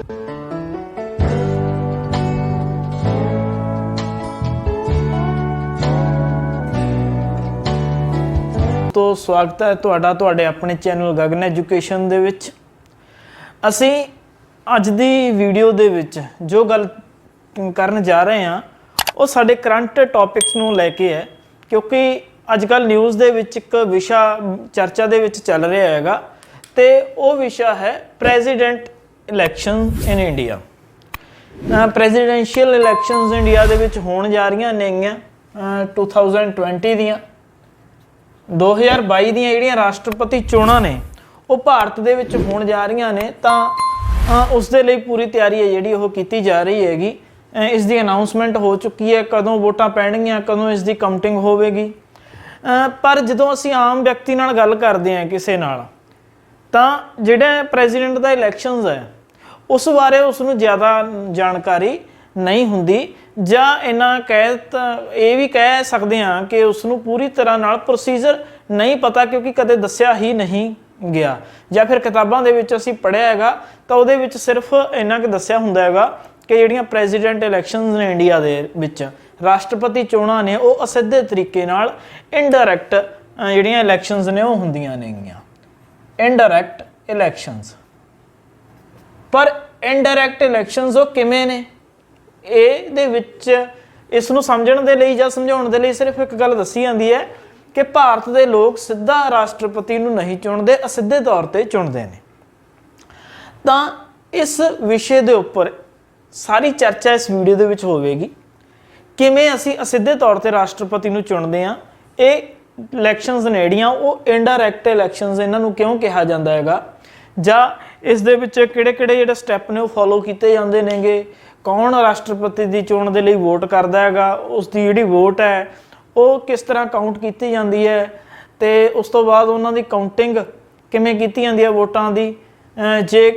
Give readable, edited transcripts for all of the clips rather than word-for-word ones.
तो स्वागत है तुहाडा अपने चैनल गगन एजुकेशन दे विच। असी अज दी वीडियो दे विच जो गल करन जा रहे हैं वो साडे करंट टॉपिक्स नूं लैके है, क्योंकि अजकल न्यूज़ दे विच एक विशा चर्चा दे विच चल रहा हैगा ते वो विशा है president election in India. Presidential elections India दे विच होण जा रहीआं नेगीआं 2020 दियां 2022 ਦੀਆਂ ਜਿਹੜੀਆਂ ਰਾਸ਼ਟਰਪਤੀ ਚੋਣਾਂ ਨੇ ਉਹ ਭਾਰਤ ਦੇ ਵਿੱਚ ਹੋਣ ਜਾ ਰਹੀਆਂ ਨੇ, ਤਾਂ ਉਸ ਦੇ ਲਈ ਪੂਰੀ ਤਿਆਰੀ ਹੈ ਜਿਹੜੀ ਉਹ ਕੀਤੀ ਜਾ ਰਹੀ ਹੈਗੀ। ਇਸ ਦੀ ਅਨਾਉਂਸਮੈਂਟ ਹੋ ਚੁੱਕੀ ਹੈ, ਕਦੋਂ ਵੋਟਾਂ ਪੈਣਗੀਆਂ, ਕਦੋਂ ਇਸ ਦੀ ਕਾਊਂਟਿੰਗ ਹੋਵੇਗੀ। ਪਰ ਜਦੋਂ ਅਸੀਂ ਆਮ ਵਿਅਕਤੀ ਨਾਲ ਗੱਲ ਕਰਦੇ ਹਾਂ ਕਿਸੇ ਨਾਲ, ਤਾਂ ਜਿਹੜਾ ਪ੍ਰੈਜ਼ੀਡੈਂਟ ਦਾ ਇਲੈਕਸ਼ਨਸ ਹੈ ਉਸ ਬਾਰੇ ਉਸ ਨੂੰ ਜ਼ਿਆਦਾ ਜਾਣਕਾਰੀ नहीं हुंदी, ਜਾਂ ਇਹਨਾਂ ਇਹ ਵੀ ਕਹਿ ਸਕਦੇ ਹਾਂ ਕਿ ਉਸ ਨੂੰ ਪੂਰੀ ਤਰ੍ਹਾਂ ਨਾਲ ਪ੍ਰੋਸੀਜਰ ਨਹੀਂ ਪਤਾ, ਕਿਉਂਕਿ ਕਦੇ ਦੱਸਿਆ ਹੀ ਨਹੀਂ ਗਿਆ, ਜਾਂ ਫਿਰ ਕਿਤਾਬਾਂ ਦੇ ਵਿੱਚ ਅਸੀਂ ਪੜ੍ਹਿਆ ਹੈਗਾ ਤਾਂ ਉਹਦੇ ਵਿੱਚ ਸਿਰਫ ਇੰਨਾ ਕਿ ਦੱਸਿਆ ਹੁੰਦਾ ਹੈਗਾ ਕਿ ਜਿਹੜੀਆਂ ਪ੍ਰੈਜ਼ੀਡੈਂਟ ਇਲੈਕਸ਼ਨਸ ਨੇ ਇੰਡੀਆ ਦੇ ਵਿੱਚ, ਰਾਸ਼ਟਰਪਤੀ ਚੋਣਾਂ ਨੇ, ਉਹ ਅਸਿੱਧੇ ਤਰੀਕੇ ਨਾਲ ਇਨਡਾਇਰੈਕਟ ਜਿਹੜੀਆਂ ਇਲੈਕਸ਼ਨਸ ਨੇ ਉਹ ਹੁੰਦੀਆਂ ਨੇਗੀਆਂ, ਇਨਡਾਇਰੈਕਟ ਇਲੈਕਸ਼ਨਸ। ਪਰ ਇਨਡਾਇਰੈਕਟ ਇਲੈਕਸ਼ਨਸ ਉਹ ਕਿਵੇਂ ਨੇ, ਇਹਦੇ ਵਿੱਚ ਇਸ ਨੂੰ ਸਮਝਣ ਦੇ ਲਈ ਜਾਂ ਸਮਝਾਉਣ ਦੇ ਲਈ ਸਿਰਫ ਇੱਕ ਗੱਲ ਦੱਸੀ ਜਾਂਦੀ ਹੈ ਕਿ ਭਾਰਤ ਦੇ ਲੋਕ ਸਿੱਧਾ ਰਾਸ਼ਟਰਪਤੀ ਨੂੰ ਨਹੀਂ ਚੁਣਦੇ, ਅਸਿੱਧੇ ਤੌਰ ਤੇ ਚੁਣਦੇ ਨੇ। ਤਾਂ ਇਸ ਵਿਸ਼ੇ ਦੇ ਉੱਪਰ ਸਾਰੀ ਚਰਚਾ ਇਸ ਵੀਡੀਓ ਦੇ ਵਿੱਚ ਹੋਵੇਗੀ, ਕਿਵੇਂ ਅਸੀਂ ਅਸਿੱਧੇ ਤੌਰ ਤੇ ਰਾਸ਼ਟਰਪਤੀ ਨੂੰ ਚੁਣਦੇ ਹਾਂ। ਇਹ ਇਲੈਕਸ਼ਨਸ ਨੇ ਜਿਹੜੀਆਂ ਉਹ ਇਨਡਾਇਰੈਕਟ ਇਲੈਕਸ਼ਨਸ ਇਹਨਾਂ ਨੂੰ ਕਿਉਂ ਕਿਹਾ ਜਾਂਦਾ ਹੈਗਾ, ਜਾਂ ਇਸ ਦੇ ਵਿੱਚ ਕਿਹੜੇ-ਕਿਹੜੇ ਜਿਹੜੇ ਸਟੈਪ ਨੇ ਉਹ ਫੋਲੋ ਕੀਤੇ ਜਾਂਦੇ ਨੇਗੇ, ਕੌਣ ਰਾਸ਼ਟਰਪਤੀ ਦੀ ਚੋਣ ਦੇ ਲਈ ਵੋਟ ਕਰਦਾ ਹੈਗਾ, ਉਸ ਦੀ ਜਿਹੜੀ ਵੋਟ ਹੈ ਉਹ ਕਿਸ ਤਰ੍ਹਾਂ ਕਾਊਂਟ ਕੀਤੀ ਜਾਂਦੀ ਹੈ, ਤੇ ਉਸ ਤੋਂ ਬਾਅਦ ਉਹਨਾਂ ਦੀ ਕਾਊਂਟਿੰਗ ਕਿਵੇਂ ਕੀਤੀ ਜਾਂਦੀ ਹੈ ਵੋਟਾਂ ਦੀ, ਜੇ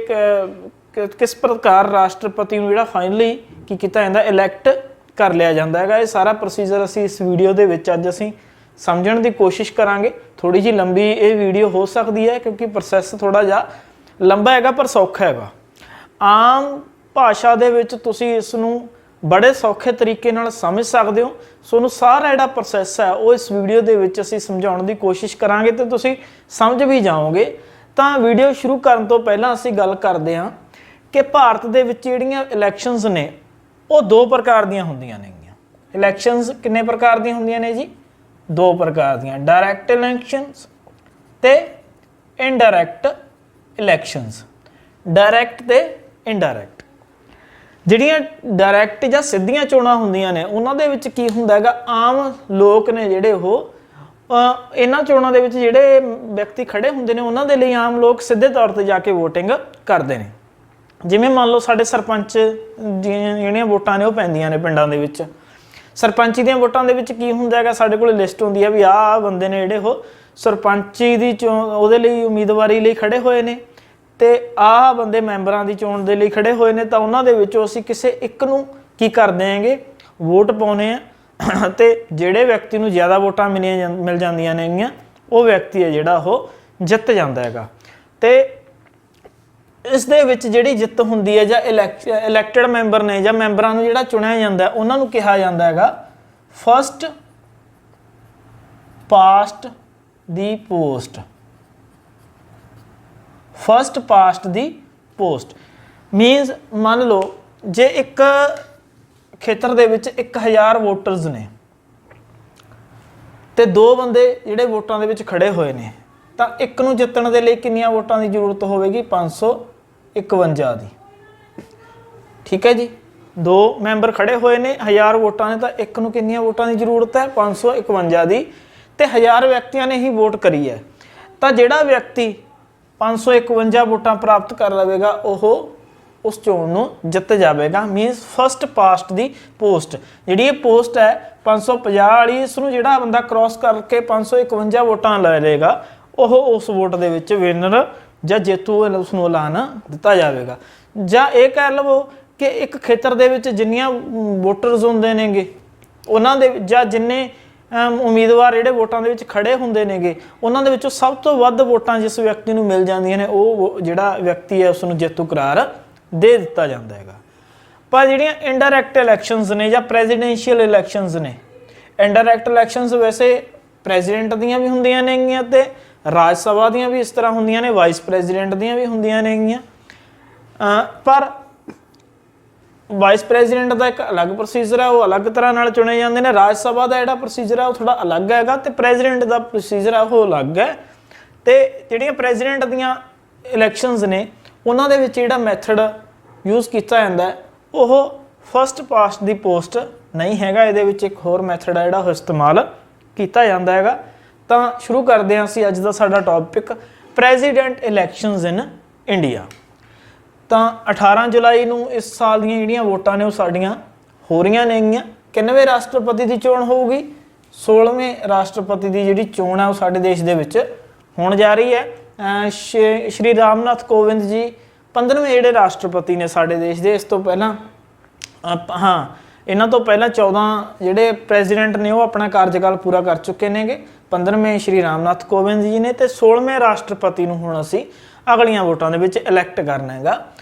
ਕਿਸ ਪ੍ਰਕਾਰ ਰਾਸ਼ਟਰਪਤੀ ਨੂੰ ਜਿਹੜਾ ਫਾਈਨਲੀ ਕੀ ਕੀਤਾ ਜਾਂਦਾ, ਇਲੈਕਟ ਕਰ ਲਿਆ ਜਾਂਦਾ ਹੈਗਾ। ਇਹ ਸਾਰਾ ਪ੍ਰੋਸੀਜਰ ਅਸੀਂ ਇਸ ਵੀਡੀਓ ਦੇ ਵਿੱਚ ਅੱਜ ਅਸੀਂ ਸਮਝਣ ਦੀ ਕੋਸ਼ਿਸ਼ ਕਰਾਂਗੇ। ਥੋੜ੍ਹੀ ਜਿਹੀ ਲੰਬੀ ਇਹ ਵੀਡੀਓ ਹੋ ਸਕਦੀ ਹੈ, ਕਿਉਂਕਿ ਪ੍ਰੋਸੈਸ ਥੋੜ੍ਹਾ ਜਿਹਾ ਲੰਬਾ ਹੈਗਾ ਪਰ ਸੌਖਾ ਹੈਗਾ। ਆਮ ਭਾਸ਼ਾ ਦੇ ਵਿੱਚ ਤੁਸੀਂ ਇਸ ਨੂੰ ਬੜੇ ਸੌਖੇ ਤਰੀਕੇ ਨਾਲ ਸਮਝ ਸਕਦੇ ਹੋ। ਤੁਹਾਨੂੰ ਸਾਰਾ ਜਿਹੜਾ ਪ੍ਰੋਸੈਸ ਹੈ ਉਹ ਇਸ ਵੀਡੀਓ ਦੇ ਵਿੱਚ ਅਸੀਂ ਸਮਝਾਉਣ ਦੀ ਕੋਸ਼ਿਸ਼ ਕਰਾਂਗੇ ਤੇ ਤੁਸੀਂ ਸਮਝ ਵੀ ਜਾਓਗੇ। ਤਾਂ ਵੀਡੀਓ ਸ਼ੁਰੂ ਕਰਨ ਤੋਂ ਪਹਿਲਾਂ ਅਸੀਂ ਗੱਲ ਕਰਦੇ ਹਾਂ ਕਿ ਭਾਰਤ ਦੇ ਵਿੱਚ ਜਿਹੜੀਆਂ ਇਲੈਕਸ਼ਨਸ ਨੇ ਉਹ ਦੋ ਪ੍ਰਕਾਰ ਦੀਆਂ ਹੁੰਦੀਆਂ ਨੇਗੀਆਂ। ਇਲੈਕਸ਼ਨਸ ਕਿੰਨੇ ਪ੍ਰਕਾਰ ਦੀਆਂ ਹੁੰਦੀਆਂ ਨੇ ਜੀ? ਦੋ ਪ੍ਰਕਾਰ ਦੀਆਂ, ਡਾਇਰੈਕਟ ਇਲੈਕਸ਼ਨਸ ਤੇ ਇਨਡਾਇਰੈਕਟ ਇਲੈਕਸ਼ਨਸ। ਡਾਇਰੈਕਟ ਤੇ ਇਨਡਾਇਰੈਕਟ ਜਿਹੜੀਆਂ ਡਾਇਰੈਕਟ ਜਾਂ ਸਿੱਧੀਆਂ ਚੋਣਾਂ ਹੁੰਦੀਆਂ ਨੇ ਉਹਨਾਂ ਦੇ ਵਿੱਚ ਕੀ ਹੁੰਦਾ ਹੈਗਾ, ਆਮ ਲੋਕ ਨੇ ਜਿਹੜੇ ਉਹ ਇਹਨਾਂ ਚੋਣਾਂ ਦੇ ਵਿੱਚ ਜਿਹੜੇ ਵਿਅਕਤੀ ਖੜੇ ਹੁੰਦੇ ਨੇ ਉਹਨਾਂ ਦੇ ਲਈ ਆਮ ਲੋਕ ਸਿੱਧੇ ਤੌਰ ਤੇ ਜਾ ਕੇ ਵੋਟਿੰਗ ਕਰਦੇ ਨੇ। ਜਿਵੇਂ ਮੰਨ ਲਓ ਸਾਡੇ ਸਰਪੰਚ ਦੀਆਂ ਜਿਹੜੀਆਂ ਵੋਟਾਂ ਨੇ ਉਹ ਪੈਂਦੀਆਂ ਨੇ ਪਿੰਡਾਂ ਦੇ ਵਿੱਚ। ਸਰਪੰਚੀ ਦੀਆਂ ਵੋਟਾਂ ਦੇ ਵਿੱਚ ਕੀ ਹੁੰਦਾ ਹੈਗਾ, ਸਾਡੇ ਕੋਲ ਲਿਸਟ ਹੁੰਦੀ ਹੈ ਵੀ ਆਹ ਬੰਦੇ ਨੇ ਜਿਹੜੇ ਉਹ ਸਰਪੰਚੀ ਦੀ ਉਹਦੇ ਲਈ ਉਮੀਦਵਾਰੀ ਲਈ ਖੜੇ ਹੋਏ ਨੇ, ਤੇ ਆਹ ਬੰਦੇ ਮੈਂਬਰਾਂ ਦੀ ਚੋਣ ਦੇ ਲਈ ਖੜੇ ਹੋਏ ਨੇ। ਤਾਂ ਉਹਨਾਂ ਦੇ ਵਿੱਚੋਂ ਅਸੀਂ ਕਿਸੇ ਇੱਕ ਨੂੰ ਕੀ ਕਰਦੇ ਹੈਗੇ, ਵੋਟ ਪਾਉਂਦੇ ਹਾਂ, ਤੇ ਜਿਹੜੇ ਵਿਅਕਤੀ ਨੂੰ ਜ਼ਿਆਦਾ ਵੋਟਾਂ ਮਿਲ ਜਾਂਦੀਆਂ ਨੇਗੀਆਂ ਉਹ ਵਿਅਕਤੀ ਹੈ ਜਿਹੜਾ ਉਹ ਜਿੱਤ ਜਾਂਦਾ ਹੈਗਾ। ਤੇ ਇਸ ਦੇ ਵਿੱਚ ਜਿਹੜੀ ਜਿੱਤ ਹੁੰਦੀ ਹੈ ਜਾਂ ਇਲੈਕਟਡ ਮੈਂਬਰ ਨੇ ਜਾਂ ਮੈਂਬਰਾਂ ਨੂੰ ਜਿਹੜਾ ਚੁਣਿਆ ਜਾਂਦਾ ਉਹਨਾਂ ਨੂੰ ਕਿਹਾ ਜਾਂਦਾ ਹੈਗਾ ਫਸਟ ਪਾਸਟ ਦੀ ਪੋਸਟ। ਫਸਟ ਪਾਸਟ ਦੀ ਪੋਸਟ ਮੀਨਸ ਮੰਨ ਲਓ ਜੇ ਇੱਕ ਖੇਤਰ ਦੇ ਵਿੱਚ 1000 ਵੋਟਰਸ ਨੇ ਤੇ ਦੋ ਬੰਦੇ ਜਿਹੜੇ ਵੋਟਾਂ ਦੇ ਵਿੱਚ ਖੜੇ ਹੋਏ ਨੇ, ਤਾਂ ਇੱਕ ਨੂੰ ਜਿੱਤਣ ਦੇ ਲਈ ਕਿੰਨੀਆਂ ਵੋਟਾਂ ਦੀ ਜ਼ਰੂਰਤ ਹੋਵੇਗੀ? 551 ਦੀ। ਠੀਕ ਹੈ ਜੀ, ਦੋ ਮੈਂਬਰ ਖੜੇ ਹੋਏ ਨੇ, 1000 ਵੋਟਾਂ ਨੇ, ਤਾਂ ਇੱਕ ਨੂੰ ਕਿੰਨੀਆਂ ਵੋਟਾਂ ਦੀ ਜ਼ਰੂਰਤ ਹੈ? 551 ਦੀ। ਤੇ 1000 ਵਿਅਕਤੀਆਂ ਨੇ ਹੀ ਵੋਟ ਕਰੀ ਹੈ, ਤਾਂ ਜਿਹੜਾ ਵਿਅਕਤੀ 551 ਵੋਟਾਂ ਪ੍ਰਾਪਤ ਕਰ ਲਵੇਗਾ ਉਹ ਉਸ ਚੋਣ ਨੂੰ ਜਿੱਤ ਜਾਵੇਗਾ। ਮੀਨਸ ਫਸਟ ਪਾਸਟ ਦੀ ਪੋਸਟ ਜਿਹੜੀ ਇਹ ਪੋਸਟ ਹੈ 550 ਵਾਲੀ, ਇਸ ਨੂੰ ਜਿਹੜਾ ਬੰਦਾ ਕ੍ਰੋਸ ਕਰਕੇ 551 ਵੋਟਾਂ ਲੈ ਲਏਗਾ ਉਹ ਉਸ ਵੋਟ ਦੇ ਵਿੱਚ ਵਿਨਰ ਜਾਂ ਜੇਤੂ ਉਸ ਨੂੰ ਐਲਾਨ ਦਿੱਤਾ ਜਾਵੇਗਾ। ਜਾਂ ਇਹ ਕਹਿ ਲਵੋ ਕਿ ਇੱਕ ਖੇਤਰ ਦੇ ਵਿੱਚ ਜਿੰਨੀਆਂ ਵੋਟਰਸ ਹੁੰਦੇ ਨੇਗੇ ਉਹਨਾਂ ਦੇ ਜਾਂ ਜਿੰਨੇ ਉਮੀਦਵਾਰ ਜਿਹੜੇ ਵੋਟਾਂ ਦੇ ਵਿੱਚ ਖੜੇ ਹੁੰਦੇ ਨੇਗੇ ਉਹਨਾਂ ਦੇ ਵਿੱਚੋਂ ਸਭ ਤੋਂ ਵੱਧ ਵੋਟਾਂ ਜਿਸ ਵਿਅਕਤੀ ਨੂੰ ਮਿਲ ਜਾਂਦੀਆਂ ਨੇ ਉਹ ਜਿਹੜਾ ਵਿਅਕਤੀ ਹੈ ਉਸ ਨੂੰ ਜੇਤੂ ਕਰਾਰ ਦੇ ਦਿੱਤਾ ਜਾਂਦਾ ਹੈਗਾ। पर ਜਿਹੜੀਆਂ ਇਨਡਾਇਰੈਕਟ ਇਲੈਕਸ਼ਨਸ ਨੇ ਜਾਂ ਪ੍ਰੈਜ਼ੀਡੈਂਸ਼ੀਅਲ ਇਲੈਕਸ਼ਨਸ ਨੇ, ਇਨਡਾਇਰੈਕਟ ਇਲੈਕਸ਼ਨਸ ਵੈਸੇ ਪ੍ਰੈਜ਼ੀਡੈਂਟ ਦੀਆਂ ਵੀ ਹੁੰਦੀਆਂ ਨੇਗੀਆਂ ਤੇ ਰਾਜ ਸਭਾ ਦੀਆਂ ਵੀ ਇਸ ਤਰ੍ਹਾਂ ਹੁੰਦੀਆਂ ਨੇ, ਵਾਈਸ ਪ੍ਰੈਜ਼ੀਡੈਂਟ ਦੀਆਂ ਵੀ ਹੁੰਦੀਆਂ ਨੇਗੀਆਂ। ਪਰ ਵਾਈਸ ਪ੍ਰੈਜ਼ੀਡੈਂਟ ਦਾ ਇੱਕ ਅਲੱਗ ਪ੍ਰੋਸੀਜਰ ਹੈ, ਉਹ ਅਲੱਗ ਤਰ੍ਹਾਂ ਨਾਲ ਚੁਣੇ ਜਾਂਦੇ ਨੇ। ਰਾਜ ਸਭਾ ਦਾ ਜਿਹੜਾ ਪ੍ਰੋਸੀਜਰ ਹੈ ਉਹ ਥੋੜ੍ਹਾ ਅਲੱਗ ਹੈਗਾ ਤੇ ਪ੍ਰੈਜ਼ੀਡੈਂਟ ਦਾ ਪ੍ਰੋਸੀਜਰ ਹੈ ਉਹ ਅਲੱਗ ਹੈ। ਤੇ ਜਿਹੜੀਆਂ ਪ੍ਰੈਜ਼ੀਡੈਂਟ ਦੀਆਂ ਇਲੈਕਸ਼ਨਸ ਨੇ ਉਹਨਾਂ ਦੇ ਵਿੱਚ ਜਿਹੜਾ ਮੈਥਡ ਯੂਜ਼ ਕੀਤਾ ਜਾਂਦਾ ਹੈ ਉਹ ਫਸਟ ਪਾਸਟ ਦੀ ਪੋਸਟ ਨਹੀਂ ਹੈਗਾ, ਇਹਦੇ ਵਿੱਚ ਇੱਕ ਹੋਰ ਮੈਥਡ ਹੈ ਜਿਹੜਾ ਉਹ ਇਸਤੇਮਾਲ ਕੀਤਾ ਜਾਂਦਾ ਹੈਗਾ। ਤਾਂ ਸ਼ੁਰੂ ਕਰਦੇ ਹਾਂ ਅਸੀਂ ਅੱਜ ਦਾ ਸਾਡਾ topic president elections in India. ਤਾਂ 18 ਜੁਲਾਈ ਨੂੰ ਇਸ ਸਾਲ ਦੀਆਂ ਜਿਹੜੀਆਂ ਵੋਟਾਂ ਨੇ ਉਹ ਸਾਡੀਆਂ ਹੋ ਰਹੀਆਂ ਨੇਗੀਆਂ। 91ਵੇਂ ਰਾਸ਼ਟਰਪਤੀ ਦੀ ਚੋਣ ਹੋਊਗੀ। 16ਵੇਂ ਰਾਸ਼ਟਰਪਤੀ ਦੀ ਜਿਹੜੀ ਚੋਣ ਹੈ ਉਹ ਸਾਡੇ ਦੇਸ਼ ਦੇ ਵਿੱਚ ਹੋਣ ਜਾ ਰਹੀ ਹੈ। ਸ਼੍ਰੀ ਰਾਮਨਾਥ ਕੋਵਿੰਦ ਜੀ 15ਵੇਂ ਜਿਹੜੇ ਰਾਸ਼ਟਰਪਤੀ ਨੇ ਸਾਡੇ ਦੇਸ਼ ਦੇ। ਇਸ ਤੋਂ ਪਹਿਲਾਂ ਇਹਨਾਂ ਤੋਂ ਪਹਿਲਾਂ 14 ਜਿਹੜੇ ਪ੍ਰੈਜ਼ੀਡੈਂਟ ਨੇ ਉਹ ਆਪਣਾ ਕਾਰਜਕਾਲ ਪੂਰਾ ਕਰ ਚੁੱਕੇ ਨੇਗੇ। 15ਵੇਂ ਸ਼੍ਰੀ ਰਾਮਨਾਥ ਕੋਵਿੰਦ ਜੀ ਨੇ ਤੇ 16ਵੇਂ ਰਾਸ਼ਟਰਪਤੀ ਨੂੰ ਹੁਣ ਅਸੀਂ ਅਗਲੀਆਂ ਵੋਟਾਂ ਦੇ ਵਿੱਚ ਇਲੈਕਟ ਕਰਨਾ ਹੈਗਾ।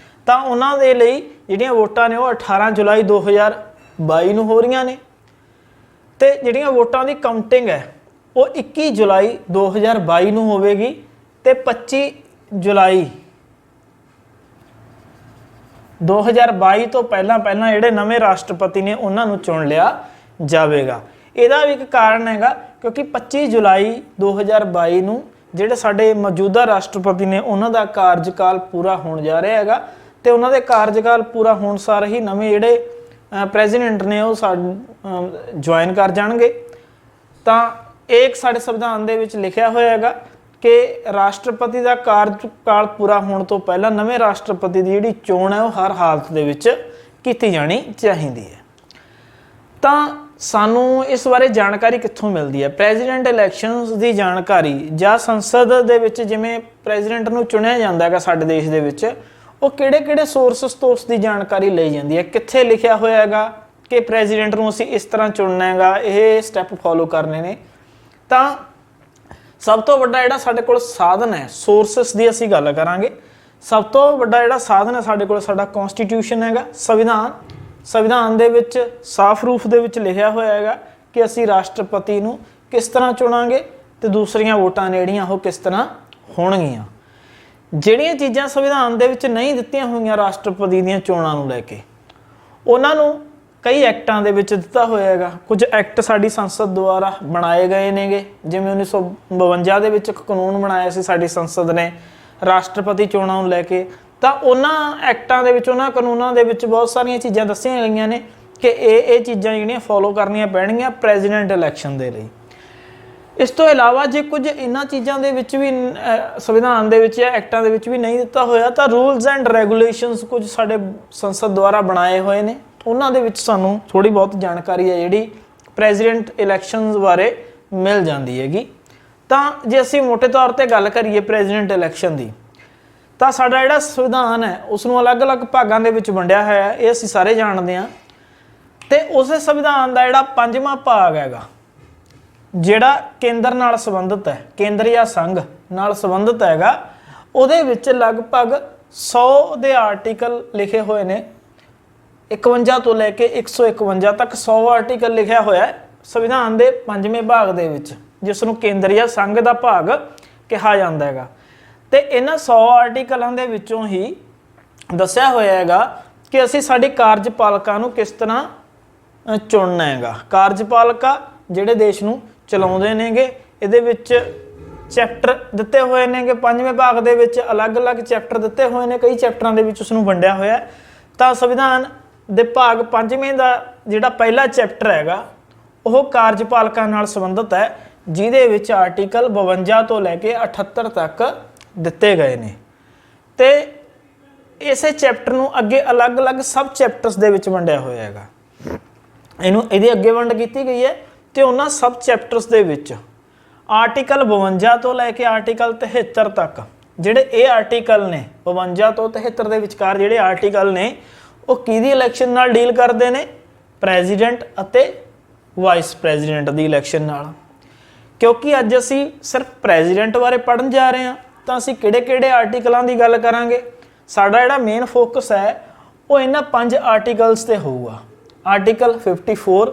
ਤਾਂ ਉਹਨਾਂ ਦੇ ਲਈ ਜਿਹੜੀਆਂ ਵੋਟਾਂ ਨੇ ਉਹ 18 ਜੁਲਾਈ 2022 ਨੂੰ ਹੋ ਰਹੀਆਂ ਨੇ ਤੇ ਜਿਹੜੀਆਂ ਵੋਟਾਂ ਦੀ ਕਾਊਂਟਿੰਗ ਹੈ ਉਹ 21 ਜੁਲਾਈ 2022 ਨੂੰ ਹੋਵੇਗੀ ਤੇ 25 ਜੁਲਾਈ 2022 ਤੋਂ ਪਹਿਲਾਂ ਜਿਹੜੇ ਨਵੇਂ ਰਾਸ਼ਟਰਪਤੀ ਨੇ ਉਹਨਾਂ ਨੂੰ ਚੁਣ ਲਿਆ ਜਾਵੇਗਾ। ਇਹਦਾ ਵੀ ਇੱਕ ਕਾਰਨ ਹੈਗਾ ਕਿਉਂਕਿ 25 ਜੁਲਾਈ 2022 ਨੂੰ ਜਿਹੜੇ ਸਾਡੇ ਮੌਜੂਦਾ ਰਾਸ਼ਟਰਪਤੀ ਨੇ ਉਹਨਾਂ ਦਾ ਕਾਰਜਕਾਲ ਪੂਰਾ ਹੋਣ ਜਾ ਰਿਹਾ ਹੈਗਾ ਤੇ ਉਹਨਾਂ ਦੇ ਕਾਰਜਕਾਲ ਪੂਰਾ ਹੋਣ ਸਾਰ ਹੀ ਨਵੇਂ ਜਿਹੜੇ ਪ੍ਰੈਜ਼ੀਡੈਂਟ ਨੇ ਉਹ ਜੁਆਇਨ ਕਰ ਜਾਣਗੇ। ਤਾਂ ਇੱਕ ਸਾਡੇ ਸੰਵਿਧਾਨ ਦੇ ਵਿੱਚ ਲਿਖਿਆ ਹੋਇਆ ਹੈਗਾ ਕਿ ਰਾਸ਼ਟਰਪਤੀ ਦਾ ਕਾਰਜਕਾਲ ਪੂਰਾ ਹੋਣ ਤੋਂ ਪਹਿਲਾਂ ਨਵੇਂ ਰਾਸ਼ਟਰਪਤੀ ਦੀ ਜਿਹੜੀ ਚੋਣ ਹੈ ਉਹ ਹਰ ਹਾਲਤ ਦੇ ਵਿੱਚ ਕੀਤੀ ਜਾਣੀ ਚਾਹੀਦੀ ਹੈ। ਤਾਂ ਸਾਨੂੰ ਇਸ ਬਾਰੇ ਜਾਣਕਾਰੀ ਕਿੱਥੋਂ ਮਿਲਦੀ ਹੈ? ਪ੍ਰੈਜ਼ੀਡੈਂਟ ਇਲੈਕਸ਼ਨਸ ਦੀ ਜਾਣਕਾਰੀ ਜਾਂ ਸੰਸਦ ਦੇ ਵਿੱਚ ਜਿਵੇਂ ਪ੍ਰੈਜ਼ੀਡੈਂਟ ਨੂੰ ਚੁਣਿਆ ਜਾਂਦਾ ਹੈਗਾ ਸਾਡੇ ਦੇਸ਼ ਦੇ ਵਿੱਚ, ਉਹ ਕਿਹੜੇ ਸੋਰਸਸ ਤੋਂ ਉਸ ਦੀ ਜਾਣਕਾਰੀ ਲਈ ਜਾਂਦੀ ਹੈ? ਕਿੱਥੇ ਲਿਖਿਆ ਹੋਇਆ ਹੈਗਾ ਕਿ ਪ੍ਰੈਜ਼ੀਡੈਂਟ ਨੂੰ ਅਸੀਂ ਇਸ ਤਰ੍ਹਾਂ ਚੁਣਨਾ ਹੈਗਾ, ਇਹ ਸਟੈਪ ਫੋਲੋ ਕਰਨੇ ਨੇ? ਤਾਂ ਸਭ ਤੋਂ ਵੱਡਾ ਜਿਹੜਾ ਸਾਡੇ ਕੋਲ ਸਾਧਨ ਹੈ, ਸੋਰਸਸ ਦੀ ਅਸੀਂ ਗੱਲ ਕਰਾਂਗੇ। ਸਭ ਤੋਂ ਵੱਡਾ ਜਿਹੜਾ ਸਾਧਨ ਹੈ ਸਾਡੇ ਕੋਲ ਸਾਡਾ ਕਨਸਟੀਟਿਊਸ਼ਨ ਹੈਗਾ, ਸੰਵਿਧਾਨ। ਸੰਵਿਧਾਨ ਦੇ ਵਿੱਚ ਸਾਫ਼ ਰੂਪ ਦੇ ਵਿੱਚ ਲਿਖਿਆ ਹੋਇਆ ਹੈਗਾ ਕਿ ਅਸੀਂ ਰਾਸ਼ਟਰਪਤੀ ਨੂੰ ਕਿਸ ਤਰ੍ਹਾਂ ਚੁਣਾਂਗੇ ਤੇ ਦੂਸਰੀਆਂ ਵੋਟਾਂ ਨੇ ਜਿਹੜੀਆਂ ਉਹ ਕਿਸ ਤਰ੍ਹਾਂ ਹੋਣਗੀਆਂ। ਜਿਹੜੀਆਂ ਚੀਜ਼ਾਂ ਸੰਵਿਧਾਨ ਦੇ ਵਿੱਚ ਨਹੀਂ ਦਿੱਤੀਆਂ ਹੋਈਆਂ ਰਾਸ਼ਟਰਪਤੀ ਦੀਆਂ ਚੋਣਾਂ ਨੂੰ ਲੈ ਕੇ, ਉਹਨਾਂ ਨੂੰ ਕਈ ਐਕਟਾਂ ਦੇ ਵਿੱਚ ਦਿੱਤਾ ਹੋਇਆ ਹੈਗਾ। ਕੁਝ ਐਕਟ ਸਾਡੀ ਸੰਸਦ ਦੁਆਰਾ ਬਣਾਏ ਗਏ ਨੇਗੇ, ਜਿਵੇਂ 1952 ਦੇ ਵਿੱਚ ਇੱਕ ਕਾਨੂੰਨ ਬਣਾਇਆ ਸੀ ਸਾਡੀ ਸੰਸਦ ਨੇ ਰਾਸ਼ਟਰਪਤੀ ਚੋਣਾਂ ਨੂੰ ਲੈ ਕੇ। ਤਾਂ ਉਹਨਾਂ ਐਕਟਾਂ ਦੇ ਵਿੱਚ, ਉਹਨਾਂ ਕਾਨੂੰਨਾਂ ਦੇ ਵਿੱਚ ਬਹੁਤ ਸਾਰੀਆਂ ਚੀਜ਼ਾਂ ਦੱਸੀਆਂ ਗਈਆਂ ਨੇ ਕਿ ਇਹ ਚੀਜ਼ਾਂ ਜਿਹੜੀਆਂ ਫੋਲੋ ਕਰਨੀਆਂ ਪੈਣਗੀਆਂ ਪ੍ਰੈਜ਼ੀਡੈਂਟ ਇਲੈਕਸ਼ਨ ਦੇ ਲਈ। ਇਸ ਤੋਂ ਇਲਾਵਾ ਜੇ ਕੁਝ ਇਹਨਾਂ ਚੀਜ਼ਾਂ ਦੇ ਵਿੱਚ ਵੀ ਸੰਵਿਧਾਨ ਦੇ ਵਿੱਚ ਜਾਂ ਐਕਟਾਂ ਦੇ ਵਿੱਚ ਵੀ ਨਹੀਂ ਦਿੱਤਾ ਹੋਇਆ ਤਾਂ ਰੂਲਸ ਐਂਡ ਰੈਗੂਲੇਸ਼ਨਸ ਕੁਝ ਸਾਡੇ ਸੰਸਦ ਦੁਆਰਾ ਬਣਾਏ ਹੋਏ ਨੇ, ਉਹਨਾਂ ਦੇ ਵਿੱਚ ਸਾਨੂੰ ਥੋੜ੍ਹੀ ਬਹੁਤ ਜਾਣਕਾਰੀ ਹੈ ਜਿਹੜੀ ਪ੍ਰੈਜ਼ੀਡੈਂਟ ਇਲੈਕਸ਼ਨਸ ਬਾਰੇ ਮਿਲ ਜਾਂਦੀ ਹੈਗੀ। ਤਾਂ ਜੇ ਅਸੀਂ ਮੋਟੇ ਤੌਰ 'ਤੇ ਗੱਲ ਕਰੀਏ ਪ੍ਰੈਜ਼ੀਡੈਂਟ ਇਲੈਕਸ਼ਨ ਦੀ, ਤਾਂ ਸਾਡਾ ਜਿਹੜਾ ਸੰਵਿਧਾਨ ਹੈ ਉਸ ਨੂੰ ਅਲੱਗ-ਅਲੱਗ ਭਾਗਾਂ ਦੇ ਵਿੱਚ ਵੰਡਿਆ ਹੋਇਆ ਹੈ, ਇਹ ਅਸੀਂ ਸਾਰੇ ਜਾਣਦੇ ਹਾਂ। ਤੇ ਉਸੇ ਸੰਵਿਧਾਨ ਦਾ ਜਿਹੜਾ 5ਵਾਂ ਭਾਗ ਹੈਗਾ ਜਿਹੜਾ ਕੇਂਦਰ ਨਾਲ ਸੰਬੰਧਿਤ ਹੈ, ਕੇਂਦਰ ਜਾਂ ਸੰਘ ਨਾਲ ਸੰਬੰਧਿਤ ਹੈਗਾ, ਉਹਦੇ ਵਿੱਚ ਲਗਭਗ 100 ਦੇ ਆਰਟੀਕਲ ਲਿਖੇ ਹੋਏ ਨੇ। 51 ਤੋਂ ਲੈ ਕੇ 151 ਤੱਕ 100 ਆਰਟੀਕਲ ਲਿਖਿਆ ਹੋਇਆ ਹੈ ਸੰਵਿਧਾਨ ਦੇ 5ਵੇਂ ਭਾਗ ਦੇ ਵਿੱਚ, ਜਿਸ ਨੂੰ ਕੇਂਦਰ ਜਾਂ ਸੰਘ ਦਾ ਭਾਗ ਕਿਹਾ ਜਾਂਦਾ ਹੈਗਾ। ਤੇ ਇਹਨਾਂ 100 ਆਰਟੀਕਲਾਂ ਦੇ ਵਿੱਚੋਂ ਹੀ ਦੱਸਿਆ ਹੋਇਆ ਹੈਗਾ ਕਿ ਅਸੀਂ ਸਾਡੀ ਕਾਰਜਪਾਲਿਕਾ ਨੂੰ ਕਿਸ ਤਰ੍ਹਾਂ ਚੁਣਨਾ ਹੈਗਾ। ਕਾਰਜਪਾਲਿਕਾ ਜਿਹੜੇ ਦੇਸ਼ ਨੂੰ ਚਲਾਉਂਦੇ ਨੇਗੇ, ਇਹਦੇ ਵਿੱਚ ਚੈਪਟਰ ਦਿੱਤੇ ਹੋਏ ਨੇਗੇ। 5ਵੇਂ ਭਾਗ ਦੇ ਵਿੱਚ ਅਲੱਗ-ਅਲੱਗ ਚੈਪਟਰ ਦਿੱਤੇ ਹੋਏ ਨੇ, ਕਈ ਚੈਪਟਰਾਂ ਦੇ ਵਿੱਚ ਉਸਨੂੰ ਵੰਡਿਆ ਹੋਇਆ। ਤਾਂ ਸੰਵਿਧਾਨ ਦੇ ਭਾਗ 5ਵੇਂ ਦਾ ਜਿਹੜਾ ਪਹਿਲਾ ਚੈਪਟਰ ਹੈਗਾ ਉਹ ਕਾਰਜਪਾਲਿਕਾ ਨਾਲ ਸੰਬੰਧਿਤ ਹੈ, ਜਿਹਦੇ ਵਿੱਚ ਆਰਟੀਕਲ 52 ਤੋਂ ਲੈ ਕੇ 78 ਤੱਕ ਦਿੱਤੇ ਗਏ ਨੇ। ਤੇ ਇਸੇ ਚੈਪਟਰ ਨੂੰ ਅੱਗੇ ਅਲੱਗ-ਅਲੱਗ ਸਬ ਚੈਪਟਰਸ ਦੇ ਵਿੱਚ ਵੰਡਿਆ ਹੋਇਆ ਹੈਗਾ। ਇਹਦੀ ਅੱਗੇ ਵੰਡ ਕੀਤੀ ਗਈ ਹੈ ਤੇ ਉਹਨਾਂ ਸਬ ਚੈਪਟਰਸ ਦੇ ਵਿੱਚ ਆਰਟੀਕਲ 52 ਤੋਂ ਲੈ ਕੇ ਆਰਟੀਕਲ 73 ਤੱਕ ਜਿਹੜੇ ਇਹ ਆਰਟੀਕਲ ਨੇ, 52 ਤੋਂ 73 ਦੇ ਵਿਚਕਾਰ ਜਿਹੜੇ ਆਰਟੀਕਲ ਨੇ ਉਹ ਕਿਹਦੀ ਇਲੈਕਸ਼ਨ ਨਾਲ ਡੀਲ ਕਰਦੇ ਨੇ? ਪ੍ਰੈਜ਼ੀਡੈਂਟ ਅਤੇ ਵਾਈਸ ਪ੍ਰੈਜ਼ੀਡੈਂਟ ਦੀ ਇਲੈਕਸ਼ਨ ਨਾਲ। ਕਿਉਂਕਿ ਅੱਜ ਅਸੀਂ ਸਿਰਫ ਪ੍ਰੈਜ਼ੀਡੈਂਟ ਬਾਰੇ ਪੜ੍ਹਨ ਜਾ ਰਹੇ ਹਾਂ ਤਾਂ ਅਸੀਂ ਕਿਹੜੇ-ਕਿਹੜੇ ਆਰਟੀਕਲਾਂ ਦੀ ਗੱਲ ਕਰਾਂਗੇ? ਸਾਡਾ ਜਿਹੜਾ ਮੇਨ ਫੋਕਸ ਹੈ ਉਹ ਇਹਨਾਂ 5 ਆਰਟੀਕਲਸ ਤੇ ਹੋਊਗਾ। Article 54,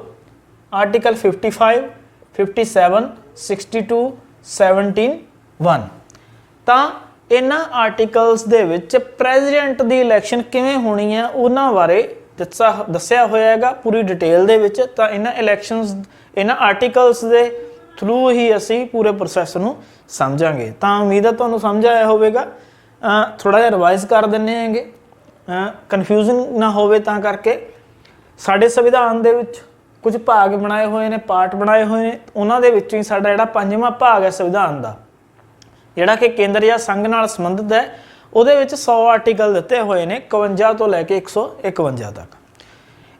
article 55, 57, 62, 17, 1। ਤਾਂ ਇਹਨਾਂ ਆਰਟੀਕਲਸ ਦੇ ਵਿੱਚ ਪ੍ਰੈਜ਼ੀਡੈਂਟ ਦੀ ਇਲੈਕਸ਼ਨ ਕਿਵੇਂ ਹੋਣੀ ਹੈ ਉਹਨਾਂ ਬਾਰੇ ਦੱਸਿਆ ਹੋਇਆ ਹੈਗਾ ਪੂਰੀ ਡਿਟੇਲ ਦੇ ਵਿੱਚ। ਤਾਂ ਇਹਨਾਂ ਇਲੈਕਸ਼ਨਸ ਇਹਨਾਂ ਆਰਟੀਕਲਸ ਦੇ ਥਰੂ ਹੀ ਅਸੀਂ ਪੂਰੇ ਪ੍ਰੋਸੈਸ ਨੂੰ ਸਮਝਾਂਗੇ। ਤਾਂ ਉਮੀਦ ਹੈ ਤੁਹਾਨੂੰ ਸਮਝ ਆਇਆ ਹੋਵੇਗਾ। ਥੋੜਾ ਜਿਹਾ ਰਿਵਾਈਜ਼ ਕਰ ਦਿੰਦੇ ਹੈਗੇ, ਕਨਫਿਊਜ਼ਨ ਨਾ ਹੋਵੇ ਤਾਂ ਕਰਕੇ। ਸਾਡੇ ਸੰਵਿਧਾਨ ਦੇ ਵਿੱਚ ਕੁਝ ਭਾਗ ਬਣਾਏ ਹੋਏ ਨੇ, ਪਾਰਟ ਬਣਾਏ ਹੋਏ ਨੇ। ਉਹਨਾਂ ਦੇ ਵਿੱਚੋਂ ਹੀ ਸਾਡਾ ਜਿਹੜਾ 5ਵਾਂ ਭਾਗ ਹੈ ਸੰਵਿਧਾਨ ਦਾ, ਜਿਹੜਾ ਕਿ ਕੇਂਦਰ ਜਾਂ ਸੰਘ ਨਾਲ ਸੰਬੰਧਿਤ ਹੈ, ਉਹਦੇ ਵਿੱਚ 100 ਆਰਟੀਕਲ ਦਿੱਤੇ ਹੋਏ ਨੇ, 51 ਤੋਂ ਲੈ ਕੇ 151 ਤੱਕ।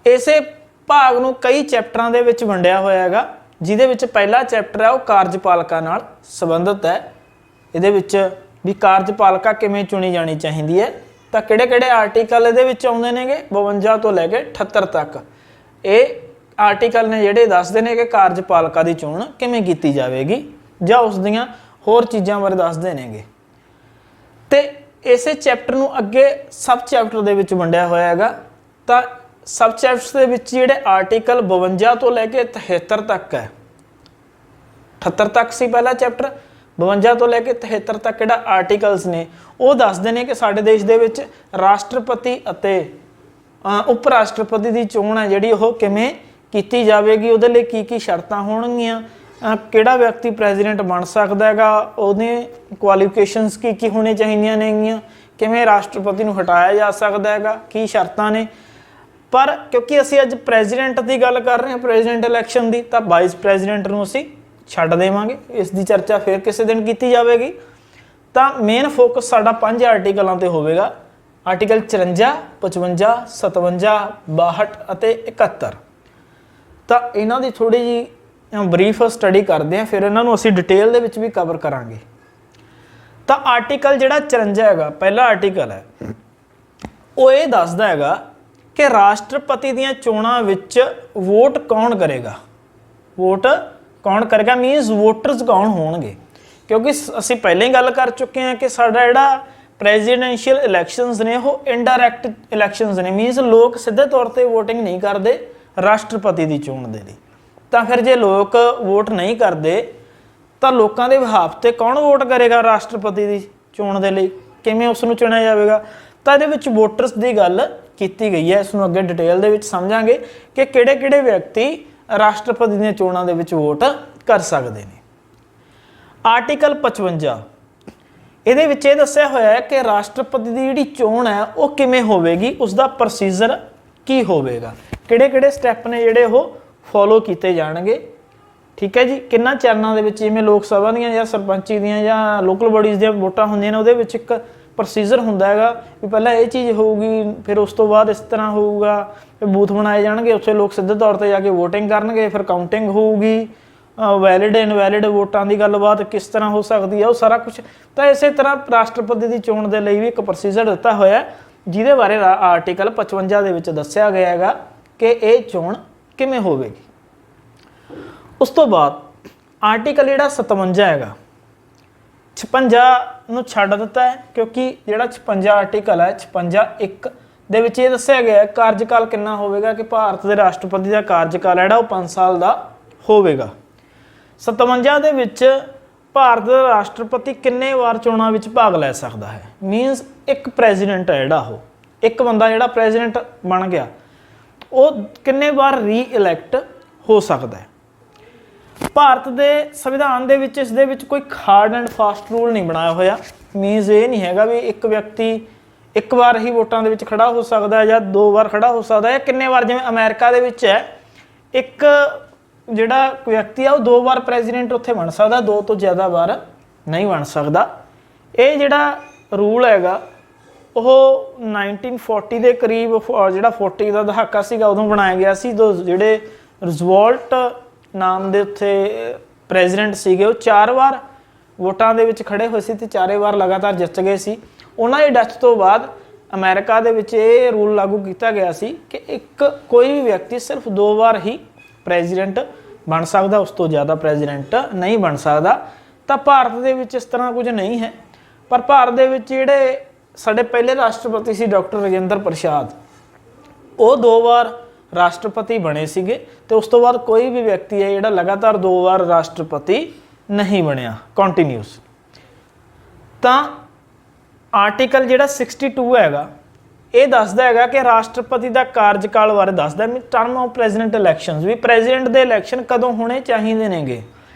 ਇਸੇ ਭਾਗ ਨੂੰ ਕਈ ਚੈਪਟਰਾਂ ਦੇ ਵਿੱਚ ਵੰਡਿਆ ਹੋਇਆ ਹੈਗਾ, ਜਿਹਦੇ ਵਿੱਚ ਪਹਿਲਾ ਚੈਪਟਰ ਹੈ ਉਹ ਕਾਰਜਪਾਲਿਕਾ ਨਾਲ ਸੰਬੰਧਿਤ ਹੈ। ਇਹਦੇ ਵਿੱਚ ਵੀ ਕਾਰਜਪਾਲਿਕਾ ਕਿਵੇਂ ਚੁਣੀ ਜਾਣੀ ਚਾਹੀਦੀ ਹੈ। ਤਾਂ ਕਿਹੜੇ-ਕਿਹੜੇ ਆਰਟੀਕਲ ਇਹਦੇ ਵਿੱਚ ਆਉਂਦੇ ਨੇਗੇ 52 ਤੋਂ ਲੈ ਕੇ 78 ਤੱਕ। ਇਹ ਆਰਟੀਕਲ ਨੇ ਜਿਹੜੇ ਦੱਸਦੇ ਨੇ ਕਿ ਕਾਰਜਪਾਲਿਕਾ ਦੀ ਚੋਣ ਕਿਵੇਂ ਕੀਤੀ ਜਾਵੇਗੀ ਜਾਂ ਉਸ ਦੀਆਂ ਹੋਰ ਚੀਜ਼ਾਂ ਬਾਰੇ ਦੱਸਦੇ ਨੇਗੇ। ਤੇ ਇਸੇ ਚੈਪਟਰ ਨੂੰ ਅੱਗੇ ਸਬ ਚੈਪਟਰ ਦੇ ਵਿੱਚ ਵੰਡਿਆ ਹੋਇਆ ਹੈਗਾ। ਤਾਂ ਸਬ ਚੈਪਟਰਸ ਦੇ ਵਿੱਚ ਜਿਹੜੇ ਆਰਟੀਕਲ 52 ਤੋਂ ਲੈ ਕੇ 73 ਤੱਕ ਹੈ, 78 ਤੱਕ ਸੀ ਪਹਿਲਾ ਚੈਪਟਰ, 52 ਤੋਂ ਲੈ ਕੇ 73 ਤੱਕ ਜਿਹੜਾ ਆਰਟੀਕਲਸ ਨੇ ਉਹ ਦੱਸਦੇ ਨੇ ਕਿ ਸਾਡੇ ਦੇਸ਼ ਦੇ ਵਿੱਚ ਰਾਸ਼ਟਰਪਤੀ ਅਤੇ ਉਪ ਰਾਸ਼ਟਰਪਤੀ ਦੀ ਚੋਣ ਹੈ ਜਿਹੜੀ ਉਹ ਕਿਵੇਂ ਕੀਤੀ ਜਾਵੇਗੀ, ਉਹਦੇ ਲਈ ਕੀ ਕੀ ਸ਼ਰਤਾਂ ਹੋਣਗੀਆਂ, ਕਿਹੜਾ ਵਿਅਕਤੀ ਪ੍ਰੈਜ਼ੀਡੈਂਟ ਬਣ ਸਕਦਾ ਹੈਗਾ, ਉਹਦੇ ਕੁਆਲੀਫਿਕੇਸ਼ਨਸ ਕੀ ਕੀ ਹੋਣੀਆਂ ਚਾਹੀਦੀਆਂ ਨੇਗੀਆਂ, ਕਿਵੇਂ ਰਾਸ਼ਟਰਪਤੀ ਨੂੰ ਹਟਾਇਆ ਜਾ ਸਕਦਾ ਹੈਗਾ, ਕੀ ਸ਼ਰਤਾਂ ਨੇ। ਪਰ ਕਿਉਂਕਿ ਅਸੀਂ ਅੱਜ ਪ੍ਰੈਜ਼ੀਡੈਂਟ ਦੀ ਗੱਲ ਕਰ ਰਹੇ ਹਾਂ, ਪ੍ਰੈਜ਼ੀਡੈਂਟ ਇਲੈਕਸ਼ਨ ਦੀ, ਤਾਂ ਵਾਈਸ ਪ੍ਰੈਜ਼ੀਡੈਂਟ ਨੂੰ ਅਸੀਂ ਛੱਡ ਦੇਵਾਂਗੇ। ਇਸ ਦੀ ਚਰਚਾ ਫਿਰ ਕਿਸੇ ਦਿਨ ਕੀਤੀ ਜਾਵੇਗੀ। ਤਾਂ ਮੇਨ ਫੋਕਸ ਸਾਡਾ 5 ਆਰਟੀਕਲਾਂ ਤੇ ਹੋਵੇਗਾ। ਆਰਟੀਕਲ 54, 55, 57, 62 ਅਤੇ 71। ਤਾਂ ਇਹਨਾਂ ਦੀ ਥੋੜੀ ਜੀ ਬਰੀਫ ਸਟੱਡੀ ਕਰਦੇ ਹਾਂ, ਫਿਰ ਇਹਨਾਂ ਨੂੰ ਅਸੀਂ ਡਿਟੇਲ ਦੇ ਵਿੱਚ ਵੀ ਕਵਰ ਕਰਾਂਗੇ। ਤਾਂ ਆਰਟੀਕਲ ਜਿਹੜਾ 54 ਹੈਗਾ, ਪਹਿਲਾ ਆਰਟੀਕਲ ਹੈ, ਉਹ ਇਹ ਦੱਸਦਾ ਹੈਗਾ ਕਿ ਰਾਸ਼ਟਰਪਤੀ ਦੀਆਂ ਚੋਣਾਂ ਵਿੱਚ ਵੋਟ ਕੌਣ ਕਰੇਗਾ। ਵੋਟ ਕੌਣ ਕਰੇਗਾ ਮੀਨਸ ਵੋਟਰਸ ਕੌਣ ਹੋਣਗੇ। ਕਿਉਂਕਿ ਅਸੀਂ ਪਹਿਲਾਂ ਹੀ ਗੱਲ ਕਰ ਚੁੱਕੇ ਹਾਂ ਕਿ ਸਾਡਾ ਜਿਹੜਾ ਪ੍ਰੈਜ਼ੀਡੈਂਸ਼ੀਅਲ ਇਲੈਕਸ਼ਨਸ ਨੇ ਉਹ ਇਨਡਾਇਰੈਕਟ ਇਲੈਕਸ਼ਨਸ ਨੇ, ਮੀਨਸ ਲੋਕ ਸਿੱਧੇ ਤੌਰ ਤੇ ਵੋਟਿੰਗ ਨਹੀਂ ਕਰਦੇ ਰਾਸ਼ਟਰਪਤੀ ਦੀ ਚੋਣ ਦੇ ਲਈ। ਤਾਂ ਫਿਰ ਜੇ ਲੋਕ ਵੋਟ ਨਹੀਂ ਕਰਦੇ ਤਾਂ ਲੋਕਾਂ ਦੇ ਬਿਹਾਫ ਤੇ ਕੌਣ ਵੋਟ ਕਰੇਗਾ ਰਾਸ਼ਟਰਪਤੀ ਦੀ ਚੋਣ ਦੇ ਲਈ, ਕਿਵੇਂ ਉਸ ਨੂੰ ਚੁਣਿਆ ਜਾਵੇਗਾ। ਤਾਂ ਇਹਦੇ ਵਿੱਚ ਵੋਟਰਸ ਦੀ ਗੱਲ ਕੀਤੀ ਗਈ ਹੈ। ਇਸ ਨੂੰ ਅੱਗੇ ਡਿਟੇਲ ਦੇ ਵਿੱਚ ਸਮਝਾਂਗੇ ਕਿ ਕਿਹੜੇ-ਕਿਹੜੇ ਵਿਅਕਤੀ ਰਾਸ਼ਟਰਪਤੀ ਦੀਆਂ ਚੋਣਾਂ ਦੇ ਵਿੱਚ ਵੋਟ ਕਰ ਸਕਦੇ ਨੇ। ਆਰਟੀਕਲ 55 ਇਹਦੇ ਵਿੱਚ ਇਹ ਦੱਸਿਆ ਹੋਇਆ ਹੈ ਕਿ ਰਾਸ਼ਟਰਪਤੀ ਦੀ ਜਿਹੜੀ ਚੋਣ ਹੈ ਉਹ ਕਿਵੇਂ ਹੋਵੇਗੀ, ਉਸ ਦਾ ਪ੍ਰੋਸੀਜਰ ਕੀ ਹੋਵੇਗਾ, ਕਿਹੜੇ-ਕਿਹੜੇ ਸਟੈਪ ਨੇ ਜਿਹੜੇ ਉਹ ਫੋਲੋ ਕੀਤੇ ਜਾਣਗੇ। ਠੀਕ ਹੈ ਜੀ। ਕਿੰਨਾ ਚਰਨਾਂ ਦੇ ਵਿੱਚ, ਜਿਵੇਂ ਲੋਕ ਸਭਾ ਦੀਆਂ ਜਾਂ ਸਰਪੰਚੀ ਦੀਆਂ ਜਾਂ ਲੋਕਲ ਬੋਡੀਜ਼ ਦੀਆਂ ਵੋਟਾਂ ਹੁੰਦੀਆਂ ਨੇ, ਉਹਦੇ ਵਿੱਚ ਇੱਕ ਪ੍ਰੋਸੀਜਰ ਹੁੰਦਾ ਹੈਗਾ ਵੀ ਪਹਿਲਾਂ ਇਹ ਚੀਜ਼ ਹੋਊਗੀ, ਫਿਰ ਉਸ ਤੋਂ ਬਾਅਦ ਇਸ ਤਰ੍ਹਾਂ ਹੋਊਗਾ, ਫਿਰ ਬੂਥ ਬਣਾਏ ਜਾਣਗੇ, ਉੱਥੇ ਲੋਕ ਸਿੱਧੇ ਤੌਰ 'ਤੇ ਜਾ ਕੇ ਵੋਟਿੰਗ ਕਰਨਗੇ, ਫਿਰ ਕਾਊਂਟਿੰਗ ਹੋਊਗੀ, ਵੈਲਿਡ ਇਨਵੈਲਿਡ ਵੋਟਾਂ ਦੀ ਗੱਲਬਾਤ ਕਿਸ ਤਰ੍ਹਾਂ ਹੋ ਸਕਦੀ ਹੈ, ਉਹ ਸਾਰਾ ਕੁਛ। ਤਾਂ ਇਸੇ ਤਰ੍ਹਾਂ ਰਾਸ਼ਟਰਪਤੀ ਦੀ ਚੋਣ ਦੇ ਲਈ ਵੀ ਇੱਕ ਪ੍ਰੋਸੀਜਰ ਦਿੱਤਾ ਹੋਇਆ, ਜਿਹਦੇ ਬਾਰੇ ਆਰਟੀਕਲ 55 ਦੇ ਵਿੱਚ ਦੱਸਿਆ ਗਿਆ ਹੈਗਾ ਕਿ ਇਹ ਚੋਣ ਕਿਵੇਂ ਹੋਵੇਗੀ। ਉਸ ਤੋਂ ਬਾਅਦ ਆਰਟੀਕਲ ਜਿਹੜਾ 57 ਹੈਗਾ, 56 ਨੂੰ ਛੱਡ ਦਿੱਤਾ ਹੈ ਕਿਉਂਕਿ ਜਿਹੜਾ 56 ਆਰਟੀਕਲ ਹੈ 56(1) ਦੇ ਵਿੱਚ ਇਹ ਦੱਸਿਆ ਗਿਆ ਕਾਰਜਕਾਲ ਕਿੰਨਾ ਹੋਵੇਗਾ, ਕਿ ਭਾਰਤ ਦੇ ਰਾਸ਼ਟਰਪਤੀ ਦਾ ਕਾਰਜਕਾਲ ਜਿਹੜਾ ਉਹ 5 ਸਾਲ ਦਾ ਹੋਵੇਗਾ। 57 ਦੇ ਵਿੱਚ ਭਾਰਤ ਦਾ ਰਾਸ਼ਟਰਪਤੀ ਕਿੰਨੇ ਵਾਰ ਚੋਣਾਂ ਵਿੱਚ ਭਾਗ ਲੈ ਸਕਦਾ ਹੈ, ਮੀਨਸ ਇੱਕ ਪ੍ਰੈਜ਼ੀਡੈਂਟ ਹੈ ਜਿਹੜਾ, ਉਹ ਇੱਕ ਬੰਦਾ ਜਿਹੜਾ ਪ੍ਰੈਜ਼ੀਡੈਂਟ ਬਣ ਗਿਆ ਉਹ ਕਿੰਨੇ ਵਾਰ ਰੀ-ਇਲੈਕਟ ਹੋ ਸਕਦਾ ਹੈ। ਭਾਰਤ ਦੇ ਸੰਵਿਧਾਨ ਦੇ ਵਿੱਚ ਇਸ ਦੇ ਵਿੱਚ ਕੋਈ ਹਾਰਡ ਐਂਡ ਫਾਸਟ ਰੂਲ ਨਹੀਂ ਬਣਾਇਆ ਹੋਇਆ, ਮੀਨਸ ਇਹ ਨਹੀਂ ਹੈਗਾ ਵੀ ਇੱਕ ਵਿਅਕਤੀ ਇੱਕ ਵਾਰ ਹੀ ਵੋਟਾਂ ਦੇ ਵਿੱਚ ਖੜਾ ਹੋ ਸਕਦਾ ਜਾਂ 2 ਵਾਰ ਖੜਾ ਹੋ ਸਕਦਾ ਹੈ, ਕਿੰਨੇ ਵਾਰ। ਜਿਵੇਂ ਅਮਰੀਕਾ ਦੇ ਵਿੱਚ ਹੈ, ਇੱਕ ਜਿਹੜਾ ਵਿਅਕਤੀ ਆ ਉਹ 2 ਵਾਰ ਪ੍ਰੈਜ਼ੀਡੈਂਟ ਉੱਥੇ ਬਣ ਸਕਦਾ, 2 ਤੋਂ ਜ਼ਿਆਦਾ ਵਾਰ ਨਹੀਂ ਬਣ ਸਕਦਾ। ਇਹ ਜਿਹੜਾ ਰੂਲ ਹੈਗਾ ਉਹ 1940 ਦੇ ਕਰੀਬ, ਜਿਹੜਾ 40 ਦਾ ਦਹਾਕਾ ਸੀਗਾ, ਉਦੋਂ ਬਣਾਇਆ ਗਿਆ ਸੀ। ਜਿਹੜੇ ਰੂਜ਼ਵੈਲਟ ਨਾਮ ਦੇ ਉੱਥੇ ਪ੍ਰੈਜ਼ੀਡੈਂਟ ਸੀਗੇ, ਉਹ 4 ਵਾਰ ਵੋਟਾਂ ਦੇ ਵਿੱਚ ਖੜੇ ਹੋਏ ਸੀ ਤੇ 4 ਵਾਰ ਲਗਾਤਾਰ ਜਿੱਤ ਗਏ ਸੀ। ਉਹਨਾਂ ਦੀ ਡੈਥ ਤੋਂ ਬਾਅਦ ਅਮਰੀਕਾ ਦੇ ਵਿੱਚ ਇਹ ਰੂਲ ਲਾਗੂ ਕੀਤਾ ਗਿਆ ਸੀ ਕਿ ਕੋਈ ਵੀ ਵਿਅਕਤੀ ਸਿਰਫ 2 ਵਾਰ ਹੀ ਪ੍ਰੈਜ਼ੀਡੈਂਟ ਬਣ ਸਕਦਾ, ਉਸ ਤੋਂ ਜ਼ਿਆਦਾ ਪ੍ਰੈਜ਼ੀਡੈਂਟ ਨਹੀਂ ਬਣ ਸਕਦਾ। ਤਾਂ ਭਾਰਤ ਦੇ ਵਿੱਚ ਇਸ ਤਰ੍ਹਾਂ ਕੁਝ ਨਹੀਂ ਹੈ, ਪਰ ਭਾਰਤ ਦੇ ਵਿੱਚ ਜਿਹੜੇ ਸਾਡੇ ਪਹਿਲੇ ਰਾਸ਼ਟਰਪਤੀ ਸੀ ਡਾਕਟਰ ਰਾਜਿੰਦਰ ਪ੍ਰਸਾਦ, ਉਹ 2 ਵਾਰ ਰਾਸ਼ਟਰਪਤੀ ਬਣੇ ਸੀਗੇ ਤੇ ਉਸ ਤੋਂ ਬਾਅਦ ਕੋਈ ਵੀ ਵਿਅਕਤੀ ਹੈ ਜਿਹੜਾ ਲਗਾਤਾਰ 2 ਵਾਰ ਰਾਸ਼ਟਰਪਤੀ ਨਹੀਂ ਬਣਿਆ ਕੰਟੀਨਿਊਸ। ਤਾਂ ਆਰਟੀਕਲ ਜਿਹੜਾ 62 ਹੈਗਾ ਇਹ ਦੱਸਦਾ ਹੈਗਾ ਕਿ ਰਾਸ਼ਟਰਪਤੀ ਦਾ ਕਾਰਜਕਾਲ ਬਾਰੇ ਦੱਸਦਾ ਵੀ ਟਰਮ ਆਫ ਪ੍ਰੈਜ਼ੀਡੈਂਟ ਇਲੈਕਸ਼ਨਸ, ਵੀ ਪ੍ਰੈਜ਼ੀਡੈਂਟ ਦੇ ਇਲੈਕਸ਼ਨ ਕਦੋਂ ਹੋਣੇ ਚਾਹੀਦੇ ਨੇਗੇ।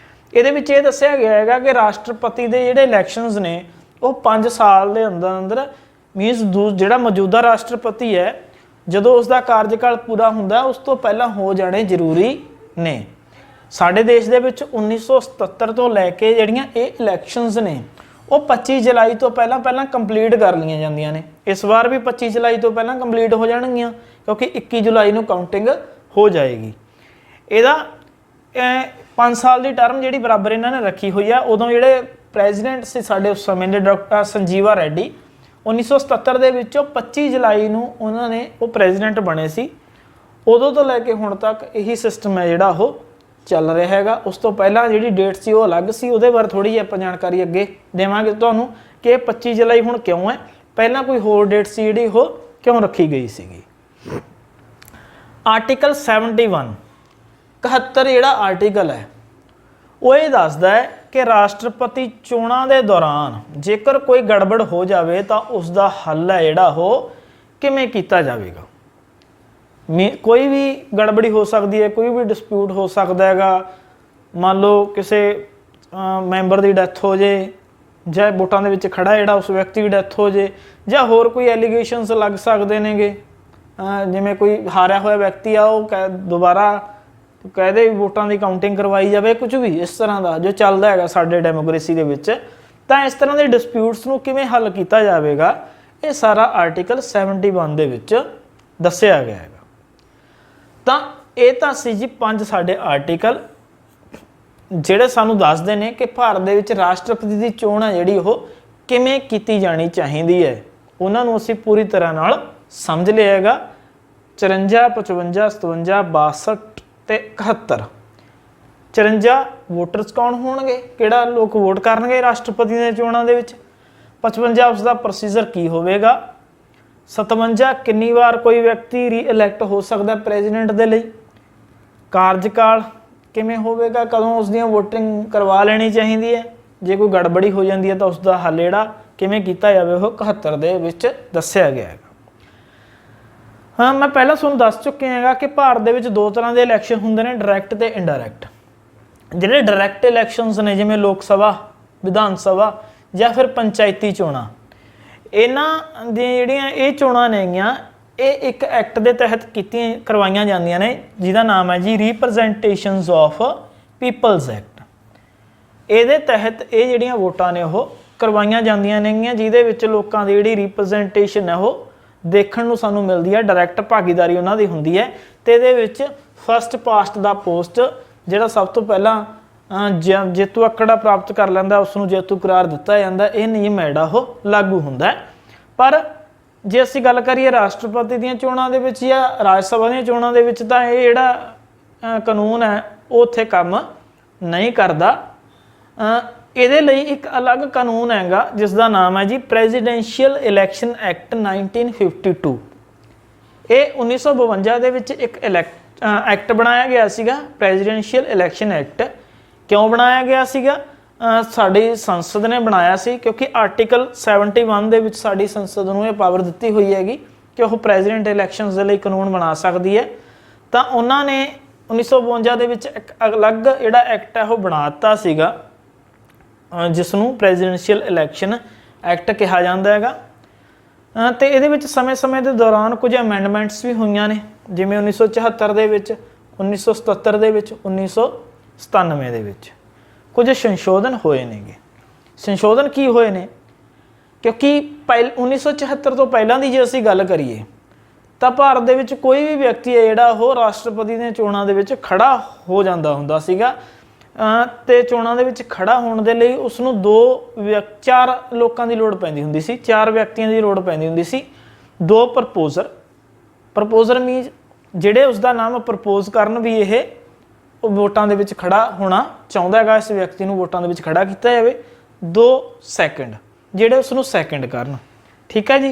ਇਹਦੇ ਵਿੱਚ ਇਹ ਦੱਸਿਆ ਗਿਆ ਹੈਗਾ ਕਿ ਰਾਸ਼ਟਰਪਤੀ ਦੇ ਜਿਹੜੇ ਇਲੈਕਸ਼ਨਸ ਨੇ ਉਹ 5 ਸਾਲ ਦੇ ਅੰਦਰ ਅੰਦਰ ਮੀਨਸ ਜਿਹੜਾ ਮੌਜੂਦਾ ਰਾਸ਼ਟਰਪਤੀ ਹੈ ਜਦੋਂ ਉਸ ਦਾ ਕਾਰਜਕਾਲ ਪੂਰਾ ਹੁੰਦਾ ਉਸ ਤੋਂ ਪਹਿਲਾਂ ਹੋ ਜਾਣੇ ਜ਼ਰੂਰੀ ਨੇ। ਸਾਡੇ ਦੇਸ਼ ਦੇ ਵਿੱਚ 1977 ਤੋਂ ਲੈ ਕੇ ਜਿਹੜੀਆਂ ਇਹ ਇਲੈਕਸ਼ਨਸ ਨੇ ਉਹ 25 ਜੁਲਾਈ ਤੋਂ ਪਹਿਲਾਂ ਕੰਪਲੀਟ ਕਰ ਲਈਆਂ ਜਾਂਦੀਆਂ ਨੇ। ਇਸ ਵਾਰ ਵੀ 25 ਜੁਲਾਈ ਤੋਂ ਪਹਿਲਾਂ ਕੰਪਲੀਟ ਹੋ ਜਾਣਗੀਆਂ ਕਿਉਂਕਿ 21 ਜੁਲਾਈ ਨੂੰ ਕਾਊਂਟਿੰਗ ਹੋ ਜਾਏਗੀ। ਇਹਦਾ 5 ਸਾਲ ਦੀ ਟਰਮ ਜਿਹੜੀ ਬਰਾਬਰ ਇਹਨਾਂ ਨੇ ਰੱਖੀ ਹੋਈ ਆ। ਉਦੋਂ ਜਿਹੜੇ ਪ੍ਰੈਜ਼ੀਡੈਂਟ ਸੀ ਸਾਡੇ ਉਸ ਸਮੇਂ ਦੇ ਡਾਕਟਰ ਸੰਜੀਵਾ ਰੈਡੀ 1977 ਦੇ ਵਿੱਚੋਂ 25 ਜੁਲਾਈ ਨੂੰ ਉਹਨਾਂ ਨੇ ਉਹ ਪ੍ਰੈਜ਼ੀਡੈਂਟ ਬਣੇ ਸੀ। ਉਦੋਂ ਤੋਂ ਲੈ ਕੇ ਹੁਣ ਤੱਕ ਇਹੀ ਸਿਸਟਮ ਹੈ ਜਿਹੜਾ ਉਹ ਚੱਲ ਰਿਹਾ ਹੈਗਾ। ਉਸ ਤੋਂ ਪਹਿਲਾਂ ਜਿਹੜੀ ਡੇਟ ਸੀ ਉਹ ਅਲੱਗ ਸੀ, ਉਹਦੇ ਬਾਰੇ ਥੋੜੀ ਜਿਹੀ ਆਪਾਂ ਜਾਣਕਾਰੀ ਅੱਗੇ ਦੇਵਾਂਗੇ ਤੁਹਾਨੂੰ ਕਿ ਇਹ 25 ਜੁਲਾਈ ਹੁਣ ਕਿਉਂ ਹੈ, ਪਹਿਲਾਂ ਕੋਈ ਹੋਰ ਡੇਟ ਸੀ ਜਿਹੜੀ ਉਹ ਕਿਉਂ ਰੱਖੀ ਗਈ ਸੀਗੀ। ਆਰਟੀਕਲ 71 71 ਜਿਹੜਾ ਆਰਟੀਕਲ ਹੈ ਉਹ ਇਹ ਦੱਸਦਾ ਹੈ ਕਿ ਰਾਸ਼ਟਰਪਤੀ ਚੋਣਾਂ ਦੇ ਦੌਰਾਨ ਜੇਕਰ ਕੋਈ ਗੜਬੜ ਹੋ ਜਾਵੇ ਤਾਂ ਉਸ ਦਾ ਹੱਲ ਹੈ ਜਿਹੜਾ ਉਹ ਕਿਵੇਂ ਕੀਤਾ ਜਾਵੇਗਾ। ਕੋਈ ਵੀ ਗੜਬੜੀ ਹੋ ਸਕਦੀ ਹੈ, ਕੋਈ ਵੀ ਡਿਸਪਿਊਟ ਹੋ ਸਕਦਾ ਹੈਗਾ। ਮੰਨ ਲਓ ਕਿਸੇ ਮੈਂਬਰ ਦੀ ਡੈਥ ਹੋ ਜੇ ਜਾਂ ਵੋਟਾਂ ਦੇ ਵਿੱਚ ਖੜਾ ਜਿਹੜਾ ਉਸ ਵਿਅਕਤੀ ਦੀ ਡੈਥ ਹੋ ਜੇ ਜਾਂ ਹੋਰ ਕੋਈ ਐਲੀਗੇਸ਼ਨਸ ਲੱਗ ਸਕਦੇ ਨੇਗੇ। ਜਿਵੇਂ ਕੋਈ ਹਾਰਿਆ ਹੋਇਆ ਵਿਅਕਤੀ ਆ ਉਹ ਦੁਬਾਰਾ ਕਹਦੇ ਵੀ ਵੋਟਾਂ ਦੀ ਕਾਊਂਟਿੰਗ ਕਰਵਾਈ ਜਾਵੇ, ਕੁਝ ਵੀ ਇਸ ਤਰ੍ਹਾਂ ਦਾ ਜੋ ਚੱਲਦਾ ਹੈਗਾ ਸਾਡੇ ਡੈਮੋਕ੍ਰੇਸੀ ਦੇ ਵਿੱਚ। ਤਾਂ ਇਸ ਤਰ੍ਹਾਂ ਦੇ ਡਿਸਪਿਊਟਸ ਨੂੰ ਕਿਵੇਂ ਹੱਲ ਕੀਤਾ ਜਾਵੇਗਾ ਇਹ ਸਾਰਾ ਆਰਟੀਕਲ 71 ਦੇ ਵਿੱਚ ਦੱਸਿਆ ਗਿਆ ਹੈਗਾ। ਤਾਂ ਇਹ ਤਾਂ ਸੀ ਜੀ 5 ਸਾਡੇ ਆਰਟੀਕਲ ਜਿਹੜੇ ਸਾਨੂੰ ਦੱਸਦੇ ਨੇ ਕਿ ਭਾਰਤ ਦੇ ਵਿੱਚ ਰਾਸ਼ਟਰਪਤੀ ਦੀ ਚੋਣ ਹੈ ਜਿਹੜੀ ਉਹ ਕਿਵੇਂ ਕੀਤੀ ਜਾਣੀ ਚਾਹੀਦੀ ਹੈ। ਉਹਨਾਂ ਨੂੰ ਅਸੀਂ ਪੂਰੀ ਤਰ੍ਹਾਂ ਨਾਲ ਸਮਝ ਲਿਆ ਹੈਗਾ। 54, 55, 57, 62 ਤੇ 71 54 ਵੋਟਰਸ ਕੌਣ ਹੋਣਗੇ, ਕਿਹੜਾ ਲੋਕ ਵੋਟ ਕਰਨਗੇ ਰਾਸ਼ਟਰਪਤੀ ਦੀਆਂ ਚੋਣਾਂ ਦੇ ਵਿੱਚ। 55 ਉਸ ਦਾ ਪ੍ਰੋਸੀਜਰ ਕੀ ਹੋਵੇਗਾ। 57 ਕਿੰਨੀ ਵਾਰ ਕੋਈ ਵਿਅਕਤੀ ਰੀਇਲੈਕਟ ਹੋ ਸਕਦਾ ਪ੍ਰੈਜ਼ੀਡੈਂਟ ਦੇ ਲਈ। ਕਾਰਜਕਾਲ ਕਿਵੇਂ ਹੋਵੇਗਾ, ਕਦੋਂ ਉਸ ਦੀਆਂ ਵੋਟਿੰਗ ਕਰਵਾ ਲੈਣੀ ਚਾਹੀਦੀ ਹੈ, ਜੇ ਕੋਈ ਗੜਬੜੀ ਹੋ ਜਾਂਦੀ ਹੈ ਤਾਂ ਉਸ ਦਾ ਹੱਲ ਜਿਹੜਾ ਕਿਵੇਂ ਕੀਤਾ ਜਾਵੇ ਉਹ 71 ਦੇ ਵਿੱਚ ਦੱਸਿਆ ਗਿਆ ਹੈਗਾ। ਹਾਂ, ਮੈਂ ਪਹਿਲਾਂ ਤੁਹਾਨੂੰ ਦੱਸ ਚੁੱਕਿਆ ਹੈਗਾ ਕਿ ਭਾਰਤ ਦੇ ਵਿੱਚ 2 ਤਰ੍ਹਾਂ ਦੇ ਇਲੈਕਸ਼ਨ ਹੁੰਦੇ ਨੇ, ਡਾਇਰੈਕਟ ਤੇ ਇਨਡਾਇਰੈਕਟ। ਜਿਹੜੇ ਡਾਇਰੈਕਟ ਇਲੈਕਸ਼ਨਸ ਨੇ ਜਿਵੇਂ ਲੋਕ ਸਭਾ, ਵਿਧਾਨ ਸਭਾ ਜਾਂ ਫਿਰ ਪੰਚਾਇਤੀ ਚੋਣਾਂ, ਇਹਨਾਂ ਦੀਆਂ ਜਿਹੜੀਆਂ ਇਹ ਚੋਣਾਂ ਨੇਗੀਆਂ ਇਹ ਇੱਕ ਐਕਟ ਦੇ ਤਹਿਤ ਕਰਵਾਈਆਂ ਜਾਂਦੀਆਂ ਨੇ ਜਿਹਦਾ ਨਾਮ ਹੈ ਜੀ ਰਿਪਰੈਜ਼ੈਂਟੇਸ਼ਨਸ ਆਫ ਪੀਪਲਸ ਐਕਟ। ਇਹਦੇ ਤਹਿਤ ਇਹ ਜਿਹੜੀਆਂ ਵੋਟਾਂ ਨੇ ਉਹ ਕਰਵਾਈਆਂ ਜਾਂਦੀਆਂ ਨੇਗੀਆਂ ਜਿਹਦੇ ਵਿੱਚ ਲੋਕਾਂ ਦੀ ਜਿਹੜੀ ਰਿਪਰੈਜ਼ੈਂਟੇਸ਼ਨ ਹੈ ਉਹ ਦੇਖਣ ਨੂੰ ਸਾਨੂੰ ਮਿਲਦੀ ਹੈ, ਡਾਇਰੈਕਟ ਭਾਗੀਦਾਰੀ ਉਹਨਾਂ ਦੀ ਹੁੰਦੀ ਹੈ। ਤੇ ਇਹਦੇ ਵਿੱਚ ਫਸਟ ਪਾਸਟ ਦਾ ਪੋਸਟ ਜਿਹੜਾ ਸਭ ਤੋਂ ਪਹਿਲਾਂ ਜੇਤੂ ਆਂਕੜਾ ਪ੍ਰਾਪਤ ਕਰ ਲੈਂਦਾ ਉਸ ਨੂੰ ਜੇਤੂ ਕਰਾਰ ਦਿੱਤਾ ਜਾਂਦਾ। ਇਹ ਨਿਯਮ ਹੈ ਜਿਹੜਾ ਉਹ ਲਾਗੂ ਹੁੰਦਾ ਹੈ। ਪਰ ਜੇ ਅਸੀਂ ਗੱਲ ਕਰੀਏ ਰਾਸ਼ਟਰਪਤੀ ਦੀਆਂ ਚੋਣਾਂ ਦੇ ਵਿੱਚ ਜਾਂ ਰਾਜ ਸਭਾ ਦੀਆਂ ਚੋਣਾਂ ਦੇ ਵਿੱਚ ਤਾਂ ਇਹ ਜਿਹੜਾ ਕਾਨੂੰਨ ਹੈ ਉਹ ਉੱਥੇ ਕੰਮ ਨਹੀਂ ਕਰਦਾ। ਇਹਦੇ ਲਈ ਇੱਕ ਅਲੱਗ ਕਾਨੂੰਨ ਹੈਗਾ ਜਿਸ ਦਾ ਨਾਮ ਹੈ ਜੀ ਪ੍ਰੈਜ਼ੀਡੈਂਸ਼ੀਅਲ ਇਲੈਕਸ਼ਨ ਐਕਟ 1952। ਇਹ 1952 ਦੇ ਵਿੱਚ ਇੱਕ ਐਕਟ ਬਣਾਇਆ ਗਿਆ ਸੀਗਾ, ਪ੍ਰੈਜ਼ੀਡੈਂਸ਼ੀਅਲ ਇਲੈਕਸ਼ਨ ਐਕਟ। ਕਿਉਂ ਬਣਾਇਆ ਗਿਆ ਸੀਗਾ? ਸਾਡੀ ਸੰਸਦ ਨੇ ਬਣਾਇਆ ਸੀ ਕਿਉਂਕਿ ਆਰਟੀਕਲ 71 ਦੇ ਵਿੱਚ ਸਾਡੀ ਸੰਸਦ ਨੂੰ ਇਹ ਪਾਵਰ ਦਿੱਤੀ ਹੋਈ ਹੈਗੀ ਕਿ ਉਹ ਪ੍ਰੈਜ਼ੀਡੈਂਟ ਇਲੈਕਸ਼ਨਸ ਦੇ ਲਈ ਕਾਨੂੰਨ ਬਣਾ ਸਕਦੀ ਹੈ। ਤਾਂ ਉਹਨਾਂ ਨੇ 1952 ਦੇ ਵਿੱਚ ਇੱਕ ਅਲੱਗ ਜਿਹੜਾ ਐਕਟ ਹੈ ਉਹ ਬਣਾ ਦਿੱਤਾ ਸੀਗਾ ਜਿਸ ਨੂੰ ਪ੍ਰੈਜ਼ੀਡੈਂਸ਼ੀਅਲ ਇਲੈਕਸ਼ਨ ਐਕਟ ਕਿਹਾ ਜਾਂਦਾ ਹੈਗਾ। ਤੇ ਇਹਦੇ ਵਿੱਚ ਸਮੇਂ-ਸਮੇਂ ਦੇ ਦੌਰਾਨ ਕੁਝ ਅਮੈਂਡਮੈਂਟਸ ਵੀ ਹੋਈਆਂ ਨੇ, ਜਿਵੇਂ 1974 ਦੇ ਵਿੱਚ, 1977 ਦੇ ਵਿੱਚ, 1997 ਦੇ ਵਿੱਚ ਕੁਝ ਸੰਸ਼ੋਧਨ ਹੋਏ ਨੇਗੇ। ਸੰਸ਼ੋਧਨ ਕੀ ਹੋਏ ਨੇ? ਕਿਉਂਕਿ 1974 ਤੋਂ ਪਹਿਲਾਂ ਦੀ ਜੇ ਅਸੀਂ ਗੱਲ ਕਰੀਏ ਤਾਂ ਭਾਰਤ ਦੇ ਵਿੱਚ ਕੋਈ ਵੀ ਵਿਅਕਤੀ ਹੈ ਜਿਹੜਾ ਉਹ ਰਾਸ਼ਟਰਪਤੀ ਦੀਆਂ ਚੋਣਾਂ ਦੇ ਵਿੱਚ ਖੜਾ ਹੋ ਜਾਂਦਾ ਹੁੰਦਾ ਸੀਗਾ। ਤੇ ਚੋਣਾਂ ਦੇ ਵਿੱਚ ਖੜਾ ਹੋਣ ਦੇ ਲਈ ਉਸਨੂੰ 4 ਲੋਕਾਂ ਦੀ ਲੋੜ ਪੈਂਦੀ ਹੁੰਦੀ ਸੀ, 4 ਵਿਅਕਤੀਆਂ ਦੀ ਲੋੜ ਪੈਂਦੀ ਹੁੰਦੀ ਸੀ। 2 ਪ੍ਰਪੋਜ਼ਰ ਮੀਨਸ ਜਿਹੜੇ ਉਸਦਾ ਨਾਮ ਪ੍ਰਪੋਜ਼ ਕਰਨ ਵੀ ਇਹ ਵੋਟਾਂ ਦੇ ਵਿੱਚ ਖੜਾ ਹੋਣਾ ਚਾਹੁੰਦਾ ਹੈਗਾ, ਇਸ ਵਿਅਕਤੀ ਨੂੰ ਵੋਟਾਂ ਦੇ ਵਿੱਚ ਖੜਾ ਕੀਤਾ ਜਾਵੇ। 2 ਸੈਕੰਡ ਜਿਹੜੇ ਉਸਨੂੰ ਸੈਕੰਡ ਕਰਨ। ठीक है जी।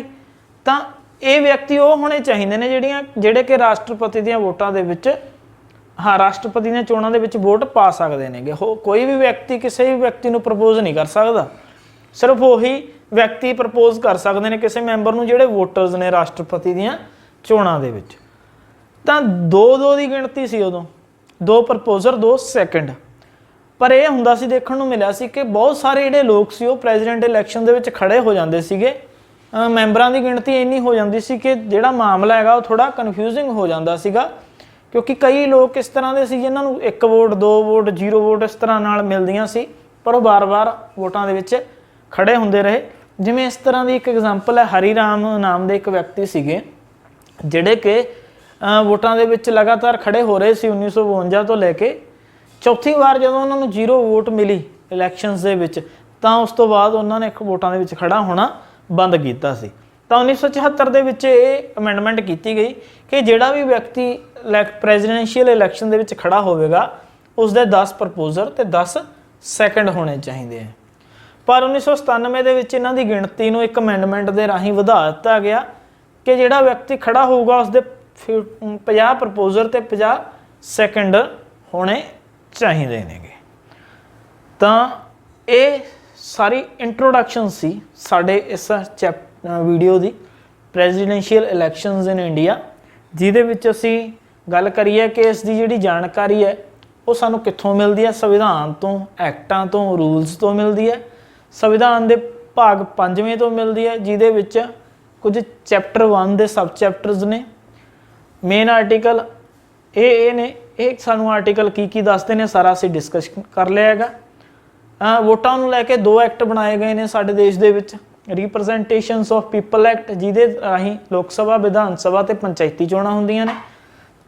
तो ये व्यक्ति वो होने चाहिए ने ਜਿਹੜੇ कि राष्ट्रपति ਦੀਆਂ ਵੋਟਾਂ ਦੇ ਵਿੱਚ हाँ राष्ट्रपति ਦੀਆਂ ਚੋਣਾਂ ਦੇ ਵਿੱਚ ਵੋਟ ਪਾ ਸਕਦੇ ਨੇਗੇ। कोई भी व्यक्ति किसी भी व्यक्ति ਨੂੰ प्रपोज नहीं कर सकता, सिर्फ वही व्यक्ति प्रपोज कर सकते हैं किसी मैंबर ਨੂੰ ਜਿਹੜੇ ਵੋਟਰਸ ਨੇ राष्ट्रपति ਦੀਆਂ ਚੋਣਾਂ ਦੇ ਵਿੱਚ। ਤਾਂ 2-2 ਦੀ ਗਿਣਤੀ ਸੀ ਉਦੋਂ, 2 ਪ੍ਰਪੋਜ਼ਰ 2 ਸੈਕਿੰਡ। ਪਰ ਇਹ ਹੁੰਦਾ ਸੀ ਦੇਖਣ ਨੂੰ ਮਿਲਿਆ ਸੀ ਕਿ ਬਹੁਤ ਸਾਰੇ ਜਿਹੜੇ ਲੋਕ ਸੀ ਉਹ ਪ੍ਰੈਜ਼ੀਡੈਂਟ ਇਲੈਕਸ਼ਨ ਦੇ ਵਿੱਚ ਖੜੇ ਹੋ ਜਾਂਦੇ ਸੀਗੇ। ਮੈਂਬਰਾਂ ਦੀ ਗਿਣਤੀ ਇੰਨੀ ਹੋ ਜਾਂਦੀ ਸੀ ਕਿ ਜਿਹੜਾ ਮਾਮਲਾ ਹੈਗਾ ਉਹ ਥੋੜਾ ਕਨਫਿਊਜ਼ਿੰਗ ਹੋ ਜਾਂਦਾ ਸੀਗਾ, ਕਿਉਂਕਿ ਕਈ ਲੋਕ ਇਸ ਤਰ੍ਹਾਂ ਦੇ ਸੀ ਜਿਨ੍ਹਾਂ ਨੂੰ 1 ਵੋਟ 2 ਵੋਟ 0 ਵੋਟ ਇਸ ਤਰ੍ਹਾਂ ਨਾਲ ਮਿਲਦੀਆਂ ਸੀ, ਪਰ ਉਹ ਬਾਰ-ਬਾਰ ਵੋਟਾਂ ਦੇ ਵਿੱਚ ਖੜੇ ਹੁੰਦੇ ਰਹੇ। ਜਿਵੇਂ ਇਸ ਤਰ੍ਹਾਂ ਦੀ ਇੱਕ ਐਗਜ਼ਾਮਪਲ ਹੈ, ਹਰੀ ਰਾਮ ਨਾਮ ਦੇ ਇੱਕ ਵਿਅਕਤੀ ਸੀਗੇ ਜਿਹੜੇ ਕਿ ਵੋਟਾਂ ਦੇ ਵਿੱਚ ਲਗਾਤਾਰ ਖੜੇ ਹੋ ਰਹੇ ਸੀ 1952 ਤੋਂ ਲੈ ਕੇ। ਚੌਥੀ ਵਾਰ ਜਦੋਂ ਉਹਨਾਂ ਨੂੰ 0 ਵੋਟ ਮਿਲੀ ਇਲੈਕਸ਼ਨਸ ਦੇ ਵਿੱਚ, ਤਾਂ ਉਸ ਤੋਂ ਬਾਅਦ ਉਹਨਾਂ ਨੇ ਵੋਟਾਂ ਦੇ ਵਿੱਚ ਖੜਾ ਹੋਣਾ ਬੰਦ ਕੀਤਾ ਸੀ। ਤਾਂ 1974 ਦੇ ਵਿੱਚ ਇਹ ਅਮੈਂਡਮੈਂਟ ਕੀਤੀ ਗਈ ਕਿ ਜਿਹੜਾ ਵੀ ਵਿਅਕਤੀ ਪ੍ਰੈਜ਼ੀਡੈਂਸ਼ੀਅਲ ਇਲੈਕਸ਼ਨ ਦੇ ਵਿੱਚ ਖੜਾ ਹੋਵੇਗਾ ਉਸ ਦੇ 10 ਪ੍ਰਪੋਜ਼ਰ ਤੇ 10 ਸੈਕਿੰਡ ਹੋਣੇ ਚਾਹੀਦੇ ਆ। ਪਰ 1997 ਦੇ ਵਿੱਚ ਇਹਨਾਂ ਦੀ ਗਿਣਤੀ ਨੂੰ ਇੱਕ ਅਮੈਂਡਮੈਂਟ ਦੇ ਰਾਹੀਂ ਵਧਾ ਦਿੱਤਾ ਗਿਆ ਕਿ ਜਿਹੜਾ ਵਿਅਕਤੀ ਖੜਾ ਹੋਊਗਾ ਉਸ ਦੇ 50 ਪ੍ਰਪੋਜ਼ਰ ਤੇ 50 ਸੈਕਿੰਡ ਹੋਣੇ ਚਾਹੀਦੇ ਨੇਗੇ। ਤਾਂ ਇਹ ਸਾਰੀ ਇੰਟਰੋਡਕਸ਼ਨ ਸੀ ਸਾਡੇ ਇਸ video the presidential elections in India, ਜਿਹਦੇ ਵਿੱਚ ਅਸੀਂ ਗੱਲ ਕਰੀਏ ਕਿ ਇਸ ਦੀ ਜਿਹੜੀ ਜਾਣਕਾਰੀ ਹੈ ਉਹ ਸਾਨੂੰ ਕਿੱਥੋਂ ਮਿਲਦੀ ਹੈ। ਸੰਵਿਧਾਨ ਤੋਂ, ਐਕਟਾਂ ਤੋਂ, ਰੂਲਸ ਤੋਂ ਮਿਲਦੀ ਹੈ। ਸੰਵਿਧਾਨ ਦੇ ਭਾਗ 5ਵੇਂ ਤੋਂ ਮਿਲਦੀ ਹੈ, ਜਿਹਦੇ ਵਿੱਚ ਕੁਝ ਚੈਪਟਰ 1 ਦੇ ਸਬ ਚੈਪਟਰਸ ਨੇ। ਮੇਨ ਆਰਟੀਕਲ ਇਹ ਨੇ, ਇਹ ਸਾਨੂੰ ਆਰਟੀਕਲ ਕੀ ਦੱਸਦੇ ਨੇ ਸਾਰਾ ਅਸੀਂ ਡਿਸਕਸ ਕਰ ਲਿਆ ਹੈਗਾ। ਵੋਟਾਂ ਨੂੰ ਲੈ ਕੇ 2 ਐਕਟ ਬਣਾਏ ਗਏ ਨੇ ਸਾਡੇ ਦੇਸ਼ ਦੇ ਵਿੱਚ, ਰਿਪਰੈਜ਼ੈਂਟੇਸ਼ਨਸ ਆਫ ਪੀਪਲ ਐਕਟ ਜਿਹਦੇ ਰਾਹੀਂ ਲੋਕ ਸਭਾ, ਵਿਧਾਨ ਸਭਾ ਤੇ ਪੰਚਾਇਤੀ ਚੋਣਾਂ ਹੁੰਦੀਆਂ ਨੇ,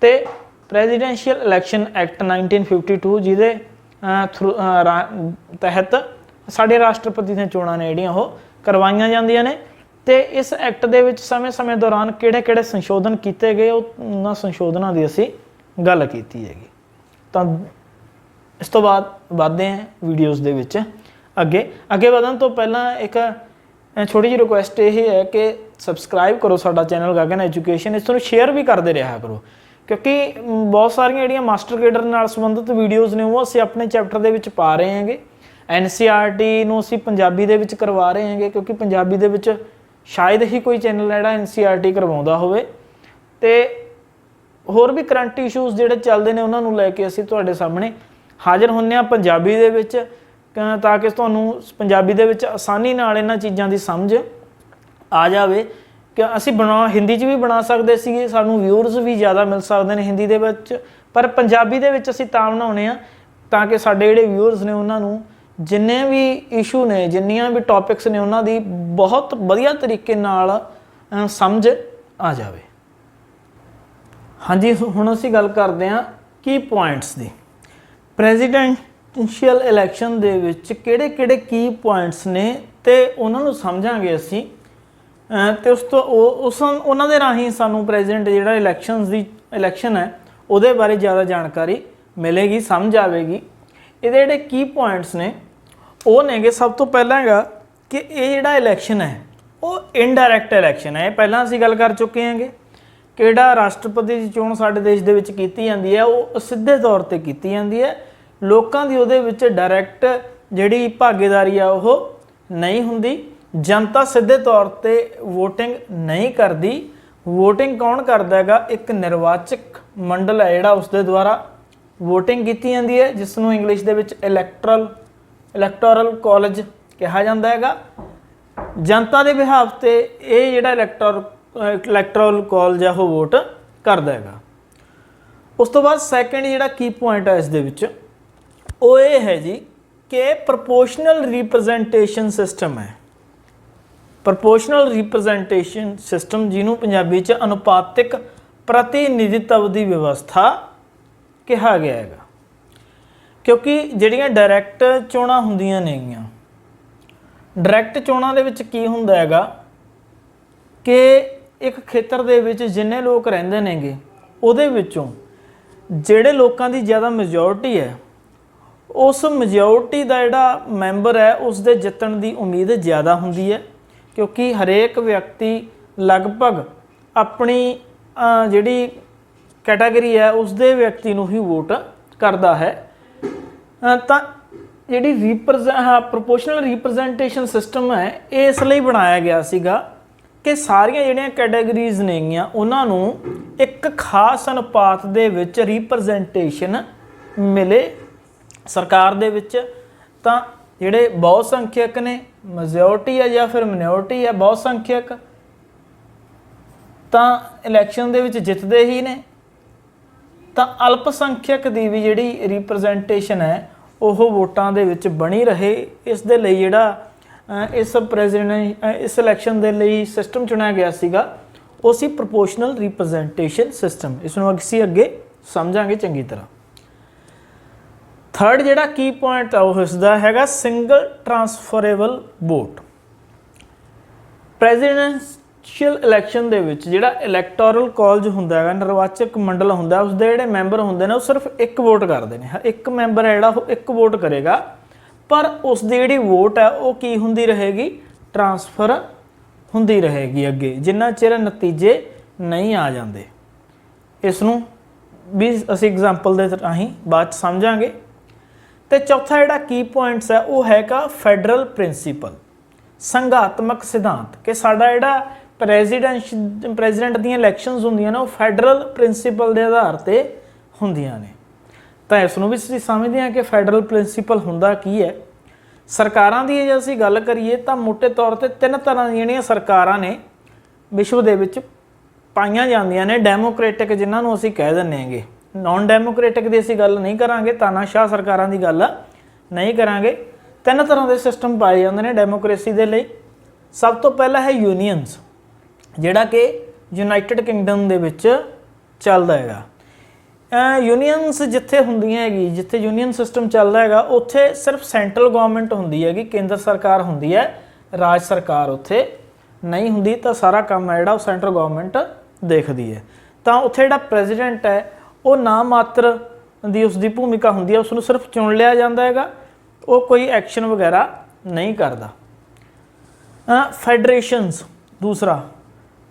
ਤੇ ਪ੍ਰੈਜ਼ੀਡੈਂਸ਼ੀਅਲ ਇਲੈਕਸ਼ਨ ਐਕਟ 1952 ਜਿਹਦੇ ਤਹਿਤ ਸਾਡੇ ਰਾਸ਼ਟਰਪਤੀ ਦੀਆਂ ਚੋਣਾਂ ਨੇ ਜਿਹੜੀਆਂ ਉਹ ਕਰਵਾਈਆਂ ਜਾਂਦੀਆਂ ਨੇ। ਤੇ ਇਸ ਐਕਟ ਦੇ ਵਿੱਚ ਸਮੇਂ-ਸਮੇਂ ਦੌਰਾਨ ਕਿਹੜੇ-ਕਿਹੜੇ ਸੰਸ਼ੋਧਨ ਕੀਤੇ ਗਏ ਉਹਨਾਂ ਸੰਸ਼ੋਧਨਾਂ ਦੀ ਅਸੀਂ ਗੱਲ ਕੀਤੀ ਹੈਗੀ। ਤਾਂ ਇਸ ਤੋਂ ਬਾਅਦ ਵਧਦੇ ਹਾਂ ਵੀਡੀਓਜ਼ ਦੇ ਵਿੱਚ ਅੱਗੇ ਵਧਣ ਤੋਂ ਪਹਿਲਾਂ ਇੱਕ ਛੋਟੀ ਜਿਹੀ ਰਿਕੁਐਸਟ ਇਹ ਹੈ ਕਿ ਸਬਸਕ੍ਰਾਈਬ ਕਰੋ ਸਾਡਾ ਚੈਨਲ ਗਗਨ ਐਜੂਕੇਸ਼ਨ, ਇਸ ਨੂੰ ਸ਼ੇਅਰ ਵੀ ਕਰਦੇ ਰਿਹਾ ਕਰੋ, ਕਿਉਂਕਿ ਬਹੁਤ ਸਾਰੀਆਂ ਜਿਹੜੀਆਂ ਮਾਸਟਰ ਕੇਡਰ ਨਾਲ ਸੰਬੰਧਿਤ ਵੀਡੀਓਜ਼ ਨੇ ਉਹ ਅਸੀਂ ਆਪਣੇ ਚੈਪਟਰ ਦੇ ਵਿੱਚ ਪਾ ਰਹੇ ਹੈਗੇ। NCERT ਨੂੰ ਅਸੀਂ ਪੰਜਾਬੀ ਦੇ ਵਿੱਚ ਕਰਵਾ ਰਹੇ ਹੈਗੇ, ਕਿਉਂਕਿ ਪੰਜਾਬੀ ਦੇ ਵਿੱਚ ਸ਼ਾਇਦ ਹੀ ਕੋਈ ਚੈਨਲ ਜਿਹੜਾ NCERT ਕਰਵਾਉਂਦਾ ਹੋਵੇ। ਤੇ ਹੋਰ ਵੀ ਕਰੰਟ ਇਸ਼ੂਜ਼ ਜਿਹੜੇ ਚੱਲਦੇ ਨੇ ਉਹਨਾਂ ਨੂੰ ਲੈ ਕੇ ਅਸੀਂ ਤੁਹਾਡੇ ਸਾਹਮਣੇ ਹਾਜ਼ਰ ਹੁੰਦੇ ਹਾਂ ਪੰਜਾਬੀ ਦੇ ਵਿੱਚ, ਤਾਂ ਕਿ ਤੁਹਾਨੂੰ ਪੰਜਾਬੀ ਦੇ ਵਿੱਚ ਆਸਾਨੀ ਨਾਲ ਇਹਨਾਂ ਚੀਜ਼ਾਂ ਦੀ ਸਮਝ ਆ ਜਾਵੇ। ਕਿ ਅਸੀਂ ਹਿੰਦੀ 'ਚ ਵੀ ਬਣਾ ਸਕਦੇ ਸੀਗੇ, ਸਾਨੂੰ ਵਿਊਅਰਸ ਵੀ ਜ਼ਿਆਦਾ ਮਿਲ ਸਕਦੇ ਨੇ ਹਿੰਦੀ ਦੇ ਵਿੱਚ, ਪਰ ਪੰਜਾਬੀ ਦੇ ਵਿੱਚ ਅਸੀਂ ਤਾਂ ਬਣਾਉਂਦੇ ਹਾਂ ਤਾਂ ਕਿ ਸਾਡੇ ਜਿਹੜੇ ਵਿਊਅਰਸ ਨੇ ਉਹਨਾਂ ਨੂੰ ਜਿੰਨੇ ਵੀ ਇਸ਼ੂ ਨੇ, ਜਿੰਨੀਆਂ ਵੀ ਟੌਪਿਕਸ ਨੇ ਉਹਨਾਂ ਦੀ ਬਹੁਤ ਵਧੀਆ ਤਰੀਕੇ ਨਾਲ ਸਮਝ ਆ ਜਾਵੇ। ਹਾਂਜੀ, ਹੁਣ ਅਸੀਂ ਗੱਲ ਕਰਦੇ ਹਾਂ ਕੀ ਪੁਆਇੰਟਸ ਦੀ। ਪ੍ਰੈਜ਼ੀਡੈਂਸ਼ੀਅਲ ਇਲੈਕਸ਼ਨ ਦੇ ਵਿੱਚ ਕਿਹੜੇ-ਕਿਹੜੇ ਕੀ ਪੁਆਇੰਟਸ ਨੇ ਤੇ ਉਹਨਾਂ ਨੂੰ ਸਮਝਾਂਗੇ ਅਸੀਂ, ਤੇ ਉਸ ਤੋਂ ਉਹਨਾਂ ਦੇ ਰਾਹੀਂ ਸਾਨੂੰ ਪ੍ਰੈਜ਼ੀਡੈਂਟ ਜਿਹੜਾ ਇਲੈਕਸ਼ਨ ਹੈ ਉਹਦੇ ਬਾਰੇ ਜ਼ਿਆਦਾ ਜਾਣਕਾਰੀ ਮਿਲੇਗੀ, ਸਮਝ ਆਵੇਗੀ। ਇਹਦੇ ਜਿਹੜੇ ਕੀ ਪੁਆਇੰਟਸ ਨੇ ਉਹ ਨੇਗੇ, ਸਭ ਤੋਂ ਪਹਿਲਾਂ ਹੈਗਾ ਕਿ ਇਹ ਜਿਹੜਾ ਇਲੈਕਸ਼ਨ ਹੈ ਉਹ ਇਨਡਾਇਰੈਕਟ ਇਲੈਕਸ਼ਨ ਹੈ। ਇਹ ਪਹਿਲਾਂ ਅਸੀਂ ਗੱਲ ਕਰ ਚੁੱਕੇ ਹਾਂਗੇ ਕਿ ਜਿਹੜਾ ਰਾਸ਼ਟਰਪਤੀ ਦੀ ਚੋਣ ਸਾਡੇ ਦੇਸ਼ ਦੇ ਵਿੱਚ ਕੀਤੀ ਜਾਂਦੀ ਹੈ ਉਹ ਸਿੱਧੇ ਤੌਰ 'ਤੇ ਕੀਤੀ ਜਾਂਦੀ ਹੈ, ਲੋਕਾਂ ਦੀ ਉਹਦੇ ਵਿੱਚ ਡਾਇਰੈਕਟ ਜਿਹੜੀ ਭਾਗੀਦਾਰੀ ਆ ਉਹ ਨਹੀਂ ਹੁੰਦੀ। ਜਨਤਾ ਸਿੱਧੇ ਤੌਰ 'ਤੇ ਵੋਟਿੰਗ ਨਹੀਂ ਕਰਦੀ। ਵੋਟਿੰਗ ਕੌਣ ਕਰਦਾ ਹੈਗਾ? ਇੱਕ ਨਿਰਵਾਚਕ ਮੰਡਲ ਹੈ ਜਿਹੜਾ ਉਸ ਦੇ ਦੁਆਰਾ ਵੋਟਿੰਗ ਕੀਤੀ ਜਾਂਦੀ ਹੈ, ਜਿਸ ਨੂੰ ਇੰਗਲਿਸ਼ ਦੇ ਵਿੱਚ ਇਲੈਕਟੋਰਲ ਕਾਲਜ ਕਿਹਾ ਜਾਂਦਾ ਹੈਗਾ। ਜਨਤਾ ਦੇ ਬਿਹਾਫ 'ਤੇ ਇਹ ਜਿਹੜਾ ਇਲੈਕਟੋਰਲ ਕਾਲਜ ਆ ਉਹ ਵੋਟ ਕਰਦਾ ਹੈਗਾ। ਉਸ ਤੋਂ ਬਾਅਦ ਸੈਕਿੰਡ ਜਿਹੜਾ ਕੀ ਪੁਆਇੰਟ ਹੈ ਇਸ ਦੇ ਵਿੱਚ ਉਹ ਇਹ ਹੈ ਜੀ ਕਿ ਪ੍ਰਪੋਰਸ਼ਨਲ ਰਿਪਰੈਜ਼ੈਂਟੇਸ਼ਨ ਸਿਸਟਮ ਹੈ। ਪ੍ਰਪੋਰਸ਼ਨਲ ਰਿਪਰੈਜ਼ੈਂਟੇਸ਼ਨ ਸਿਸਟਮ ਜਿਹਨੂੰ ਪੰਜਾਬੀ 'ਚ ਅਨੁਪਾਤਿਕ ਪ੍ਰਤੀਨਿਧਿਤਵ ਦੀ ਵਿਵਸਥਾ ਕਿਹਾ ਗਿਆ ਹੈਗਾ, ਕਿਉਂਕਿ ਜਿਹੜੀਆਂ ਡਾਇਰੈਕਟ ਚੋਣਾਂ ਹੁੰਦੀਆਂ ਨੇਗੀਆਂ, ਡਾਇਰੈਕਟ ਚੋਣਾਂ ਦੇ ਵਿੱਚ ਕੀ ਹੁੰਦਾ ਹੈਗਾ ਕਿ ਇੱਕ ਖੇਤਰ ਦੇ ਵਿੱਚ ਜਿੰਨੇ ਲੋਕ ਰਹਿੰਦੇ ਨੇਗੇ ਉਹਦੇ ਵਿੱਚੋਂ ਜਿਹੜੇ ਲੋਕਾਂ ਦੀ ਜ਼ਿਆਦਾ ਮੈਜੋਰਟੀ ਹੈ ਉਸ ਮੈਜੋਰਟੀ ਦਾ ਜਿਹੜਾ ਮੈਂਬਰ ਹੈ ਉਸ ਦੇ ਜਿੱਤਣ ਦੀ ਉਮੀਦ ਜ਼ਿਆਦਾ ਹੁੰਦੀ ਹੈ। क्योंकि हरेक व्यक्ति लगभग अपनी जिहड़ी कैटागरी है उसके व्यक्ति नूं ही वोट करता है। तो जिहड़ी प्रोपोर्शनल रिप्रजेंटेशन सिस्टम है ये इसलिए बनाया गया सीगा कि सारियां जिहड़ियां कैटागरीज नेगियां उन्हां नूं एक खास अनुपात दे विच रिप्रजेंटेशन मिले सरकार दे विच। तां जिहड़े बहुत संख्यक ने मेजोरिटी है या फिर मिनोरिटी है बहुत संख्यक तां इलैक्शन दे विच जितदे ही ने। तां अल्पसंख्यक दी भी जिहड़ी रिप्रजेंटेशन है ਉਹ ਵੋਟਾਂ ਦੇ ਵਿੱਚ ਬਣੀ ਰਹੇ। ਇਸ ਦੇ ਲਈ ਜਿਹੜਾ ਇਸ ਇਲੈਕਸ਼ਨ ਦੇ ਲਈ ਸਿਸਟਮ ਚੁਣਿਆ ਗਿਆ ਸੀਗਾ ਉਹ ਸੀ ਪ੍ਰੋਪੋਰਸ਼ਨਲ ਰਿਪਰੈਜ਼ੈਂਟੇਸ਼ਨ ਸਿਸਟਮ। ਇਸ ਨੂੰ ਅਸੀਂ ਅੱਗੇ ਸਮਝਾਂਗੇ ਚੰਗੀ ਤਰ੍ਹਾਂ। ਥਰਡ ਜਿਹੜਾ ਕੀ ਪੁਆਇੰਟ ਆ ਉਹ ਇਸ ਦਾ ਹੈਗਾ ਸਿੰਗਲ ਟਰਾਂਸਫਰੇਬਲ ਵੋਟ। ਪ੍ਰੈਜ਼ੀਡੈਂਸ਼ੀਅਲ ਇਲੈਕਸ਼ਨ ਦੇ ਵਿੱਚ ਜਿਹੜਾ ਇਲੈਕਟੋਰਲ ਕਾਲਜ ਹੁੰਦਾ ਹੈਗਾ ਨਿਰਵਾਚਕ ਮੰਡਲ ਹੁੰਦਾ ਉਸਦੇ ਜਿਹੜੇ ਮੈਂਬਰ ਹੁੰਦੇ ਨੇ ਉਹ ਸਿਰਫ ਇੱਕ ਵੋਟ ਕਰਦੇ ਨੇ। ਇੱਕ ਮੈਂਬਰ ਹੈ ਜਿਹੜਾ ਉਹ ਇੱਕ ਵੋਟ ਕਰੇਗਾ ਪਰ ਉਸ ਦੀ ਜਿਹੜੀ ਵੋਟ ਹੈ ਉਹ ਕੀ ਹੁੰਦੀ ਰਹੇਗੀ ਟਰਾਂਸਫਰ ਹੁੰਦੀ ਰਹੇਗੀ ਅੱਗੇ ਜਿੰਨਾ ਚਿਰ ਨਤੀਜੇ ਨਹੀਂ ਆ ਜਾਂਦੇ। ਇਸ ਨੂੰ ਵੀ ਅਸੀਂ ਐਗਜ਼ਾਮਪਲ ਦੇ ਰਾਹੀਂ ਬਾਅਦ 'ਚ ਸਮਝਾਂਗੇ। ਤੇ ਚੌਥਾ ਜਿਹੜਾ ਕੀ ਪੁਆਇੰਟਸ ਹੈ ਉਹ ਹੈਗਾ ਫੈਡਰਲ ਪ੍ਰਿੰਸੀਪਲ ਸੰਘਾਤਮਕ ਸਿਧਾਂਤ ਕਿ ਸਾਡਾ ਜਿਹੜਾ ਪ੍ਰੈਜ਼ੀਡੈਂਟ ਦੀਆਂ ਇਲੈਕਸ਼ਨਸ ਹੁੰਦੀਆਂ ਨੇ ਉਹ ਫੈਡਰਲ ਪ੍ਰਿੰਸੀਪਲ ਦੇ ਆਧਾਰ ਤੇ ਹੁੰਦੀਆਂ ਨੇ। ਤਾਂ ਇਸ ਨੂੰ ਵੀ ਅਸੀਂ ਸਮਝਦੇ ਹਾਂ ਕਿ ਫੈਡਰਲ ਪ੍ਰਿੰਸੀਪਲ ਹੁੰਦਾ ਕੀ ਹੈ। ਸਰਕਾਰਾਂ ਦੀ ਜੇ ਅਸੀਂ ਗੱਲ ਕਰੀਏ ਤਾਂ ਮੋਟੇ ਤੌਰ ਤੇ ਤਿੰਨ ਤਰ੍ਹਾਂ ਦੀਆਂ ਜਿਹੜੀਆਂ ਸਰਕਾਰਾਂ ਨੇ ਵਿਸ਼ਵ ਦੇ ਵਿੱਚ ਪਾਈਆਂ ਜਾਂਦੀਆਂ ਨੇ। ਡੈਮੋਕ੍ਰੈਟਿਕ ਜਿਨ੍ਹਾਂ ਨੂੰ ਅਸੀਂ ਕਹਿ ਦਿੰਦੇ ਹੈਗੇ, ਨੌਨ ਡੈਮੋਕ੍ਰੈਟਿਕ ਦੀ ਅਸੀਂ ਗੱਲ ਨਹੀਂ ਕਰਾਂਗੇ, ਤਾਨਾਸ਼ਾਹ ਸਰਕਾਰਾਂ ਦੀ ਗੱਲ ਨਹੀਂ ਕਰਾਂਗੇ। ਤਿੰਨ ਤਰ੍ਹਾਂ ਦੇ ਸਿਸਟਮ ਪਾਏ ਜਾਂਦੇ ਨੇ ਡੈਮੋਕ੍ਰੇਸੀ ਦੇ ਲਈ। ਸਭ ਤੋਂ ਪਹਿਲਾਂ ਹੈ ਯੂਨੀਅਨਸ ਜਿਹੜਾ ਕਿ ਯੂਨਾਈਟਿਡ ਕਿੰਗਡਮ ਦੇ ਵਿੱਚ ਚੱਲਦਾ ਹੈਗਾ। ਯੂਨੀਅਨਸ ਜਿੱਥੇ ਹੁੰਦੀਆਂ ਹੈਗੀ ਜਿੱਥੇ ਯੂਨੀਅਨ ਸਿਸਟਮ ਚੱਲਦਾ ਹੈਗਾ ਉੱਥੇ ਸਿਰਫ ਸੈਂਟਰਲ ਗਵਰਨਮੈਂਟ ਹੁੰਦੀ ਹੈਗੀ, ਕੇਂਦਰ ਸਰਕਾਰ ਹੁੰਦੀ ਹੈ, ਰਾਜ ਸਰਕਾਰ ਉੱਥੇ ਨਹੀਂ ਹੁੰਦੀ। ਤਾਂ ਸਾਰਾ ਕੰਮ ਹੈ ਜਿਹੜਾ ਉਹ ਸੈਂਟਰਲ ਗਵਰਨਮੈਂਟ ਦੇਖਦੀ ਹੈ। ਤਾਂ ਉੱਥੇ ਜਿਹੜਾ ਪ੍ਰੈਜ਼ੀਡੈਂਟ ਹੈ ਉਹ ਨਾ ਮਾਤਰ ਦੀ ਉਸਦੀ ਭੂਮਿਕਾ ਹੁੰਦੀ ਹੈ, ਉਸ ਨੂੰ ਸਿਰਫ ਚੁਣ ਲਿਆ ਜਾਂਦਾ ਹੈਗਾ, ਉਹ ਕੋਈ ਐਕਸ਼ਨ ਵਗੈਰਾ ਨਹੀਂ ਕਰਦਾ। ਫੈਡਰੇਸ਼ਨਸ ਦੂਸਰਾ,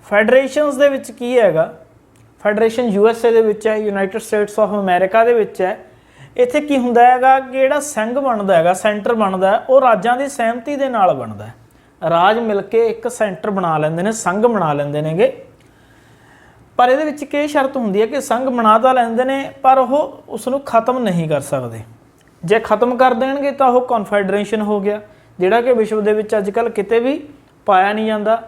ਫੈਡਰੇਸ਼ਨਸ ਦੇ ਵਿੱਚ ਕੀ ਹੈਗਾ, ਫੈਡਰੇਸ਼ਨ USA ਦੇ ਵਿੱਚ ਹੈ, ਯੂਨਾਈਟਿਡ ਸਟੇਟਸ ਆਫ ਅਮਰੀਕਾ ਦੇ ਵਿੱਚ ਹੈ। ਇੱਥੇ ਕੀ ਹੁੰਦਾ ਹੈਗਾ ਕਿ ਜਿਹੜਾ ਸੰਘ ਬਣਦਾ ਹੈਗਾ, ਸੈਂਟਰ ਬਣਦਾ, ਉਹ ਰਾਜਾਂ ਦੀ ਸਹਿਮਤੀ ਦੇ ਨਾਲ ਬਣਦਾ। ਰਾਜ ਮਿਲ ਕੇ ਇੱਕ ਸੈਂਟਰ ਬਣਾ ਲੈਂਦੇ ਨੇ, ਸੰਘ ਬਣਾ ਲੈਂਦੇ ਨੇਗੇ। ਪਰ ਇਹਦੇ ਵਿੱਚ ਕੀ ਸ਼ਰਤ ਹੁੰਦੀ ਹੈ ਕਿ ਸੰਘ ਬਣਾ ਤਾਂ ਲੈਂਦੇ ਨੇ ਪਰ ਉਹ ਉਸ ਨੂੰ ਖਤਮ ਨਹੀਂ ਕਰ ਸਕਦੇ। ਜੇ ਖਤਮ ਕਰ ਦੇਣਗੇ ਤਾਂ ਉਹ ਕਨਫੈਡਰੇਸ਼ਨ ਹੋ ਗਿਆ ਜਿਹੜਾ ਕਿ ਵਿਸ਼ਵ ਦੇ ਵਿੱਚ ਅੱਜ ਕੱਲ੍ਹ ਕਿਤੇ ਵੀ ਪਾਇਆ ਨਹੀਂ ਜਾਂਦਾ।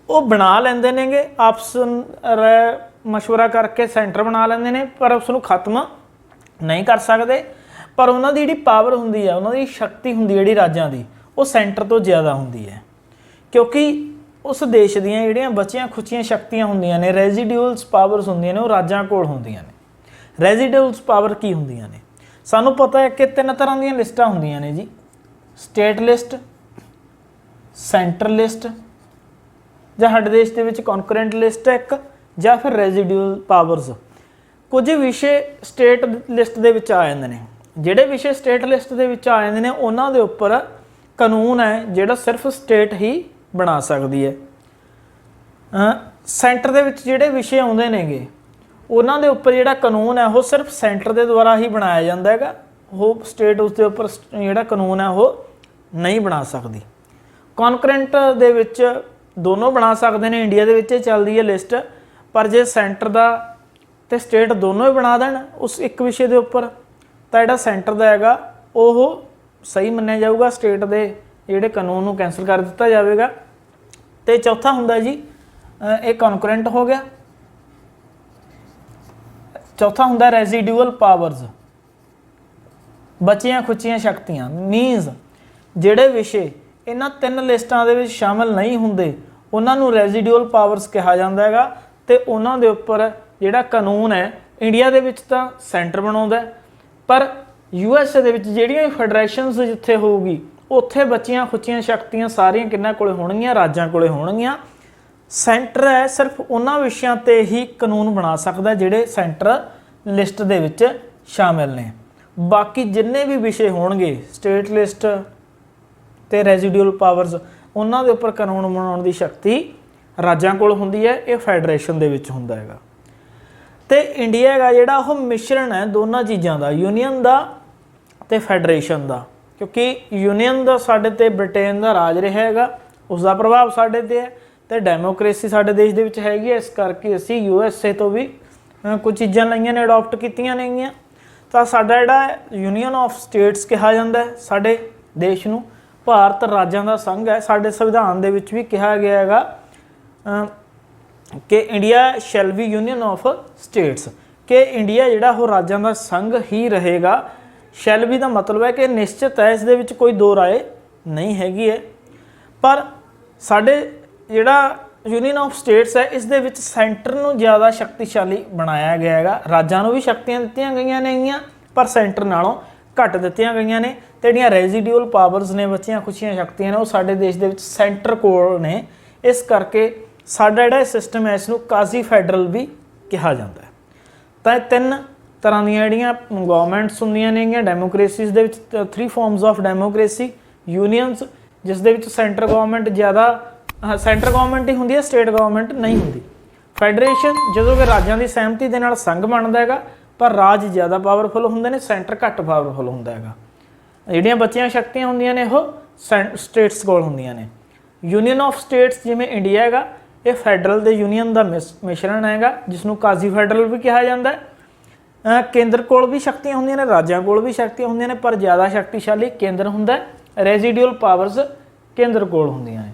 ਉਹ ਬਣਾ ਲੈਂਦੇ ਨੇਗੇ, ਆਪਸ ਮਸ਼ਵਰਾ ਕਰਕੇ ਸੈਂਟਰ ਬਣਾ ਲੈਂਦੇ ਨੇ ਪਰ ਉਸ ਨੂੰ ਖਤਮ ਨਹੀਂ ਕਰ ਸਕਦੇ। ਪਰ ਉਹਨਾਂ ਦੀ ਜਿਹੜੀ ਪਾਵਰ ਹੁੰਦੀ ਹੈ, ਉਹਨਾਂ ਦੀ ਸ਼ਕਤੀ ਹੁੰਦੀ ਜਿਹੜੀ ਰਾਜਾਂ ਦੀ, ਉਹ ਸੈਂਟਰ ਤੋਂ ਜ਼ਿਆਦਾ ਹੁੰਦੀ ਹੈ ਕਿਉਂਕਿ ਉਸ ਦੇਸ਼ ਦੀਆਂ ਜਿਹੜੀਆਂ ਬਚੀਆਂ ਖੁਚੀਆਂ ਸ਼ਕਤੀਆਂ ਹੁੰਦੀਆਂ ਨੇ, ਰੈਜ਼ੀਡਿਊਲਸ ਪਾਵਰਸ ਹੁੰਦੀਆਂ ਨੇ, ਉਹ ਰਾਜਾਂ ਕੋਲ ਹੁੰਦੀਆਂ ਨੇ। ਰੈਜ਼ੀਡਿਊਲਸ ਪਾਵਰ ਕੀ ਹੁੰਦੀਆਂ ਨੇ? ਸਾਨੂੰ ਪਤਾ ਹੈ ਕਿ ਤਿੰਨ ਤਰ੍ਹਾਂ ਦੀਆਂ ਲਿਸਟਾਂ ਹੁੰਦੀਆਂ ਨੇ ਜੀ, ਸਟੇਟ ਲਿਸਟ, ਸੈਂਟਰ ਲਿਸਟ ਜਾਂ ਸਾਡੇ ਦੇਸ਼ ਦੇ ਵਿੱਚ ਕੌਨਕਰੈਂਟ ਲਿਸਟ ਹੈ ਇੱਕ, ਜਾਂ ਫਿਰ ਰੈਜ਼ੀਡਿਊਲ ਪਾਵਰਸ। ਕੁਝ ਵਿਸ਼ੇ ਸਟੇਟ ਲਿਸਟ ਦੇ ਵਿੱਚ ਆ ਜਾਂਦੇ ਨੇ। ਜਿਹੜੇ ਵਿਸ਼ੇ ਸਟੇਟ ਲਿਸਟ ਦੇ ਵਿੱਚ ਆ ਜਾਂਦੇ ਨੇ ਉਹਨਾਂ ਦੇ ਉੱਪਰ ਕਾਨੂੰਨ ਹੈ ਜਿਹੜਾ ਸਿਰਫ ਸਟੇਟ ਹੀ ਬਣਾ ਸਕਦੀ ਹੈ। ਸੈਂਟਰ ਦੇ ਵਿੱਚ ਜਿਹੜੇ ਵਿਸ਼ੇ ਆਉਂਦੇ ਨੇਗੇ ਉਹਨਾਂ ਦੇ ਉੱਪਰ ਜਿਹੜਾ ਕਾਨੂੰਨ ਹੈ ਉਹ ਸਿਰਫ ਸੈਂਟਰ ਦੇ ਦੁਆਰਾ ਹੀ ਬਣਾਇਆ ਜਾਂਦਾ ਹੈਗਾ, ਉਹ ਸਟੇਟ ਉਸ ਦੇ ਉੱਪਰ ਜਿਹੜਾ ਕਾਨੂੰਨ ਹੈ ਉਹ ਨਹੀਂ ਬਣਾ ਸਕਦੀ। ਕੌਨਕਰੈਂਟ ਦੇ ਵਿੱਚ ਦੋਨੋਂ ਬਣਾ ਸਕਦੇ ਨੇ, ਇੰਡੀਆ ਦੇ ਵਿੱਚ ਚੱਲਦੀ ਹੈ ਲਿਸਟ। ਪਰ ਜੇ ਸੈਂਟਰ ਦਾ ਤੇ ਸਟੇਟ ਦੋਨੋਂ ਹੀ ਬਣਾ ਦੇਣ ਉਸ ਇੱਕ ਵਿਸ਼ੇ ਦੇ ਉੱਪਰ ਤਾਂ ਜਿਹੜਾ ਸੈਂਟਰ ਦਾ ਹੈਗਾ ਉਹ ਸਹੀ ਮੰਨਿਆ ਜਾਊਗਾ, ਸਟੇਟ ਦੇ ਜਿਹੜੇ ਕਾਨੂੰਨ ਨੂੰ ਕੈਂਸਲ ਕਰ ਦਿੱਤਾ ਜਾਵੇਗਾ। ਤੇ ਚੌਥਾ ਹੁੰਦਾ ਜੀ ਇਹ ਕੌਨਕਰੈਂਟ ਹੋ ਗਿਆ। ਚੌਥਾ ਹੁੰਦਾ ਰੈਜ਼ੀਡਿਊਅਲ ਪਾਵਰਸ, ਬਚੀਆਂ ਖੁਚੀਆਂ ਸ਼ਕਤੀਆਂ। ਮੀਨਸ ਜਿਹੜੇ ਵਿਸ਼ੇ ਇਹਨਾਂ ਤਿੰਨ ਲਿਸਟਾਂ ਦੇ ਵਿੱਚ ਸ਼ਾਮਲ ਨਹੀਂ ਹੁੰਦੇ ਉਹਨਾਂ ਨੂੰ ਰੈਜ਼ੀਡਿਊਅਲ ਪਾਵਰਸ ਕਿਹਾ ਜਾਂਦਾ ਹੈਗਾ। ਤੇ ਉਹਨਾਂ ਦੇ ਉੱਪਰ ਜਿਹੜਾ ਕਾਨੂੰਨ ਹੈ ਇੰਡੀਆ ਦੇ ਵਿੱਚ ਤਾਂ ਸੈਂਟਰ ਬਣਾਉਂਦਾ, ਪਰ USA ਦੇ ਵਿੱਚ ਜਿਹੜੀਆਂ ਫੈਡਰੇਸ਼ਨਸ ਜਿੱਥੇ ਹੋਊਗੀ ਉੱਥੇ ਬਚੀਆਂ ਖੁਚੀਆਂ ਸ਼ਕਤੀਆਂ ਸਾਰੀਆਂ ਕਿਹਨਾਂ ਕੋਲੇ ਹੋਣਗੀਆਂ? ਰਾਜਾਂ ਕੋਲੇ ਹੋਣਗੀਆਂ। ਸੈਂਟਰ ਹੈ ਸਿਰਫ ਉਹਨਾਂ ਵਿਸ਼ਿਆਂ ਤੇ ਹੀ ਕਾਨੂੰਨ ਬਣਾ ਸਕਦਾ ਜਿਹੜੇ ਸੈਂਟਰ ਲਿਸਟ ਦੇ ਵਿੱਚ ਸ਼ਾਮਿਲ ਨੇ। ਬਾਕੀ ਜਿੰਨੇ ਵੀ ਵਿਸ਼ੇ ਹੋਣਗੇ ਸਟੇਟ ਲਿਸਟ ਤੇ ਰੈਜ਼ੀਡਿਊਅਲ ਪਾਵਰਸ ਉਹਨਾਂ ਦੇ ਉੱਪਰ ਕਾਨੂੰਨ ਬਣਾਉਣ ਦੀ ਸ਼ਕਤੀ ਰਾਜਾਂ ਕੋਲ ਹੁੰਦੀ ਹੈ, ਇਹ ਫੈਡਰੇਸ਼ਨ ਦੇ ਵਿੱਚ ਹੁੰਦਾ ਹੈਗਾ। ਤੇ ਇੰਡੀਆ ਹੈਗਾ ਜਿਹੜਾ ਉਹ ਮਿਸ਼ਰਣ ਹੈ ਦੋਨਾਂ ਚੀਜ਼ਾਂ ਦਾ, ਯੂਨੀਅਨ ਦਾ ਤੇ ਫੈਡਰੇਸ਼ਨ ਦਾ, ਕਿਉਂਕਿ ਯੂਨੀਅਨ ਦਾ ਸਾਡੇ ਤੇ ਬ੍ਰਿਟੇਨ ਦਾ ਰਾਜ ਰਿਹਾ ਹੈਗਾ, ਉਸ ਦਾ ਪ੍ਰਭਾਵ ਸਾਡੇ ਤੇ ਹੈ, ਤੇ ਡੈਮੋਕ੍ਰੇਸੀ ਸਾਡੇ ਦੇਸ਼ ਦੇ ਵਿੱਚ ਹੈਗੀ ਹੈ। ਇਸ ਕਰਕੇ ਅਸੀਂ USA ਤੋਂ ਵੀ ਕੁਝ ਚੀਜ਼ਾਂ ਲਈਆਂ ਨੇ, ਅਡੋਪਟ ਕੀਤੀਆਂ ਨੇਗੀਆਂ। ਤਾਂ ਸਾਡਾ ਜਿਹੜਾ ਯੂਨੀਅਨ ਆਫ ਸਟੇਟਸ ਕਿਹਾ ਜਾਂਦਾ ਹੈ ਸਾਡੇ ਦੇਸ਼ ਨੂੰ, ਭਾਰਤ ਰਾਜਾਂ ਦਾ ਸੰਘ ਹੈ। ਸਾਡੇ ਸੰਵਿਧਾਨ ਦੇ ਵਿੱਚ ਵੀ ਕਿਹਾ ਗਿਆ ਹੈਗਾ ਕਿ India shall be union of states, ਕਿ ਇੰਡੀਆ ਜਿਹੜਾ ਉਹ ਰਾਜਾਂ ਦਾ ਸੰਘ ਹੀ ਰਹੇਗਾ। ਸ਼ੈਲ ਬੀ ਦਾ ਮਤਲਬ ਹੈ ਕਿ ਨਿਸ਼ਚਿਤ ਹੈ, ਇਸ ਦੇ ਵਿੱਚ ਕੋਈ ਦੋ ਰਾਏ ਨਹੀਂ ਹੈਗੀ ਹੈ। ਪਰ ਸਾਡੇ ਜਿਹੜਾ ਯੂਨੀਅਨ ਆਫ ਸਟੇਟਸ ਹੈ, ਇਸ ਦੇ ਵਿੱਚ ਸੈਂਟਰ ਨੂੰ ਜ਼ਿਆਦਾ ਸ਼ਕਤੀਸ਼ਾਲੀ ਬਣਾਇਆ ਗਿਆ ਹੈਗਾ। ਰਾਜਾਂ ਨੂੰ ਵੀ ਸ਼ਕਤੀਆਂ ਦਿੱਤੀਆਂ ਗਈਆਂ ਨੇਗੀਆਂ, ਪਰ ਸੈਂਟਰ ਨਾਲੋਂ ਘੱਟ ਦਿੱਤੀਆਂ ਗਈਆਂ ਨੇ। ਤੇ ਜਿਹੜੀਆਂ ਰੈਜ਼ੀਡਿਊਅਲ ਪਾਵਰਸ ਨੇ, ਬਚੀਆਂ ਖੁਚੀਆਂ ਸ਼ਕਤੀਆਂ ਨੇ, ਉਹ ਸਾਡੇ ਦੇਸ਼ ਦੇ ਵਿੱਚ ਸੈਂਟਰ ਕੋਲ ਨੇ। ਇਸ ਕਰਕੇ ਸਾਡਾ ਜਿਹੜਾ ਸਿਸਟਮ ਹੈ, ਇਸ ਨੂੰ ਕਾਜ਼ੀ ਫੈਡਰਲ ਵੀ ਕਿਹਾ ਜਾਂਦਾ ਹੈ। ਤਾਂ ਇਹ ਤਿੰਨ ਤਰ੍ਹਾਂ ਦੀਆਂ ਜਿਹੜੀਆਂ ਗਵਰਨਮੈਂਟਸ ਹੁੰਦੀਆਂ ਨੇਗੀਆਂ ਡੈਮੋਕ੍ਰੇਸੀਜ਼ ਦੇ ਵਿੱਚ, 3 ਫਾਰਮਸ ਆਫ ਡੈਮੋਕ੍ਰੇਸੀ। ਯੂਨੀਅਨਸ ਜਿਸ ਦੇ ਵਿੱਚ ਸੈਂਟਰ ਗਵਰਨਮੈਂਟ ਜ਼ਿਆਦਾ, ਸੈਂਟਰ ਗਵਰਨਮੈਂਟ ਹੀ ਹੁੰਦੀ ਹੈ, ਸਟੇਟ ਗਵਰਨਮੈਂਟ ਨਹੀਂ ਹੁੰਦੀ। ਫੈਡਰੇਸ਼ਨ ਜਦੋਂ ਕਿ ਰਾਜਾਂ ਦੀ ਸਹਿਮਤੀ ਦੇ ਨਾਲ ਸੰਘ ਬਣਦਾ ਹੈਗਾ, ਪਰ ਰਾਜ ਜ਼ਿਆਦਾ ਪਾਵਰਫੁਲ ਹੁੰਦੇ ਨੇ, ਸੈਂਟਰ ਘੱਟ ਪਾਵਰਫੁਲ ਹੁੰਦਾ ਹੈਗਾ। ਜਿਹੜੀਆਂ ਬਚੀਆਂ ਸ਼ਕਤੀਆਂ ਹੁੰਦੀਆਂ ਨੇ ਉਹ ਸਟੇਟਸ ਕੋਲ ਹੁੰਦੀਆਂ ਨੇ। ਯੂਨੀਅਨ ਆਫ ਸਟੇਟਸ ਜਿਵੇਂ ਇੰਡੀਆ ਹੈਗਾ, ਇਹ ਫੈਡਰਲ ਦੇ ਯੂਨੀਅਨ ਦਾ ਮਿਸ਼ਰਣ ਹੈਗਾ, ਜਿਸ ਨੂੰ ਕਾਜ਼ੀ ਫੈਡਰਲ ਵੀ ਕਿਹਾ ਜਾਂਦਾ ਹੈ। ਕੇਂਦਰ ਕੋਲ ਵੀ ਸ਼ਕਤੀਆਂ ਹੁੰਦੀਆਂ ਨੇ, ਰਾਜਾਂ ਕੋਲ ਵੀ ਸ਼ਕਤੀਆਂ ਹੁੰਦੀਆਂ ਨੇ, ਪਰ ਜ਼ਿਆਦਾ ਸ਼ਕਤੀਸ਼ਾਲੀ ਕੇਂਦਰ ਹੁੰਦਾ ਹੈ। ਰੈਜ਼ੀਡਿਊਅਲ ਪਾਵਰਸ ਕੇਂਦਰ ਕੋਲ ਹੁੰਦੀਆਂ ਨੇ।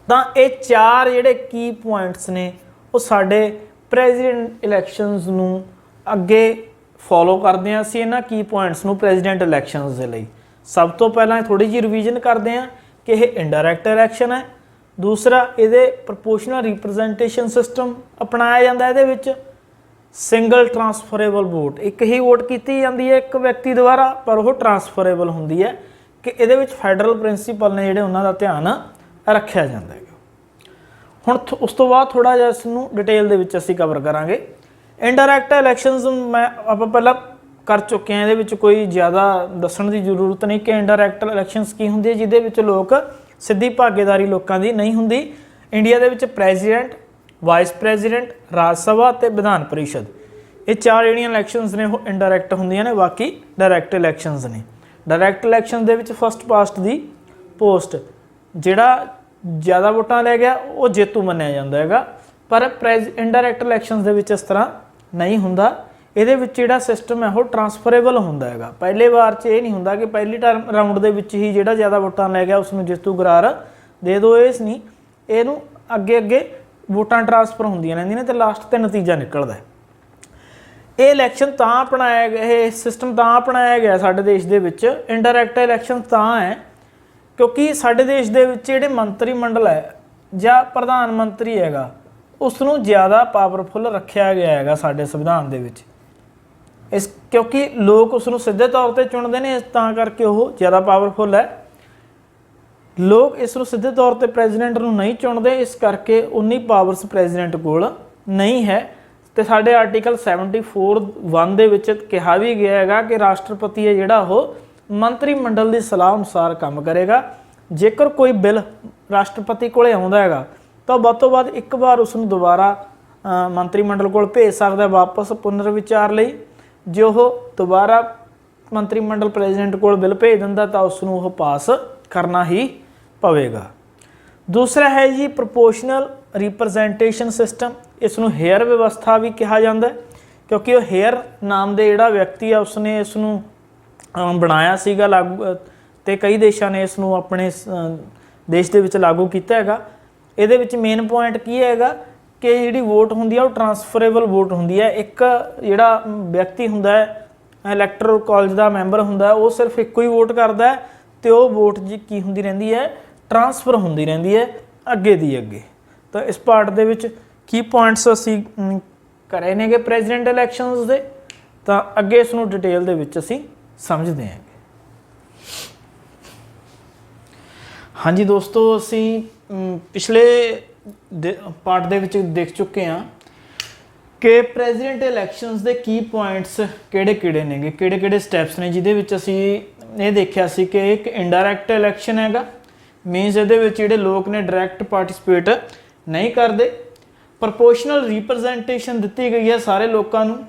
ਤਾਂ ਇਹ 4 ਜਿਹੜੇ ਕੀ ਪੁਆਇੰਟਸ ਨੇ, ਉਹ ਸਾਡੇ ਪ੍ਰੈਜ਼ੀਡੈਂਟ ਇਲੈਕਸ਼ਨਸ ਨੂੰ ਅੱਗੇ ਫੋਲੋ ਕਰਦੇ ਹਾਂ ਅਸੀਂ ਇਹਨਾਂ ਕੀ ਪੁਆਇੰਟਸ ਨੂੰ ਪ੍ਰੈਜ਼ੀਡੈਂਟ ਇਲੈਕਸ਼ਨਸ ਦੇ ਲਈ। ਸਭ ਤੋਂ ਪਹਿਲਾਂ ਥੋੜ੍ਹੀ ਜਿਹੀ ਰਿਵੀਜ਼ਨ ਕਰਦੇ ਹਾਂ ਕਿ ਇਹ ਇਨਡਾਇਰੈਕਟ ਇਲੈਕਸ਼ਨ ਹੈ। ਦੂਸਰਾ, ਇਹਦੇ ਪ੍ਰਪੋਰਸ਼ਨਲ ਰਿਪਰੈਜ਼ੈਂਟੇਸ਼ਨ ਸਿਸਟਮ ਅਪਣਾਇਆ ਜਾਂਦਾ। ਇਹਦੇ ਵਿੱਚ ਸਿੰਗਲ ਟਰਾਂਸਫਰੇਬਲ ਵੋਟ, ਇੱਕ ਹੀ ਵੋਟ ਕੀਤੀ ਜਾਂਦੀ ਹੈ ਇੱਕ ਵਿਅਕਤੀ ਦੁਆਰਾ, ਪਰ ਉਹ ਟਰਾਂਸਫਰੇਬਲ ਹੁੰਦੀ ਹੈ, ਕਿ ਇਹਦੇ ਵਿੱਚ ਫੈਡਰਲ ਪ੍ਰਿੰਸੀਪਲ ਨੇ ਜਿਹੜੇ ਉਹਨਾਂ ਦਾ ਧਿਆਨ ਰੱਖਿਆ ਜਾਂਦਾ ਹੈਗਾ। ਹੁਣ ਉਸ ਤੋਂ ਬਾਅਦ ਥੋੜ੍ਹਾ ਜਿਹਾ ਇਸ ਨੂੰ ਡਿਟੇਲ ਦੇ ਵਿੱਚ ਅਸੀਂ ਕਵਰ ਕਰਾਂਗੇ। ਇਨਡਾਇਰੈਕਟ ਇਲੈਕਸ਼ਨਸ ਆਪਾਂ ਪਹਿਲਾਂ ਕਰ ਚੁੱਕੇ ਹਾਂ, ਇਹਦੇ ਵਿੱਚ ਕੋਈ ਜ਼ਿਆਦਾ ਦੱਸਣ ਦੀ ਜ਼ਰੂਰਤ ਨਹੀਂ ਕਿ ਇਨਡਾਇਰੈਕਟ ਇਲੈਕਸ਼ਨਸ ਕੀ ਹੁੰਦੀ ਹੈ, ਜਿਹਦੇ ਵਿੱਚ ਲੋਕ ਸਿੱਧੀ ਭਾਗੀਦਾਰੀ ਲੋਕਾਂ ਦੀ ਨਹੀਂ ਹੁੰਦੀ। ਇੰਡੀਆ ਦੇ ਵਿੱਚ ਪ੍ਰੈਜ਼ੀਡੈਂਟ, ਵਾਈਸ ਪ੍ਰੈਜ਼ੀਡੈਂਟ, ਰਾਜ ਸਭਾ ਅਤੇ ਵਿਧਾਨ ਪਰਿਸ਼ਦ, ਇਹ 4 ਜਿਹੜੀਆਂ ਇਲੈਕਸ਼ਨਸ ਨੇ ਉਹ ਇਨਡਾਇਰੈਕਟ ਹੁੰਦੀਆਂ ਨੇ, ਬਾਕੀ ਡਾਇਰੈਕਟ ਇਲੈਕਸ਼ਨਸ ਨੇ। ਡਾਇਰੈਕਟ ਇਲੈਕਸ਼ਨ ਦੇ ਵਿੱਚ ਫਸਟ ਪਾਸਟ ਦੀ ਪੋਸਟ, ਜਿਹੜਾ ਜ਼ਿਆਦਾ ਵੋਟਾਂ ਲੈ ਗਿਆ ਉਹ ਜੇਤੂ ਮੰਨਿਆ ਜਾਂਦਾ ਹੈਗਾ। ਪਰ ਇਨਡਾਇਰੈਕਟ ਇਲੈਕਸ਼ਨਸ ਦੇ ਵਿੱਚ ਇਸ ਤਰ੍ਹਾਂ ਨਹੀਂ ਹੁੰਦਾ। ਇਹਦੇ ਵਿੱਚ ਜਿਹੜਾ ਸਿਸਟਮ ਹੈ ਉਹ ਟਰਾਂਸਫਰੇਬਲ ਹੁੰਦਾ ਹੈਗਾ। ਪਹਿਲੇ ਵਾਰ 'ਚ ਇਹ ਨਹੀਂ ਹੁੰਦਾ ਕਿ ਪਹਿਲੀ ਰਾਊਂਡ ਦੇ ਵਿੱਚ ਹੀ ਜਿਹੜਾ ਜ਼ਿਆਦਾ ਵੋਟਾਂ ਲੈ ਗਿਆ ਉਸ ਨੂੰ ਜੇਤੂ ਕਰਾਰ ਦੇ ਦਿਓ, ਇਸ ਨਹੀਂ। ਇਹਨੂੰ ਅੱਗੇ ਅੱਗੇ ਵੋਟਾਂ ਟਰਾਂਸਫਰ ਹੁੰਦੀਆਂ ਰਹਿੰਦੀਆਂ ਨੇ ਤੇ ਲਾਸਟ 'ਤੇ ਨਤੀਜਾ ਨਿਕਲਦਾ ਹੈ। ਇਹ ਇਲੈਕਸ਼ਨ ਤਾਂ ਅਪਣਾਇਆ ਗਿਆ, ਇਹ ਸਿਸਟਮ ਤਾਂ ਅਪਣਾਇਆ ਗਿਆ ਸਾਡੇ ਦੇਸ਼ ਦੇ ਵਿੱਚ, ਇਨਡਾਇਰੈਕਟ ਇਲੈਕਸ਼ਨ ਤਾਂ ਹੈ ਕਿਉਂਕਿ ਸਾਡੇ ਦੇਸ਼ ਦੇ ਵਿੱਚ ਜਿਹੜੇ ਮੰਤਰੀ ਮੰਡਲ ਹੈ ਜਾਂ ਪ੍ਰਧਾਨ ਮੰਤਰੀ ਹੈਗਾ, ਉਸ ਨੂੰ ਜ਼ਿਆਦਾ ਪਾਵਰਫੁਲ ਰੱਖਿਆ ਗਿਆ ਹੈਗਾ ਸਾਡੇ ਸੰਵਿਧਾਨ ਦੇ ਵਿੱਚ। ਇਸ ਕਿਉਂਕਿ ਲੋਕ ਉਸ ਨੂੰ ਸਿੱਧੇ ਤੌਰ 'ਤੇ ਚੁਣਦੇ ਨੇ, ਤਾਂ ਕਰਕੇ ਉਹ ਜ਼ਿਆਦਾ ਪਾਵਰਫੁਲ ਹੈ। ਲੋਕ ਇਸ ਨੂੰ ਸਿੱਧੇ ਤੌਰ 'ਤੇ ਪ੍ਰੈਜ਼ੀਡੈਂਟ ਨੂੰ ਨਹੀਂ ਚੁਣਦੇ, ਇਸ ਕਰਕੇ ਉਨੀ ਪਾਵਰਸ ਪ੍ਰੈਜ਼ੀਡੈਂਟ ਕੋਲ ਨਹੀਂ ਹੈ। ਤੇ ਸਾਡੇ ਆਰਟੀਕਲ 74(1) ਦੇ ਵਿੱਚ ਕਿਹਾ ਵੀ ਗਿਆ ਹੈਗਾ ਕਿ ਰਾਸ਼ਟਰਪਤੀ ਹੈ ਜਿਹੜਾ ਉਹ ਮੰਤਰੀ ਮੰਡਲ ਦੀ ਸਲਾਹ ਅਨੁਸਾਰ ਕੰਮ ਕਰੇਗਾ। ਜੇਕਰ ਕੋਈ ਬਿੱਲ ਰਾਸ਼ਟਰਪਤੀ ਕੋਲੇ ਆਉਂਦਾ ਹੈਗਾ ਤਾਂ ਵੱਧ ਤੋਂ ਵੱਧ ਇੱਕ ਵਾਰ ਉਸ ਨੂੰ ਦੁਬਾਰਾ ਮੰਤਰੀ ਮੰਡਲ ਕੋਲ ਭੇਜ ਸਕਦਾ ਵਾਪਸ ਪੁਨਰ ਵਿਚਾਰ ਲਈ। ਜੇ ਉਹ ਦੁਬਾਰਾ ਮੰਤਰੀ ਮੰਡਲ ਪ੍ਰੈਜ਼ੀਡੈਂਟ ਕੋਲ ਬਿੱਲ ਭੇਜ ਦਿੰਦਾ ਤਾਂ ਉਸ ਨੂੰ ਉਹ ਪਾਸ ਕਰਨਾ ਹੀ ਪਵੇਗਾ। ਦੂਸਰਾ ਹੈ ਜੀ ਪ੍ਰਪੋਰਸ਼ਨਲ ਰਿਪਰੈਜ਼ੈਂਟੇਸ਼ਨ ਸਿਸਟਮ। ਇਸ ਨੂੰ ਹੇਅਰ ਵਿਵਸਥਾ ਵੀ ਕਿਹਾ ਜਾਂਦਾ ਕਿਉਂਕਿ ਉਹ ਹੇਅਰ ਨਾਮ ਦੇ ਜਿਹੜਾ ਵਿਅਕਤੀ ਆ ਉਸਨੇ ਇਸ ਨੂੰ ਬਣਾਇਆ ਸੀਗਾ ਲਾਗੂ, ਅਤੇ ਕਈ ਦੇਸ਼ਾਂ ਨੇ ਇਸ ਨੂੰ ਆਪਣੇ ਦੇਸ਼ ਦੇ ਵਿੱਚ ਲਾਗੂ ਕੀਤਾ ਹੈਗਾ। ਇਹਦੇ ਵਿੱਚ ਮੇਨ ਪੁਆਇੰਟ ਕੀ ਹੈਗਾ ਕਿ ਜਿਹੜੀ ਵੋਟ ਹੁੰਦੀ ਆ ਉਹ ਟਰਾਂਸਫਰੇਬਲ ਵੋਟ ਹੁੰਦੀ ਹੈ। ਇੱਕ ਜਿਹੜਾ ਵਿਅਕਤੀ ਹੁੰਦਾ ਹੈ, ਇਲੈਕਟਰਲ ਕਾਲਜ ਦਾ ਮੈਂਬਰ ਹੁੰਦਾ, ਉਹ ਸਿਰਫ ਇੱਕੋ ਹੀ ਵੋਟ ਕਰਦਾ ਅਤੇ ਉਹ ਵੋਟ ਜੀ ਕੀ ਹੁੰਦੀ ਰਹਿੰਦੀ ਹੈ, ਟਰਾਂਸਫਰ ਹੁੰਦੀ ਰਹਿੰਦੀ ਹੈ ਅੱਗੇ ਦੀ ਅੱਗੇ। ਤਾਂ ਇਸ ਪਾਰਟ ਦੇ ਵਿੱਚ ਕੀ ਪੁਆਇੰਟਸ ਅਸੀਂ ਕਰੇ ਨੇਗੇ ਪ੍ਰੈਜ਼ੀਡੈਂਟ ਇਲੈਕਸ਼ਨਸ ਦੇ, ਤਾਂ ਅੱਗੇ ਇਸ ਨੂੰ ਡਿਟੇਲ ਦੇ ਵਿੱਚ ਅਸੀਂ ਸਮਝਦੇ ਹਾਂ। ਹਾਂਜੀ ਦੋਸਤੋ, ਅਸੀਂ ਪਿਛਲੇ ਪਾਰਟ ਦੇ ਵਿੱਚ ਦੇਖ ਚੁੱਕੇ ਹਾਂ ਕਿ ਪ੍ਰੈਜ਼ੀਡੈਂਟ ਇਲੈਕਸ਼ਨਸ ਦੇ ਕੀ ਪੁਆਇੰਟਸ ਕਿਹੜੇ ਕਿਹੜੇ ਨੇਗੇ, ਕਿਹੜੇ ਕਿਹੜੇ ਸਟੈਪਸ ਨੇ, ਜਿਹਦੇ ਵਿੱਚ ਅਸੀਂ ਇਹ ਦੇਖਿਆ ਸੀ ਕਿ ਇੱਕ ਇਨਡਾਇਰੈਕਟ ਇਲੈਕਸ਼ਨ ਹੈਗਾ, मीनस ये जोड़े लोग ने डायरैक्ट पार्टिसिपेट नहीं करते। प्रपोर्शनल रिप्रजेंटेशन दी गई है सारे लोगों को।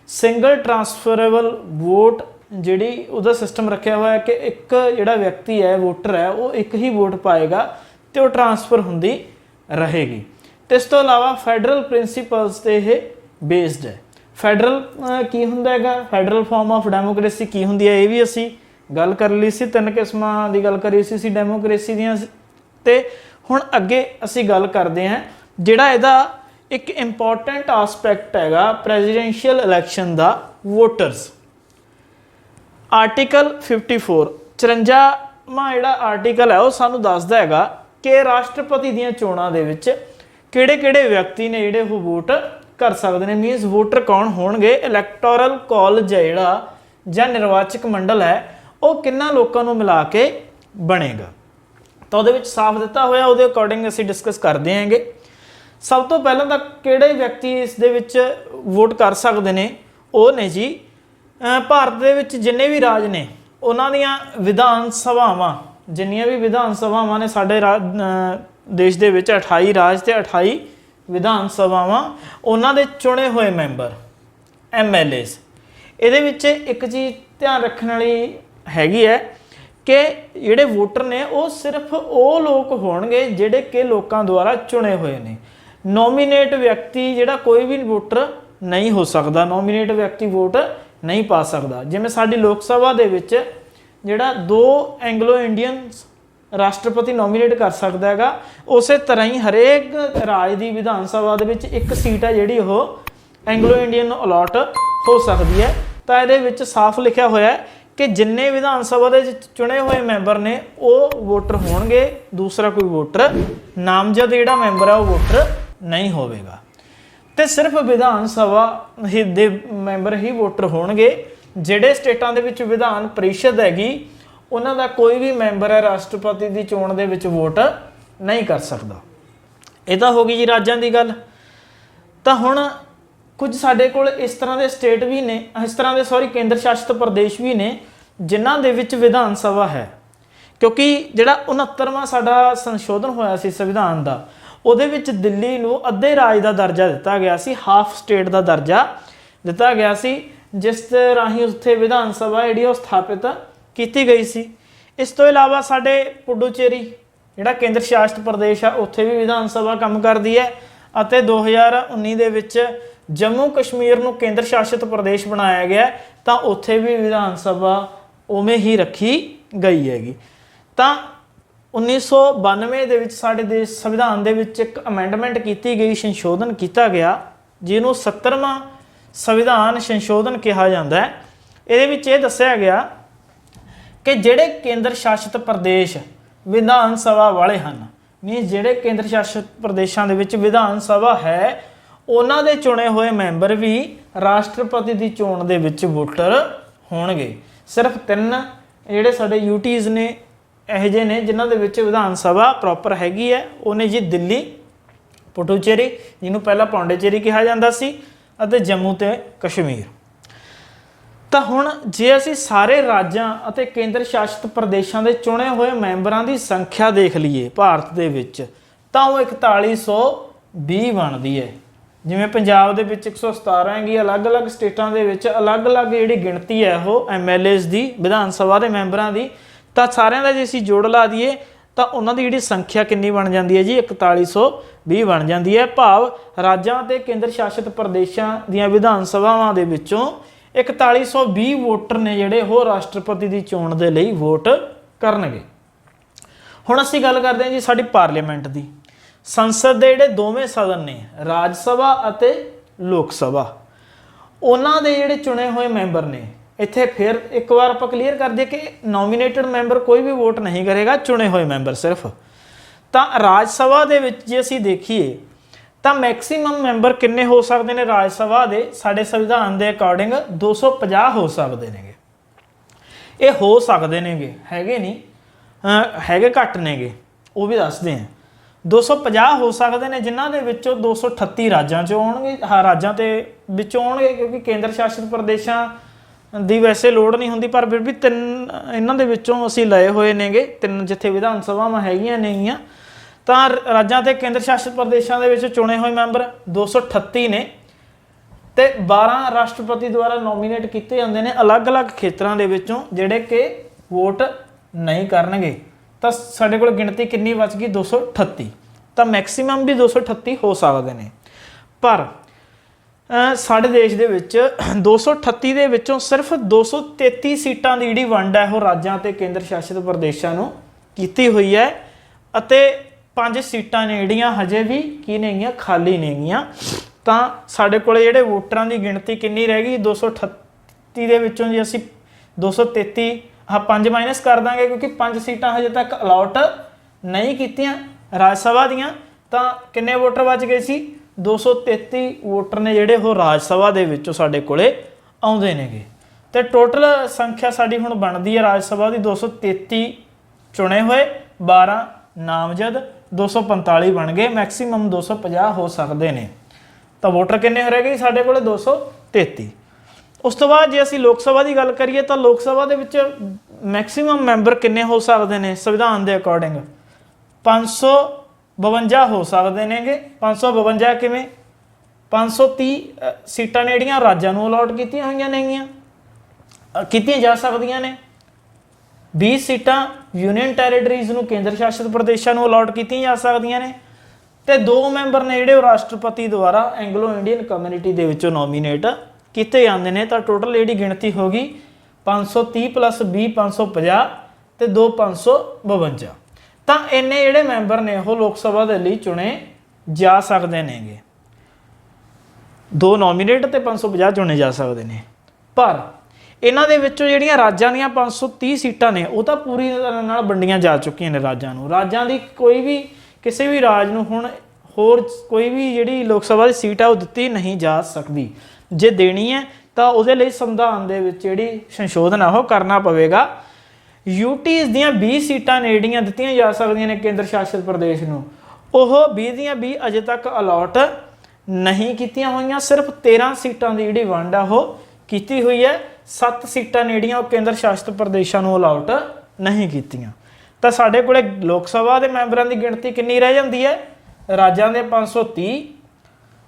सिंगल ट्रांसफरेबल वोट जी उसका सिस्टम रखा हुआ है कि एक जोड़ा व्यक्ति है वोटर है वो एक ही वोट पाएगा तो वो ट्रांसफर होंगी रहेगी। तो इस तो अलावा फैडरल प्रिंसीपल्स से ये बेस्ड है। फैडरल की होंदा है, फैडरल फॉर्म ऑफ डेमोक्रेसी की होंदी है, ये भी असी गल कर ली सी। 3 किस्मां की गल करी सी डेमोक्रेसी दियां। ते हुण अगे असी गल करते हैं जिहड़ा इहदा एक इंपॉर्टेंट आस्पैक्ट हैगा प्रेजिडेंशियल इलैक्शन दा, वोटर्स। आर्टिकल 54 54वां जिहड़ा आर्टिकल है वो सानू दसदा हैगा कि राष्ट्रपति दियां चोणां दे विच किहड़े-किहड़े व्यक्ति ने जिहड़े वो वोट कर सकते हैं। मीनस वोटर कौन होणगे, इलैक्टोरल कॉलेज है जिहड़ा जां निर्वाचक मंडल है वो किन्ना लोकां नूं मिला के बनेगा। तो उहदे विच साफ दिता होया, उहदे अकॉर्डिंग असीं डिस्कस करते हैंगे। सब तो पहलां तां किहड़े व्यक्ति इस दे विच वोट कर सकते हैं, वो ने जी भारत दे विच जिन्ने भी राज ने उन्हां दियां विधान सभावां, जिन्नियां भी विधान सभावां ने साडे देश दे विच 28 राज ते 28 विधान सभावां, उन्हां दे चुने हुए मैंबर MLAs। इहदे विच एक चीज़ ध्यान रखने वाली हैगी है कि जिहड़े वोटर ने वो सिर्फ वो लोग होणगे जिहड़े कि लोकां द्वारा चुने हुए ने। नॉमीनेट व्यक्ति जिहड़ा कोई भी वोटर नहीं हो सकता, नॉमीनेट व्यक्ति वोट नहीं पा सकता। जिवें साडी लोक सभा दे विच जिहड़ा 2 एंग्लो इंडियन राष्ट्रपति नॉमीनेट कर सकता है, उस तरह ही हरेक राज की विधान सभा दे विच एक सीट है जिहड़ी वो एंग्लो इंडियन अलॉट हो सकती है। तो ये साफ लिखा होया है कि जिन्ने विधान सभा के चुने हुए मैंबर ने वो वोटर होणगे, दूसरा कोई वोटर नामजद जिहड़ा मैंबर है वो वोटर नहीं होवेगा। तो सिर्फ विधान सभा ही दे मैंबर ही वोटर होणगे। जिहड़े स्टेटां दे विच विधान परिषद हैगी उन्हां दा कोई भी मैंबर है राष्ट्रपति की चोण दे विच वोट नहीं कर सकता। ये तो हो गई जी राज्यां दी गल। तो हुण कुछ साडे कोल इस तरह के स्टेट भी ने, इस तरह के केंद्र शासित प्रदेश भी ने जिन्हां दे विच विधान सभा है। क्योंकि जिहड़ा 69वां साडा संशोधन होया सी संविधान दा, उहदे विच दिल्ली नूं अद्धे राज का दर्जा दिता गया सी, हाफ स्टेट का दर्जा दिता गया सी, जिस राही उत्थे विधान सभा जिहड़ी स्थापित की गई सी। इस तो इलावा साडे पुडुचेरी जिहड़ा केंद्र शासित प्रदेश है उत्थे भी विधान सभा काम करदी है। अते 2019 दे विच जम्मू कश्मीर नूं केंद्र शासित प्रदेश बनाया गया, तो उत्थे भी विधान सभा उवें ही रखी गई हैगी। तो 1992 दे विच साडे देश संविधान दे विच एक अमेंडमेंट की गई, संशोधन किया गया, जिन्हों 70वां संविधान संशोधन कहा जाता है। ये विच ये दस्सिया गया कि जिहड़े केंद्र शासित प्रदेश विधान सभा वाले हैं, मीनस जिहड़े केंद्र शासित प्रदेशों के विधान सभा है उन्हां दे चुने हुए मैंबर भी राष्ट्रपति की चोण दे विच वोटर होणगे। सिर्फ 3 जिहड़े साडे यूटीज़ ने इहो जिहे ने जिन्हां दे विच विधान सभा प्रॉपर हैगी है, उन्हें जी दिल्ली, पुडुचेरी जिन्हों पहला पौंडीचेरी कहा जाता सी, अते जम्मू ते कश्मीर। तो हुण जे असीं सारे राज्यां अते केंद्र शासित प्रदेशों के चुने हुए मैंबरां की संख्या देख लीए भारत दे विच, तां वो 4120 बनती है। जिवें पंजाब दे विच 117 हैगी, अलग अलग स्टेटां दे विच अलग अलग जिहड़ी गिणती है वो MLAs की, विधान सभा के मैंबरां की। तो सारिਆਂ ਦਾ जे असीं जोड़ ला दईए तो उन्हां दी जिहड़ी संख्या कितनी बन जाती है जी, 4120 बन जाती है। भाव राज्यां ते केंद्र शासित प्रदेशों दीआं विधान सभावां दे विचों 4120 वोटर ने जिहड़े वो राष्ट्रपति की चोण दे लई वोट करनगे। हुण असीं गल करते हैं जी साडी पार्लीमेंट की। संसद के जिहड़े दोवें सदन ने, राज सभा अते लोक सभा, उन्हां दे जिहड़े चुने हुए मैंबर ने, इत्थे फिर एक बार आपां क्लीयर कर दिए कि नॉमीनेटेड मैंबर कोई भी वोट नहीं करेगा, चुने हुए मैंबर सिर्फ। तो राज सभा दे विच जे असीं देखीए तो मैक्सीमम मैंबर किन्ने हो सकते हैं राज सभा दे, साडे संविधान के अकॉर्डिंग 250 हो सकते हैं। ये हो सकते हैं, हैगे नहीं हैगे घट नेगे, वो भी दसदे हैं। 250 हो सकते हैं जिन्हां दे विचों 238 राज्यां चों आउणगे, राज्यां ते विचों आउणगे, क्योंकि केंद्र शासित प्रदेशों ਦੀ ਵੈਸੇ ਲੋੜ ਨਹੀਂ ਹੁੰਦੀ, ਪਰ ਫਿਰ ਵੀ 3 ਇਹਨਾਂ ਦੇ ਵਿੱਚੋਂ ਅਸੀਂ ਲਏ ਹੋਏ ਨੇਗੇ, 3 ਜਿੱਥੇ ਵਿਧਾਨ ਸਭਾਵਾਂ ਹੈਗੀਆਂ ਨੇਗੀਆਂ। ਤਾਂ ਰਾਜਾਂ ਤੇ ਕੇਂਦਰ ਸ਼ਾਸਿਤ ਪ੍ਰਦੇਸ਼ਾਂ ਦੇ ਵਿੱਚ ਚੁਣੇ ਹੋਏ ਮੈਂਬਰ 238 ਨੇ ਤੇ 12 ਰਾਸ਼ਟਰਪਤੀ ਦੁਆਰਾ ਨੋਮੀਨੇਟ ਕੀਤੇ ਜਾਂਦੇ ਨੇ ਅਲੱਗ-ਅਲੱਗ ਖੇਤਰਾਂ ਦੇ ਵਿੱਚੋਂ, ਜਿਹੜੇ ਕਿ ਵੋਟ ਨਹੀਂ ਕਰਨਗੇ। ਤਾਂ ਸਾਡੇ ਕੋਲ ਗਿਣਤੀ ਕਿੰਨੀ ਬਚ ਗਈ? 238। ਤਾਂ ਮੈਕਸੀਮਮ ਵੀ 238 ਹੋ ਸਕਦੇ ਨੇ, ਪਰ ਸਾਡੇ ਦੇਸ਼ ਦੇ ਵਿੱਚ 238 ਦੇ ਵਿੱਚੋਂ ਸਿਰਫ 233 ਸੀਟਾਂ ਦੀ ਜਿਹੜੀ ਵੰਡ ਹੈ ਉਹ ਰਾਜਾਂ ਤੇ ਕੇਂਦਰ ਸ਼ਾਸਿਤ ਪ੍ਰਦੇਸ਼ਾਂ ਨੂੰ ਕੀਤੀ ਹੋਈ ਹੈ, ਅਤੇ 5 ਸੀਟਾਂ ਨੇ ਜਿਹੜੀਆਂ ਹਜੇ ਵੀ ਕੀ ਨੇਗੀਆਂ? ਖਾਲੀ ਨੇਗੀਆਂ। ਤਾਂ ਸਾਡੇ ਕੋਲ ਜਿਹੜੇ ਵੋਟਰਾਂ ਦੀ ਗਿਣਤੀ ਕਿੰਨੀ ਰਹਿ ਗਈ? 238 ਦੇ ਵਿੱਚੋਂ ਜੇ ਅਸੀਂ 233 5 ਮਾਈਨਸ ਕਰ ਦਾਂਗੇ, ਕਿਉਂਕਿ 5 ਸੀਟਾਂ ਹਜੇ ਤੱਕ ਅਲਾਟ ਨਹੀਂ ਕੀਤੀਆਂ ਰਾਜ ਸਭਾ ਦੀਆਂ। ਤਾਂ ਕਿੰਨੇ ਵੋਟਰ ਬਚ ਗਏ ਸੀ? 233 ਵੋਟਰ ਨੇ ਜਿਹੜੇ ਉਹ ਰਾਜ ਸਭਾ ਦੇ ਵਿੱਚੋਂ ਸਾਡੇ ਕੋਲੇ ਆਉਂਦੇ ਨੇਗੇ। ਤੇ ਟੋਟਲ ਸੰਖਿਆ ਸਾਡੀ ਹੁਣ ਬਣਦੀ ਹੈ ਰਾਜ ਸਭਾ ਦੀ 233 ਚੁਣੇ ਹੋਏ, 12 ਨਾਮਜ਼ਦ, 245 ਬਣ ਗਏ, ਮੈਕਸੀਮਮ 250 ਹੋ ਸਕਦੇ ਨੇ। ਤਾਂ ਵੋਟਰ ਕਿੰਨੇ ਹੋ ਰਹਿ ਗਏ ਸਾਡੇ ਕੋਲੇ? 233। ਉਸ ਤੋਂ ਬਾਅਦ ਜੇ ਅਸੀਂ ਲੋਕ ਸਭਾ ਦੀ ਗੱਲ ਕਰੀਏ ਤਾਂ ਲੋਕ ਸਭਾ ਦੇ ਵਿੱਚ ਮੈਕਸੀਮਮ ਮੈਂਬਰ ਕਿੰਨੇ ਹੋ ਸਕਦੇ ਨੇ ਸੰਵਿਧਾਨ ਦੇ ਅਕੋਰਡਿੰਗ? 552 ਹੋ ਸਕਦੇ ਨੇਗੇ। 552 ਕਿਵੇਂ? 530 ਸੀਟਾਂ ਨੇ ਜਿਹੜੀਆਂ ਰਾਜਾਂ ਨੂੰ ਅਲਾਟ ਕੀਤੀਆਂ ਹੋਈਆਂ ਨੇਗੀਆਂ, ਕੀਤੀਆਂ ਜਾ ਸਕਦੀਆਂ ਨੇ। 20 ਸੀਟਾਂ ਯੂਨੀਅਨ ਟੈਰੀਟਰੀਜ਼ ਨੂੰ, ਕੇਂਦਰ ਸ਼ਾਸਿਤ ਪ੍ਰਦੇਸ਼ਾਂ ਨੂੰ ਅਲਾਟ ਕੀਤੀਆਂ ਜਾ ਸਕਦੀਆਂ ਨੇ। ਤੇ 2 ਮੈਂਬਰ ਨੇ ਜਿਹੜੇ ਉਹ ਰਾਸ਼ਟਰਪਤੀ ਦੁਆਰਾ ਐਂਗਲੋ ਇੰਡੀਅਨ ਕਮਿਊਨਿਟੀ ਦੇ ਵਿੱਚੋਂ ਨੋਮੀਨੇਟ ਕੀਤੇ ਜਾਂਦੇ ਨੇ। ਤਾਂ ਟੋਟਲ ਜਿਹੜੀ ਗਿਣਤੀ ਹੋ ਗਈ 530 + 20 550 ਤੇ 2 552। ਤਾਂ ਇੰਨੇ ਜਿਹੜੇ ਮੈਂਬਰ ਨੇ ਉਹ ਲੋਕ ਸਭਾ ਦੇ ਲਈ ਚੁਣੇ ਜਾ ਸਕਦੇ ਨੇਗੇ। 2 ਨੋਮੀਨੇਟ ਤੇ 550 ਚੁਣੇ ਜਾ ਸਕਦੇ ਨੇ। ਪਰ ਇਹਨਾਂ ਦੇ ਵਿੱਚੋਂ ਜਿਹੜੀਆਂ ਰਾਜਾਂ ਦੀਆਂ 530 ਸੀਟਾਂ ਨੇ ਉਹ ਤਾਂ ਪੂਰੀ ਤਰ੍ਹਾਂ ਨਾਲ ਵੰਡੀਆਂ ਜਾ ਚੁੱਕੀਆਂ ਨੇ ਰਾਜਾਂ ਨੂੰ। ਰਾਜਾਂ ਦੀ ਕੋਈ ਵੀ ਕਿਸੇ ਵੀ ਰਾਜ ਨੂੰ ਹੁਣ ਹੋਰ ਕੋਈ ਵੀ ਜਿਹੜੀ ਲੋਕ ਸਭਾ ਦੀ ਸੀਟ ਆ ਉਹ ਦਿੱਤੀ ਨਹੀਂ ਜਾ ਸਕਦੀ। ਜੇ ਦੇਣੀ ਹੈ ਤਾਂ ਉਹਦੇ ਲਈ ਸੰਵਿਧਾਨ ਦੇ ਵਿੱਚ ਜਿਹੜੀ ਸੰਸ਼ੋਧਨ ਆ ਉਹ ਕਰਨਾ ਪਵੇਗਾ। ਯੂਟੀਜ਼ ਦੀਆਂ 20 ਸੀਟਾਂ ਨੇ ਜਿਹੜੀਆਂ ਦਿੱਤੀਆਂ ਜਾ ਸਕਦੀਆਂ ਨੇ ਕੇਂਦਰ ਸ਼ਾਸਿਤ ਪ੍ਰਦੇਸ਼ ਨੂੰ, ਉਹ 20 ਦੀਆਂ 20 ਅਜੇ ਤੱਕ ਅਲਾਟ ਨਹੀਂ ਕੀਤੀਆਂ ਹੋਈਆਂ। ਸਿਰਫ 13 ਸੀਟਾਂ ਦੀ ਜਿਹੜੀ ਵੰਡ ਆ ਉਹ ਕੀਤੀ ਹੋਈ ਹੈ। 7 ਸੀਟਾਂ ਨੇ ਜਿਹੜੀਆਂ ਉਹ ਕੇਂਦਰ ਸ਼ਾਸਿਤ ਪ੍ਰਦੇਸ਼ਾਂ ਨੂੰ ਅਲਾਟ ਨਹੀਂ ਕੀਤੀਆਂ। ਤਾਂ ਸਾਡੇ ਕੋਲੇ ਲੋਕ ਸਭਾ ਦੇ ਮੈਂਬਰਾਂ ਦੀ ਗਿਣਤੀ ਕਿੰਨੀ ਰਹਿ ਜਾਂਦੀ ਹੈ? ਰਾਜਾਂ ਦੇ 530,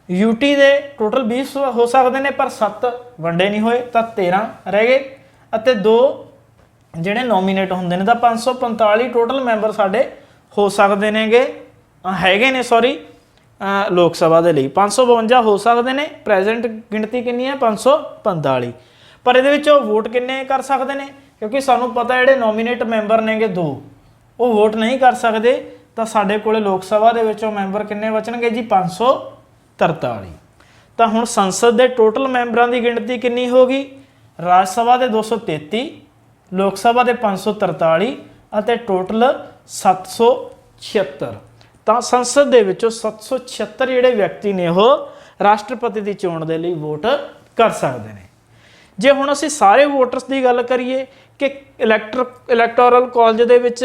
ਯੂਟੀ ਦੇ ਟੋਟਲ 20 ਹੋ ਸਕਦੇ ਨੇ, ਪਰ 7 ਵੰਡੇ ਨਹੀਂ ਹੋਏ ਤਾਂ 13 ਰਹਿ ਗਏ, ਅਤੇ 2 ਜਿਹੜੇ ਨੋਮੀਨੇਟ ਹੁੰਦੇ ਨੇ। ਤਾਂ 545 ਟੋਟਲ ਮੈਂਬਰ ਸਾਡੇ ਹੋ ਸਕਦੇ ਨੇਗੇ, ਹੈਗੇ ਨੇ ਸੌਰੀ ਲੋਕ ਸਭਾ ਦੇ ਲਈ। 552 ਹੋ ਸਕਦੇ ਨੇ, ਪ੍ਰੈਜ਼ੈਂਟ ਗਿਣਤੀ ਕਿੰਨੀ ਹੈ? 545। ਪਰ ਇਹਦੇ ਵਿੱਚ ਉਹ ਵੋਟ ਕਿੰਨੇ ਕਰ ਸਕਦੇ ਨੇ? ਕਿਉਂਕਿ ਸਾਨੂੰ ਪਤਾ ਜਿਹੜੇ ਨੋਮੀਨੇਟ ਮੈਂਬਰ ਨੇਗੇ 2, ਉਹ ਵੋਟ ਨਹੀਂ ਕਰ ਸਕਦੇ। ਤਾਂ ਸਾਡੇ ਕੋਲੇ ਲੋਕ ਸਭਾ ਦੇ ਵਿੱਚੋਂ ਮੈਂਬਰ ਕਿੰਨੇ ਬਚਣਗੇ ਜੀ? 543। ਤਾਂ ਹੁਣ ਸੰਸਦ ਦੇ ਟੋਟਲ ਮੈਂਬਰਾਂ ਦੀ ਗਿਣਤੀ ਕਿੰਨੀ ਹੋ ਗਈ? ਰਾਜ ਸਭਾ ਦੇ 233, ਲੋਕ ਸਭਾ ਦੇ 543 ਅਤੇ ਟੋਟਲ 776। ਤਾਂ ਸੰਸਦ ਦੇ ਵਿੱਚੋਂ 776 ਜਿਹੜੇ ਵਿਅਕਤੀ ਨੇ ਉਹ ਰਾਸ਼ਟਰਪਤੀ ਦੀ ਚੋਣ ਦੇ ਲਈ ਵੋਟ ਕਰ ਸਕਦੇ ਨੇ। ਜੇ ਹੁਣ ਅਸੀਂ ਸਾਰੇ ਵੋਟਰਸ ਦੀ ਗੱਲ ਕਰੀਏ ਕਿ ਇਲੈਕਟੋਰਲ ਕਾਲਜ ਦੇ ਵਿੱਚ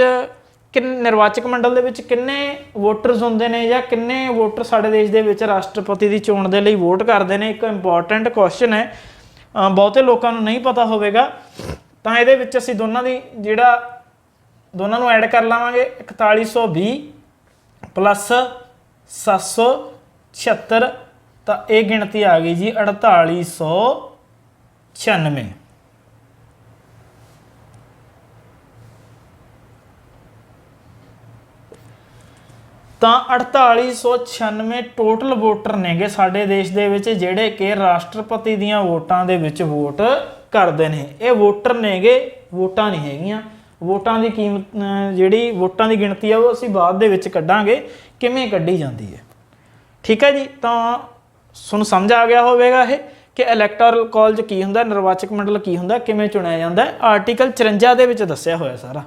ਨਿਰਵਾਚਕ ਮੰਡਲ ਦੇ ਵਿੱਚ ਕਿੰਨੇ ਵੋਟਰਸ ਹੁੰਦੇ ਨੇ, ਜਾਂ ਕਿੰਨੇ ਵੋਟਰ ਸਾਡੇ ਦੇਸ਼ ਦੇ ਵਿੱਚ ਰਾਸ਼ਟਰਪਤੀ ਦੀ ਚੋਣ ਦੇ ਲਈ ਵੋਟ ਕਰਦੇ ਨੇ, ਇੱਕ ਇੰਪੋਰਟੈਂਟ ਕੁਐਸਚਨ ਹੈ, ਬਹੁਤੇ ਲੋਕਾਂ ਨੂੰ ਨਹੀਂ ਪਤਾ ਹੋਵੇਗਾ। ਤਾਂ ਇਹਦੇ ਵਿੱਚ ਅਸੀਂ ਦੋਨਾਂ ਨੂੰ ਐਡ ਕਰ ਲਵਾਂਗੇ। 4120 + 776, ਤਾਂ ਇਹ ਗਿਣਤੀ ਆ ਗਈ ਜੀ 4896। ਤਾਂ 4896 ਟੋਟਲ ਵੋਟਰ ਨੇਗੇ ਸਾਡੇ ਦੇਸ਼ ਦੇ ਵਿੱਚ, ਜਿਹੜੇ ਕਿ ਰਾਸ਼ਟਰਪਤੀ ਦੀਆਂ ਵੋਟਾਂ ਦੇ ਵਿੱਚ ਵੋਟ ਕਰਦੇ ਨੇ। ਇਹ ਵੋਟਰ ਨੇਗੇ, ਵੋਟਾਂ ਨਹੀਂ ਹੈਗੀਆਂ। ਵੋਟਾਂ ਦੀ ਕੀਮਤ ਜਿਹੜੀ ਵੋਟਾਂ ਦੀ ਗਿਣਤੀ ਆ ਉਹ ਅਸੀਂ ਬਾਅਦ ਦੇ ਵਿੱਚ ਕੱਢਾਂਗੇ ਕਿਵੇਂ ਕੱਢੀ ਜਾਂਦੀ ਹੈ। ਠੀਕ ਹੈ ਜੀ। ਤਾਂ ਤੁਹਾਨੂੰ ਸਮਝ ਆ ਗਿਆ ਹੋਵੇਗਾ ਇਹ ਕਿ ਇਲੈਕਟੋਰਲ ਕਾਲਜ ਕੀ ਹੁੰਦਾ, ਨਿਰਵਾਚਕ ਮੰਡਲ ਕੀ ਹੁੰਦਾ, ਕਿਵੇਂ ਚੁਣਿਆ ਜਾਂਦਾ। ਆਰਟੀਕਲ 54 ਦੇ ਵਿੱਚ ਦੱਸਿਆ ਹੋਇਆ ਸਾਰਾ।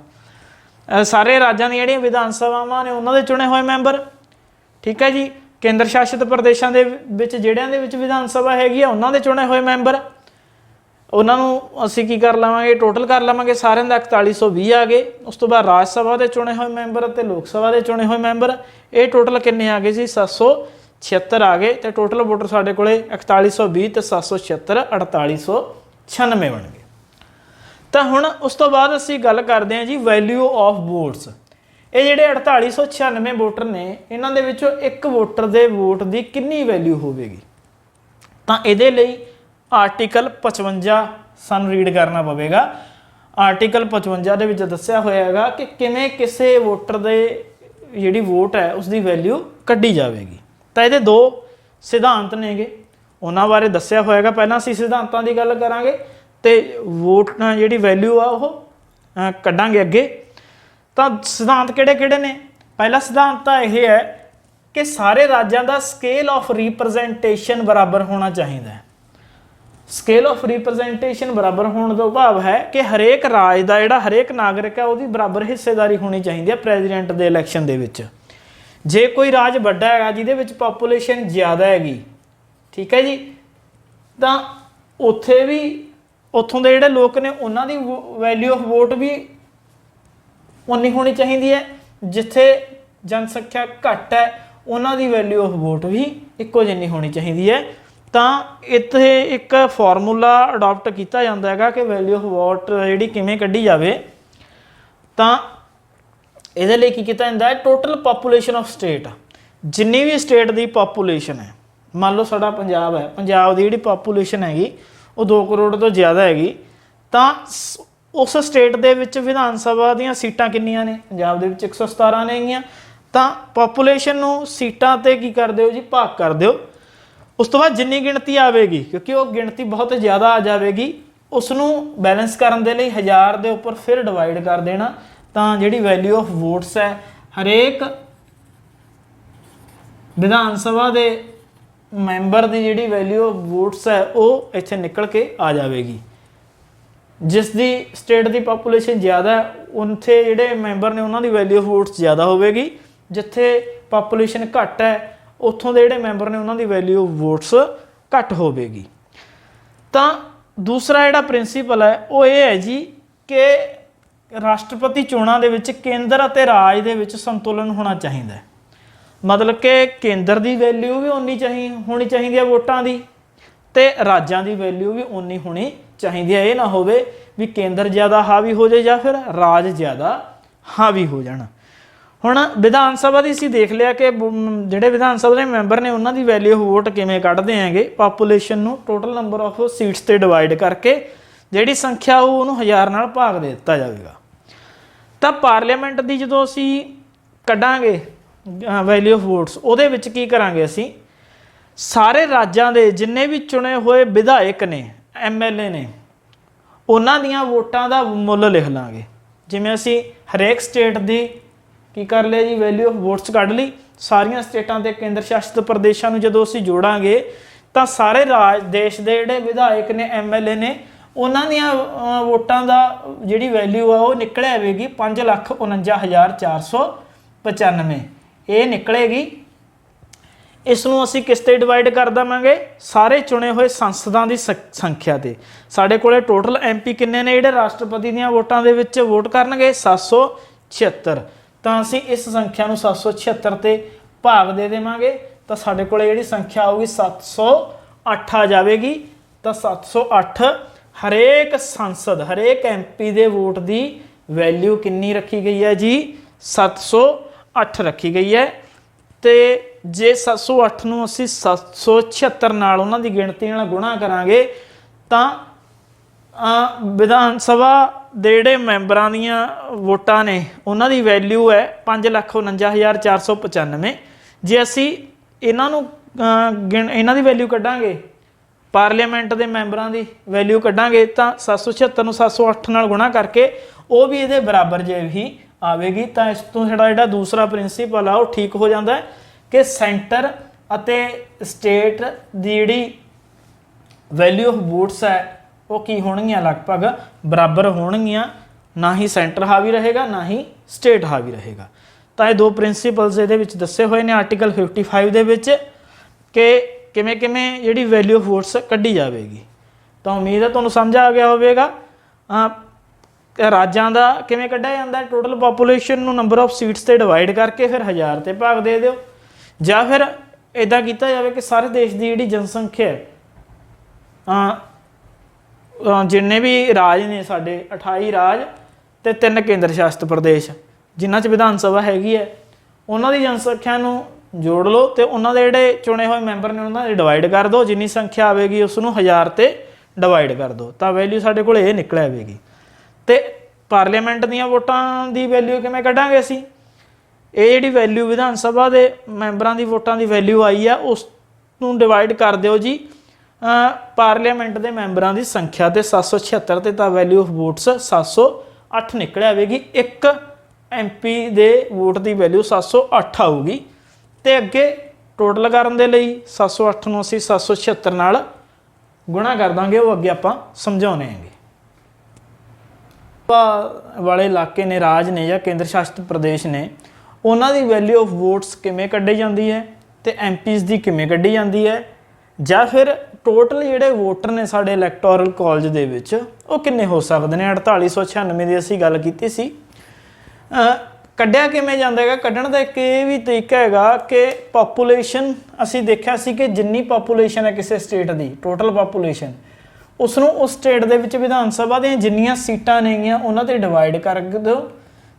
ਸਾਰੇ ਰਾਜਾਂ ਦੀਆਂ ਜਿਹੜੀਆਂ ਵਿਧਾਨ ਸਭਾਵਾਂ ਨੇ ਉਹਨਾਂ ਦੇ ਚੁਣੇ ਹੋਏ ਮੈਂਬਰ। ਠੀਕ ਹੈ ਜੀ। ਕੇਂਦਰ ਸ਼ਾਸਿਤ ਪ੍ਰਦੇਸ਼ਾਂ ਦੇ ਵਿੱਚ ਜਿਹੜਿਆਂ ਦੇ ਵਿੱਚ ਵਿਧਾਨ ਸਭਾ ਹੈਗੀ ਆ ਉਹਨਾਂ ਦੇ ਚੁਣੇ ਹੋਏ ਮੈਂਬਰ, ਉਹਨਾਂ ਨੂੰ ਅਸੀਂ ਕੀ ਕਰ ਲਵਾਂਗੇ? ਟੋਟਲ ਕਰ ਲਵਾਂਗੇ ਸਾਰਿਆਂ ਦਾ 4120 ਆ ਗਏ। ਉਸ ਤੋਂ ਬਾਅਦ ਰਾਜ ਸਭਾ ਦੇ ਚੁਣੇ ਹੋਏ ਮੈਂਬਰ ਅਤੇ ਲੋਕ ਸਭਾ ਦੇ ਚੁਣੇ ਹੋਏ ਮੈਂਬਰ, ਇਹ ਟੋਟਲ ਕਿੰਨੇ ਆ ਗਏ ਜੀ? 776 ਆ ਗਏ। ਤੇ ਟੋਟਲ ਵੋਟਰ ਸਾਡੇ ਕੋਲੇ 4120 ਤੇ 776 4896 96 ਬਣ ਗਏ। ਤਾਂ ਹੁਣ ਉਸ ਤੋਂ ਬਾਅਦ ਅਸੀਂ ਗੱਲ ਕਰਦੇ ਹਾਂ ਜੀ ਵੈਲਿਊ ਆਫ ਵੋਟਸ। ਇਹ ਜਿਹੜੇ 4896 ਵੋਟਰ ਨੇ ਇਹਨਾਂ ਦੇ ਵਿੱਚੋਂ ਇੱਕ ਵੋਟਰ ਦੇ ਵੋਟ ਦੀ ਕਿੰਨੀ ਵੈਲਿਊ ਹੋਵੇਗੀ। ਤਾਂ ਇਹਦੇ ਲਈ ਆਰਟੀਕਲ 55 ਸਾਨੂੰ ਰੀਡ ਕਰਨਾ ਪਵੇਗਾ। ਆਰਟੀਕਲ 55 ਦੇ ਵਿੱਚ ਦੱਸਿਆ ਹੋਇਆ ਹੈਗਾ ਕਿ ਕਿਵੇਂ ਕਿਸੇ ਵੋਟਰ ਦੇ ਜਿਹੜੀ ਵੋਟ ਹੈ ਉਸ ਦੀ ਵੈਲਿਊ ਕੱਢੀ ਜਾਵੇਗੀ। ਤਾਂ ਇਹਦੇ ਦੋ ਸਿਧਾਂਤ ਨੇਗੇ, ਉਹਨਾਂ ਬਾਰੇ ਦੱਸਿਆ ਹੋਏਗਾ। ਪਹਿਲਾਂ ਅਸੀਂ ਸਿਧਾਂਤਾਂ ਦੀ ਗੱਲ ਕਰਾਂਗੇ ਤੇ ਵੋਟ ਜਿਹੜੀ ਵੈਲਿਊ ਆ ਉਹ ਕੱਢਾਂਗੇ ਅੱਗੇ। ਤਾਂ ਸਿਧਾਂਤ ਕਿਹੜੇ ਨੇ? ਪਹਿਲਾ ਸਿਧਾਂਤ ਤਾਂ ਇਹ ਹੈ ਕਿ ਸਾਰੇ ਰਾਜਾਂ ਦਾ ਸਕੇਲ ਆਫ ਰਿਪਰੈਜ਼ੈਂਟੇਸ਼ਨ ਬਰਾਬਰ ਹੋਣਾ ਚਾਹੀਦਾ ਹੈ। ਸਕੇਲ ਆਫ ਰਿਪਰੈਜ਼ੈਂਟੇਸ਼ਨ ਬਰਾਬਰ ਹੋਣ ਦਾ ਭਾਵ ਹੈ ਕਿ ਹਰੇਕ ਰਾਜ ਦਾ ਜਿਹੜਾ ਹਰੇਕ ਨਾਗਰਿਕ ਹੈ ਉਹਦੀ ਬਰਾਬਰ ਹਿੱਸੇਦਾਰੀ ਹੋਣੀ ਚਾਹੀਦੀ ਹੈ ਪ੍ਰੈਜ਼ੀਡੈਂਟ ਦੇ ਇਲੈਕਸ਼ਨ ਦੇ ਵਿੱਚ। ਜੇ ਕੋਈ ਰਾਜ ਵੱਡਾ ਹੈਗਾ ਜਿਹਦੇ ਵਿੱਚ ਪਾਪੂਲੇਸ਼ਨ ਜ਼ਿਆਦਾ ਹੈਗੀ, ਠੀਕ ਹੈ ਜੀ, ਤਾਂ ਉੱਥੇ ਵੀ ਉੱਥੋਂ ਦੇ ਜਿਹੜੇ ਲੋਕ ਨੇ ਉਹਨਾਂ ਦੀ ਵੈਲਿਊ ਆਫ ਵੋਟ ਵੀ ਉਨੀ ਹੋਣੀ ਚਾਹੀਦੀ ਹੈ। ਜਿੱਥੇ ਜਨਸੰਖਿਆ ਘੱਟ ਹੈ ਉਹਨਾਂ ਦੀ ਵੈਲਿਊ ਆਫ ਵੋਟ ਵੀ ਇੱਕੋ ਜਿੰਨੀ ਹੋਣੀ ਚਾਹੀਦੀ ਹੈ। ਤਾਂ ਇੱਥੇ ਇੱਕ ਫਾਰਮੂਲਾ ਅਡਾਪਟ ਕੀਤਾ ਜਾਂਦਾ ਹੈਗਾ ਕਿ ਵੈਲਿਊ ਆਫ ਵੋਟ ਜਿਹੜੀ ਕਿਵੇਂ ਕੱਢੀ ਜਾਵੇ। ਤਾਂ ਇਹਦੇ ਲਈ ਕੀ ਕੀਤਾ ਜਾਂਦਾ ਹੈ, ਟੋਟਲ ਪਾਪੂਲੇਸ਼ਨ ਆਫ ਸਟੇਟ, ਜਿੰਨੀ ਵੀ ਸਟੇਟ ਦੀ ਪਾਪੂਲੇਸ਼ਨ ਹੈ, ਮੰਨ ਲਓ ਸਾਡਾ ਪੰਜਾਬ ਹੈ, ਪੰਜਾਬ ਦੀ ਜਿਹੜੀ ਪਾਪੂਲੇਸ਼ਨ ਹੈਗੀ ਉਹ 2 ਕਰੋੜ ਤੋਂ ਜ਼ਿਆਦਾ ਹੈਗੀ, ਤਾਂ ਉਸ ਸਟੇਟ ਦੇ ਵਿੱਚ ਵਿਧਾਨ ਸਭਾ ਦੀਆਂ ਸੀਟਾਂ ਕਿੰਨੀਆਂ ਨੇ? ਪੰਜਾਬ ਦੇ ਵਿੱਚ 117 ਨੇਗੀਆਂ। ਤਾਂ ਪਾਪੂਲੇਸ਼ਨ ਨੂੰ ਸੀਟਾਂ 'ਤੇ ਕੀ ਕਰ ਦਿਓ ਜੀ, ਭਾਗ ਕਰ ਦਿਓ। ਉਸ ਤੋਂ ਬਾਅਦ ਜਿੰਨੀ ਗਿਣਤੀ ਆਵੇਗੀ, ਕਿਉਂਕਿ ਉਹ ਗਿਣਤੀ ਬਹੁਤ ਜ਼ਿਆਦਾ ਆ ਜਾਵੇਗੀ, ਉਸ ਨੂੰ ਬੈਲੈਂਸ ਕਰਨ ਦੇ ਲਈ 1000 ਦੇ ਉੱਪਰ ਫਿਰ ਡਿਵਾਈਡ ਕਰ ਦੇਣਾ। ਤਾਂ ਜਿਹੜੀ ਵੈਲਿਊ ਆਫ ਵੋਟਸ ਹੈ ਹਰੇਕ ਵਿਧਾਨ ਸਭਾ ਦੇ ਮੈਂਬਰ ਦੀ ਜਿਹੜੀ ਵੈਲਿਊ ਆਫ ਵੋਟਸ ਹੈ ਉਹ ਇੱਥੇ ਨਿਕਲ ਕੇ ਆ ਜਾਵੇਗੀ। ਜਿਸ ਦੀ ਸਟੇਟ ਦੀ ਪਾਪੂਲੇਸ਼ਨ ਜ਼ਿਆਦਾ ਹੈ ਉੱਥੇ ਜਿਹੜੇ ਮੈਂਬਰ ਨੇ ਉਹਨਾਂ ਦੀ ਵੈਲਿਊ ਆਫ ਵੋਟਸ ਜ਼ਿਆਦਾ ਹੋਵੇਗੀ। ਜਿੱਥੇ ਪਾਪੂਲੇਸ਼ਨ ਘੱਟ ਹੈ ਉੱਥੋਂ ਦੇ ਜਿਹੜੇ ਮੈਂਬਰ ਨੇ ਉਹਨਾਂ ਦੀ ਵੈਲਿਊ ਆਫ ਵੋਟਸ ਘੱਟ ਹੋਵੇਗੀ। ਤਾਂ ਦੂਸਰਾ ਜਿਹੜਾ ਪ੍ਰਿੰਸੀਪਲ ਹੈ ਉਹ ਇਹ ਹੈ ਜੀ ਕਿ ਰਾਸ਼ਟਰਪਤੀ ਚੋਣਾਂ ਦੇ ਵਿੱਚ ਕੇਂਦਰ ਅਤੇ ਰਾਜ ਦੇ ਵਿੱਚ ਸੰਤੁਲਨ ਹੋਣਾ ਚਾਹੀਦਾ ਹੈ। ਮਤਲਬ ਕਿ ਕੇਂਦਰ ਦੀ ਵੈਲਿਊ ਵੀ ਹੋਣੀ ਚਾਹੀਦੀ ਹੈ ਵੋਟਾਂ ਦੀ, ਤੇ ਰਾਜਾਂ ਦੀ ਵੈਲਿਊ ਵੀ ਓਨੀ ਹੋਣੀ ਚਾਹੀਦੀ ਹੈ। ਇਹ ਨਾ ਹੋਵੇ ਵੀ ਕੇਂਦਰ ਜ਼ਿਆਦਾ ਹਾਵੀ ਹੋ ਜਾਏ ਜਾਂ ਫਿਰ ਰਾਜ ਜ਼ਿਆਦਾ ਹਾਵੀ ਹੋ ਜਾਣ। ਹੁਣ ਵਿਧਾਨ ਸਭਾ ਦੀ ਅਸੀਂ ਦੇਖ ਲਿਆ ਕਿ ਜਿਹੜੇ ਵਿਧਾਨ ਸਭਾ ਦੇ ਮੈਂਬਰ ਨੇ ਉਹਨਾਂ ਦੀ ਵੈਲਿਊ ਆਫ ਵੋਟ ਕਿਵੇਂ ਕੱਢਦੇ ਹੈਗੇ। ਪਾਪੂਲੇਸ਼ਨ ਨੂੰ ਟੋਟਲ ਨੰਬਰ ਆਫ ਸੀਟਸ 'ਤੇ ਡਿਵਾਈਡ ਕਰਕੇ ਜਿਹੜੀ ਸੰਖਿਆ ਉਹਨੂੰ 1000 ਨਾਲ ਭਾਗ ਦੇ ਦਿੱਤਾ ਜਾਵੇਗਾ। ਤਾਂ ਪਾਰਲੀਮੈਂਟ ਦੀ ਜਦੋਂ ਅਸੀਂ ਕੱਢਾਂਗੇ ਵੈਲਿਊ ਆਫ ਵੋਟਸ, ਉਹਦੇ ਵਿੱਚ ਕੀ ਕਰਾਂਗੇ, ਅਸੀਂ ਸਾਰੇ ਰਾਜਾਂ ਦੇ ਜਿੰਨੇ ਵੀ ਚੁਣੇ ਹੋਏ ਵਿਧਾਇਕ ਨੇ, MLA ਨੇ, ਉਹਨਾਂ ਦੀਆਂ ਵੋਟਾਂ ਦਾ ਮੁੱਲ ਲਿਖ ਲਾਂਗੇ। ਜਿਵੇਂ ਅਸੀਂ ਹਰੇਕ ਸਟੇਟ ਦੀ ਕੀ ਕਰ ਲਿਆ ਜੀ, ਵੈਲਿਊ ਆਫ ਵੋਟਸ ਕੱਢ ਲਈ। ਸਾਰੀਆਂ ਸਟੇਟਾਂ ਤੇ ਕੇਂਦਰ ਸ਼ਾਸਿਤ ਪ੍ਰਦੇਸ਼ਾਂ ਨੂੰ ਜਦੋਂ ਅਸੀਂ ਜੋੜਾਂਗੇ ਤਾਂ ਸਾਰੇ ਦੇਸ਼ ਦੇ ਜਿਹੜੇ ਵਿਧਾਇਕ ਨੇ, MLA ਨੇ, ਉਹਨਾਂ ਦੀਆਂ ਵੋਟਾਂ ਦਾ ਜਿਹੜੀ ਵੈਲਿਊ ਆ ਉਹ ਨਿਕਲ ਆਵੇਗੀ 5,49,495 ਇਹ ਨਿਕਲੇਗੀ। ਇਸ ਨੂੰ ਅਸੀਂ ਕਿਸ 'ਤੇ ਡਿਵਾਈਡ ਕਰ ਦੇਵਾਂਗੇ, ਸਾਰੇ ਚੁਣੇ ਹੋਏ ਸੰਸਦਾਂ ਦੀ ਸੰਖਿਆ 'ਤੇ। ਸਾਡੇ ਕੋਲੇ ਟੋਟਲ MP ਕਿੰਨੇ ਨੇ ਜਿਹੜੇ ਰਾਸ਼ਟਰਪਤੀ ਦੀਆਂ ਵੋਟਾਂ ਦੇ ਵਿੱਚ ਵੋਟ ਕਰਨਗੇ, 776। ਤਾਂ ਅਸੀਂ ਇਸ ਸੰਖਿਆ ਨੂੰ 776 ਤੇ ਭਾਗ ਦੇ ਦੇਵਾਂਗੇ ਤਾਂ ਸਾਡੇ ਕੋਲੇ ਜਿਹੜੀ ਸੰਖਿਆ ਆਊਗੀ 708 ਆ ਜਾਵੇਗੀ। ਤਾਂ 708 ਹਰੇਕ ਸੰਸਦ, ਹਰੇਕ MP ਦੇ ਵੋਟ ਦੀ ਵੈਲਿਊ ਕਿੰਨੀ ਰੱਖੀ ਗਈ ਹੈ ਜੀ, 708 ਰੱਖੀ ਗਈ ਹੈ। ਤੇ ਜੇ 708 ਨੂੰ ਅਸੀਂ 776 ਨਾਲ ਉਹਨਾਂ ਦੀ ਗਿਣਤੀ ਨਾਲ ਗੁਣਾ ਕਰਾਂਗੇ ਤਾਂ ਵਿਧਾਨ ਸਭਾ ਦੇ ਜਿਹੜੇ ਮੈਂਬਰਾਂ ਦੀਆਂ ਵੋਟਾਂ ਨੇ ਉਹਨਾਂ ਦੀ ਵੈਲਿਊ ਹੈ 5,49,495। ਜੇ ਅਸੀਂ ਇਹਨਾਂ ਨੂੰ ਇਹਨਾਂ ਦੀ ਵੈਲਿਊ ਕੱਢਾਂਗੇ, ਪਾਰਲੀਮੈਂਟ ਦੇ ਮੈਂਬਰਾਂ ਦੀ ਵੈਲਿਊ ਕੱਢਾਂਗੇ ਤਾਂ 776 ਨੂੰ 708 ਨਾਲ ਗੁਣਾ ਕਰਕੇ ਉਹ ਵੀ ਇਹਦੇ ਬਰਾਬਰ ਜੇ ਹੀ ਆਵੇਗੀ। ਤਾਂ ਇਸ ਤੋਂ ਸਾਡਾ ਜਿਹੜਾ ਦੂਸਰਾ ਪ੍ਰਿੰਸੀਪਲ ਆ ਉਹ ਠੀਕ ਹੋ ਜਾਂਦਾ ਹੈ ਕਿ ਸੈਂਟਰ ਅਤੇ ਸਟੇਟ ਦੀ ਜਿਹੜੀ ਵੈਲਿਊ ਆਫ ਵੋਟਸ ਹੈ ਉਹ ਕੀ ਹੋਣਗੀਆਂ, ਲਗਭਗ ਬਰਾਬਰ ਹੋਣਗੀਆਂ। ਨਾ ਹੀ ਸੈਂਟਰ ਹਾਵੀ ਰਹੇਗਾ, ਨਾ ਹੀ ਸਟੇਟ ਹਾਵੀ ਰਹੇਗਾ। ਤਾਂ ਇਹ ਦੋ ਪ੍ਰਿੰਸੀਪਲਸ ਇਹਦੇ ਵਿੱਚ ਦੱਸੇ ਹੋਏ ਨੇ ਆਰਟੀਕਲ 55 ਦੇ ਵਿੱਚ ਕਿ ਕਿਵੇਂ ਕਿਵੇਂ ਜਿਹੜੀ ਵੈਲਿਊ ਆਫ ਵੋਟਸ ਕੱਢੀ ਜਾਵੇਗੀ। ਤਾਂ ਉਮੀਦ ਹੈ ਤੁਹਾਨੂੰ ਸਮਝ ਆ ਗਿਆ ਹੋਵੇਗਾ। ਰਾਜਾਂ ਦਾ ਕਿਵੇਂ ਕੱਢਿਆ ਜਾਂਦਾ, ਟੋਟਲ ਪਾਪੂਲੇਸ਼ਨ ਨੂੰ ਨੰਬਰ ਆਫ ਸੀਟਸ 'ਤੇ ਡਿਵਾਈਡ ਕਰਕੇ ਫਿਰ 1000 'ਤੇ ਭਾਗ ਦੇ ਦਿਓ, ਜਾਂ ਫਿਰ ਇੱਦਾਂ ਕੀਤਾ ਜਾਵੇ ਕਿ ਸਾਰੇ ਦੇਸ਼ ਦੀ ਜਿਹੜੀ ਜਨਸੰਖਿਆ जिन्ने भी राज ने साडे 28 राज ते 3 केंद्र शासित प्रदेश जिन्हां च विधान सभा हैगी है, उन्हां दी जनसंख्या नूं जोड़ लो तो उन्होंने जिहड़े चुने हुए मैंबर ने उन्होंने डिवाइड कर दो, जिन्नी संख्या आएगी उसनूं 1000 ते डिवाइड कर दो तो वैल्यू साडे कोल ये निकल आएगी। तो पार्लीमेंट दीयां वोटां दी वैल्यू किवें कढांगे असीं? ये जिहड़ी वैल्यू विधान सभा के मैंबरां दी वोटां दी वैल्यू आई है उसनूं डिवाइड कर दिओ जी पार्लीमेंट के मैंबरां दी संख्या ते 776 ते तां वैल्यू ऑफ वोट्स 708 निकल आएगी। एक MP दे वोट की वैल्यू 708 आऊगी। तो अगे टोटल करने के लिए 708 नूं असीं 776 नाल गुणा कर देंगे, वो अगे आपां समझाउने हैं। वाले इलाके ने, राज ने या केंद्र शासित प्रदेश ने, उन्हां दी वैल्यू ऑफ वोट्स किवें कढ़ी जाती है तो MPs दी किवें कढ़ी जाती है, या फिर टोटल जिहड़े वोटर ने साडे इलैक्टोरल कॉलेज दे विच वो किन्ने हो सकते हैं। 4896 की असीं गल कीती सी। कढ़िया किवें जांदा है? कढ़ण दा एक ये भी तरीका है कि पॉपूलेशन असीं देखिया सी कि जिन्नी पॉपूलेशन है किसी स्टेट की, टोटल पॉपूलेशन, उसनूं उस स्टेट दे विच विधान सभा ਦੀਆਂ जिन्नियां सीटां नेगीਆਂ उन्हां ते डिवाइड कर दो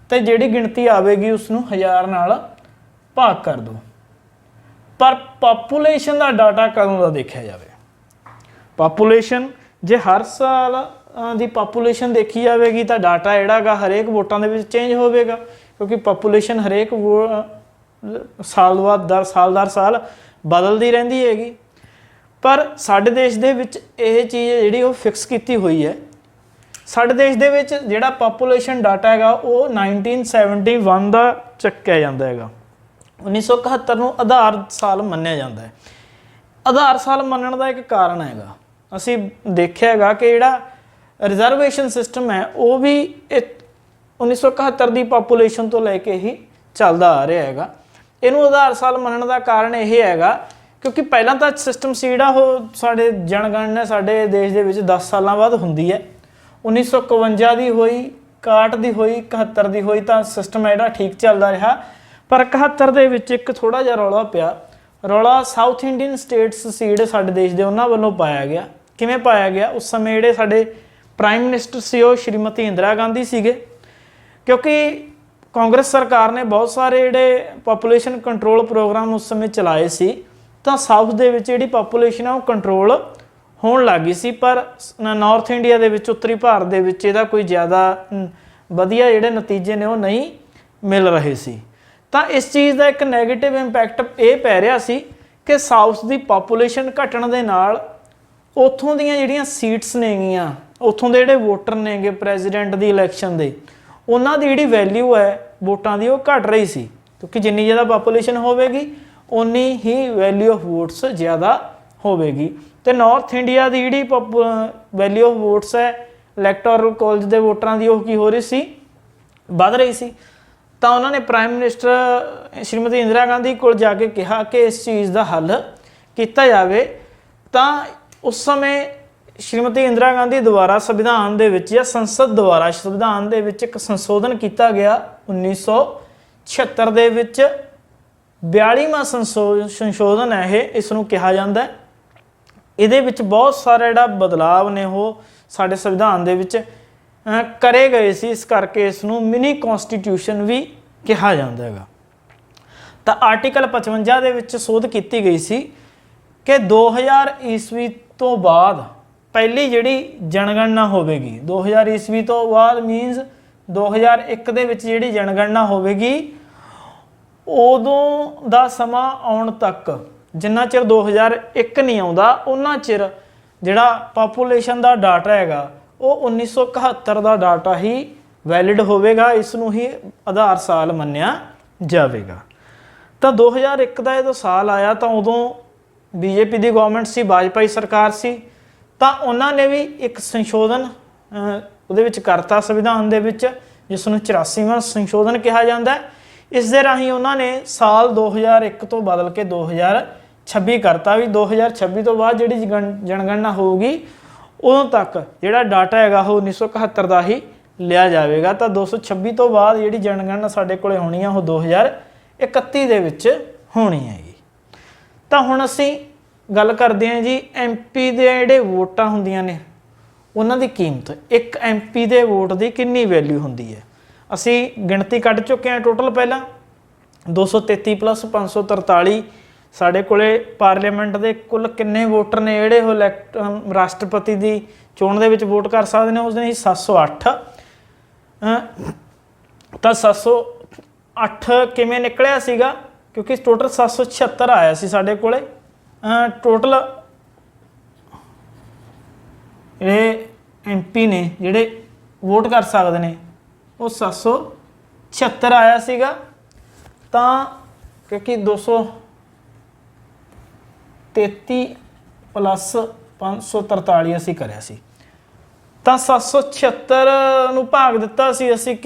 तो जिहड़ी गिणती आवेगी उसनूं 1000 नाल भाग कर दो। पर पॉपूलेशन का डाटा कदों का देखा जाए? पॉपूलेशन जे हर साल की पॉपूलेशन देखी जाएगी तो डाटा जिहड़ा हरेक वोटां दे विच चेंज होवेगा, क्योंकि पॉपूलेशन हरेक साल बाद दर साल बदलती रहिंदी हैगी। पर साडे देश दे विच यह चीज़ जिहड़ी वो फिक्स की हुई है। साडे देश दे विच जिहड़ा पॉपूलेशन डाटा है वो 1971 का चक्या जाता है। 1971 नूं आधार साल मन्निया जाता है। आधार साल मनण का एक कारण है, असीं देखिया है कि जिहड़ा रिजर्वेशन सिस्टम है वो भी 1971 की पॉपूलेशन तो लैके ही चलता आ रहा है। इनू आधार साल मनण का कारण यह है क्योंकि पहला तो सिस्टम सी जिहड़ा वो साडे जनगणना साडे देश दे विच 10 साल बाद हुंदी है। 1951 की हुई, 61 की हुई, 71 की हुई तो सिस्टम है जिहड़ा ठीक चलता रहा। पर 71 दे विच एक थोड़ा जिहा रौला पिया। रौला साउथ इंडियन स्टेट्स सी जिहड़े साडे देश दे उन्हां वल्लों पाया गया। किवें पाया गया? उस समय जिहड़े साडे प्राइम मिनिस्टर सी वो श्रीमती इंदिरा गांधी सीगे, क्योंकि कांग्रेस सरकार ने बहुत सारे जिहड़े पॉपूलेशन कंट्रोल प्रोग्राम उस समय चलाए सी, तो साउथ दे विच जिहड़ी पॉपूलेशन है वो कंट्रोल होण लग गई सी। पर नॉर्थ इंडिया दे विच, उत्तरी भारत दे विच इहदा कोई ज़्यादा वधिया जिहड़े नतीजे ने वो नहीं मिल रहे सी। तो इस चीज़ का एक नैगेटिव इंपैक्ट ये पै रहा सी कि साउथ की पॉपूलेशन घटण दे नाल उत्थों दीयां जिहड़ियां सीट्स नेगियां, उत्थों दे जिहड़े वोटर नेगे प्रेजिडेंट दी इलैक्शन दे, उन्हां दी जिहड़ी वैल्यू है वोटां दी वो घट रही सी, क्योंकि जिन्नी ज़्यादा पॉपूलेशन होवेगी उन्नी ही वैल्यू ऑफ वोट्स ज़्यादा होवेगी। तो नॉर्थ इंडिया की जिहड़ी वैल्यू ऑफ वोट्स है इलैक्टोरल कॉलेज के वोटरां दी, वो की हो रही सी? वध रही सी। तो उन्होंने प्राइम मिनिस्टर श्रीमती इंदिरा गांधी को जाके कहा कि इस चीज़ का हल किया जाए। तो उस समय श्रीमती इंदिरा गांधी द्वारा संविधान दे विच या संसद द्वारा संविधान दे विच एक संशोधन किया गया 1976 दे विच। 42वां संशोधन है ये, इसनूं कहा जाता है। इहदे विच बहुत सारे जिहड़ा बदलाव ने वो साडे संविधान दे विच करे गए सी, इस करके इसनूं मिनी कॉन्स्टिट्यूशन भी कहा जाता है। तो आर्टिकल 55 दे विच सोध की गई सी कि 2000 ईस्वी तो बाद पहली जिहड़ी जनगणना होवेगी, 2000 ईस्वी तो बाद मीनस 2001 दे विच जिहड़ी जनगणना होवेगी, उदों दा समा आउण तक जिन्ना चिर 2001 नहीं आउंदा उन्ना चिर जिहड़ा पॉपूलेशन का डाटा हैगा वो 1971 का डाटा ही वैलिड होवेगा, इसनूं ही आधार साल मन्निया जाएगा। तो 2001 का जो साल आया तो उदों BJP की गवर्नमेंट सी, वाजपेयी सरकार सी, तो उन्होंने भी एक संशोधन उहदे विच करता संविधान दे विच, जिसनूं 84वां संशोधन कहा जाता है। इस दे राहीं उन्होंने साल 2001 तो बदल के 2026 करता भी 2026 तो बाद जिहड़ी जनगणना होगी उदों तक जिहड़ा डाटा हैगा वो 1971 का ही लिया जाएगा। तो 226 तो बाद जिहड़ी जनगणना साडे कोले होनी है वो 2031 दे विच होनी हैगी। तो हुण असीं गल करते हैं जी MP दे जिहड़े वोटां हुंदियां ने ਉਹਨਾਂ ਦੀ ਕੀਮਤ, ਇੱਕ MP ਦੇ ਵੋਟ ਦੀ ਕਿੰਨੀ ਵੈਲਿਊ ਹੁੰਦੀ ਹੈ। ਅਸੀਂ ਗਿਣਤੀ ਕੱਢ ਚੁੱਕੇ ਹਾਂ ਟੋਟਲ ਪਹਿਲਾਂ 233 + 543 ਸਾਡੇ ਕੋਲੇ ਪਾਰਲੀਮੈਂਟ ਦੇ ਕੁੱਲ ਕਿੰਨੇ ਵੋਟਰ ਨੇ ਜਿਹੜੇ ਉਹ ਰਾਸ਼ਟਰਪਤੀ ਦੀ ਚੋਣ ਦੇ ਵਿੱਚ ਵੋਟ ਕਰ ਸਕਦੇ ਨੇ, ਉਸਨੇ 708। ਤਾਂ 708 ਕਿਵੇਂ ਨਿਕਲਿਆ ਸੀਗਾ, ਕਿਉਂਕਿ ਟੋਟਲ 776 ਆਇਆ ਸੀ ਸਾਡੇ ਕੋਲੇ। ਟੋਟਲ ਜਿਹੜੇ MP ਨੇ ਜਿਹੜੇ ਵੋਟ ਕਰ ਸਕਦੇ ਨੇ ਉਹ 776 ਆਇਆ ਸੀਗਾ। ਤਾਂ ਕਿਉਂਕਿ 233 + 543 ਅਸੀਂ ਕਰਿਆ ਸੀ, ਤਾਂ 776 ਨੂੰ ਭਾਗ ਦਿੱਤਾ ਸੀ ਅਸੀਂ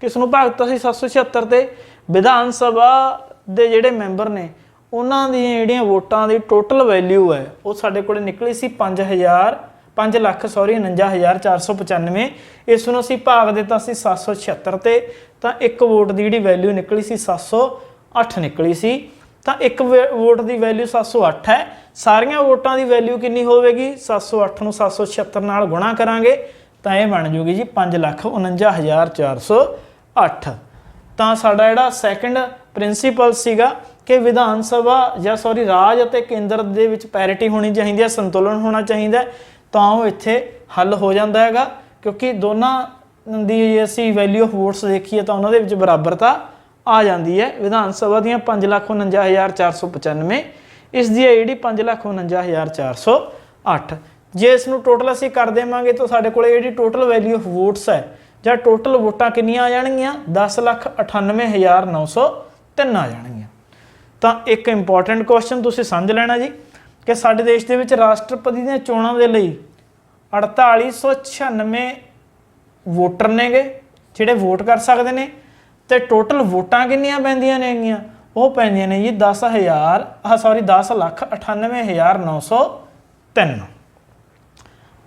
ਕਿਸ ਨੂੰ ਭਾਗ ਦਿੱਤਾ ਸੀ 776 ਤੇ ਵਿਧਾਨ ਸਭਾ ਦੇ ਜਿਹੜੇ ਮੈਂਬਰ ਨੇ ਉਹਨਾਂ ਦੀਆਂ ਜਿਹੜੀਆਂ ਵੋਟਾਂ ਦੀ ਟੋਟਲ ਵੈਲਿਊ ਹੈ ਉਹ ਸਾਡੇ ਕੋਲ ਨਿਕਲੀ ਸੀ 5,49,495। ਇਸ ਨੂੰ ਅਸੀਂ ਭਾਗ ਦਿੱਤਾ ਸੀ 776 ਤੇ, ਤਾਂ ਇੱਕ ਵੋਟ ਦੀ ਜਿਹੜੀ ਵੈਲਿਊ ਨਿਕਲੀ ਸੀ 708 ਨਿਕਲੀ ਸੀ। ਤਾਂ ਇੱਕ ਵੋਟ ਦੀ ਵੈਲਿਊ 708 ਹੈ। ਸਾਰੀਆਂ ਵੋਟਾਂ ਦੀ ਵੈਲਿਊ ਕਿੰਨੀ ਹੋਵੇਗੀ, 708 ਨੂੰ 776 ਨਾਲ ਗੁਣਾ ਕਰਾਂਗੇ ਤਾਂ ਇਹ ਬਣ ਜੂਗੀ ਜੀ 5,49,408। ਤਾਂ ਸਾਡਾ ਜਿਹੜਾ ਸੈਕੰਡ ਪ੍ਰਿੰਸੀਪਲ ਸੀਗਾ ਕਿ ਵਿਧਾਨ ਸਭਾ ਜਾਂ ਰਾਜ ਅਤੇ ਕੇਂਦਰ ਦੇ ਵਿੱਚ ਪੈਰਿਟੀ ਹੋਣੀ ਚਾਹੀਦੀ ਹੈ, ਸੰਤੁਲਨ ਹੋਣਾ ਚਾਹੀਦਾ, ਤਾਂ ਉਹ ਇੱਥੇ ਹੱਲ ਹੋ ਜਾਂਦਾ ਹੈਗਾ। ਕਿਉਂਕਿ ਦੋਨਾਂ ਦੀ ਜੇ ਅਸੀਂ ਵੈਲਿਊ ਆਫ ਵੋਟਸ ਦੇਖੀਏ ਤਾਂ ਉਹਨਾਂ ਦੇ ਵਿੱਚ ਬਰਾਬਰਤਾ ਆ ਜਾਂਦੀ ਹੈ। ਵਿਧਾਨ ਸਭਾ ਦੀਆਂ 5,49,495, ਇਸ ਦੀ ਹੈ ਜਿਹੜੀ 5,49,408। ਜੇ ਇਸ ਨੂੰ ਟੋਟਲ ਅਸੀਂ ਕਰ ਦੇਵਾਂਗੇ ਤਾਂ ਸਾਡੇ ਕੋਲ ਜਿਹੜੀ ਟੋਟਲ ਵੈਲਿਊ ਆਫ ਵੋਟਸ ਹੈ ਜਾਂ ਟੋਟਲ ਵੋਟਾਂ ਕਿੰਨੀਆਂ ਆ ਜਾਣਗੀਆਂ, 10,98,903 ਆ ਜਾਣਗੀਆਂ। ਤਾਂ ਇੱਕ ਇੰਪੋਰਟੈਂਟ ਕੁਐਸਚਨ ਤੁਸੀਂ ਸਮਝ ਲੈਣਾ ਜੀ ਕਿ ਸਾਡੇ ਦੇਸ਼ ਦੇ ਵਿੱਚ ਰਾਸ਼ਟਰਪਤੀ ਦੀਆਂ ਚੋਣਾਂ ਦੇ ਲਈ 4,896 ਵੋਟਰ ਨੇਗੇ ਜਿਹੜੇ ਵੋਟ ਕਰ ਸਕਦੇ ਨੇ, ਤੇ ਟੋਟਲ ਵੋਟਾਂ ਕਿੰਨੀਆਂ ਪੈਂਦੀਆਂ ਨੇਗੀਆਂ, ਉਹ ਪੈਂਦੀਆਂ ਨੇ ਜੀ 10,98,903।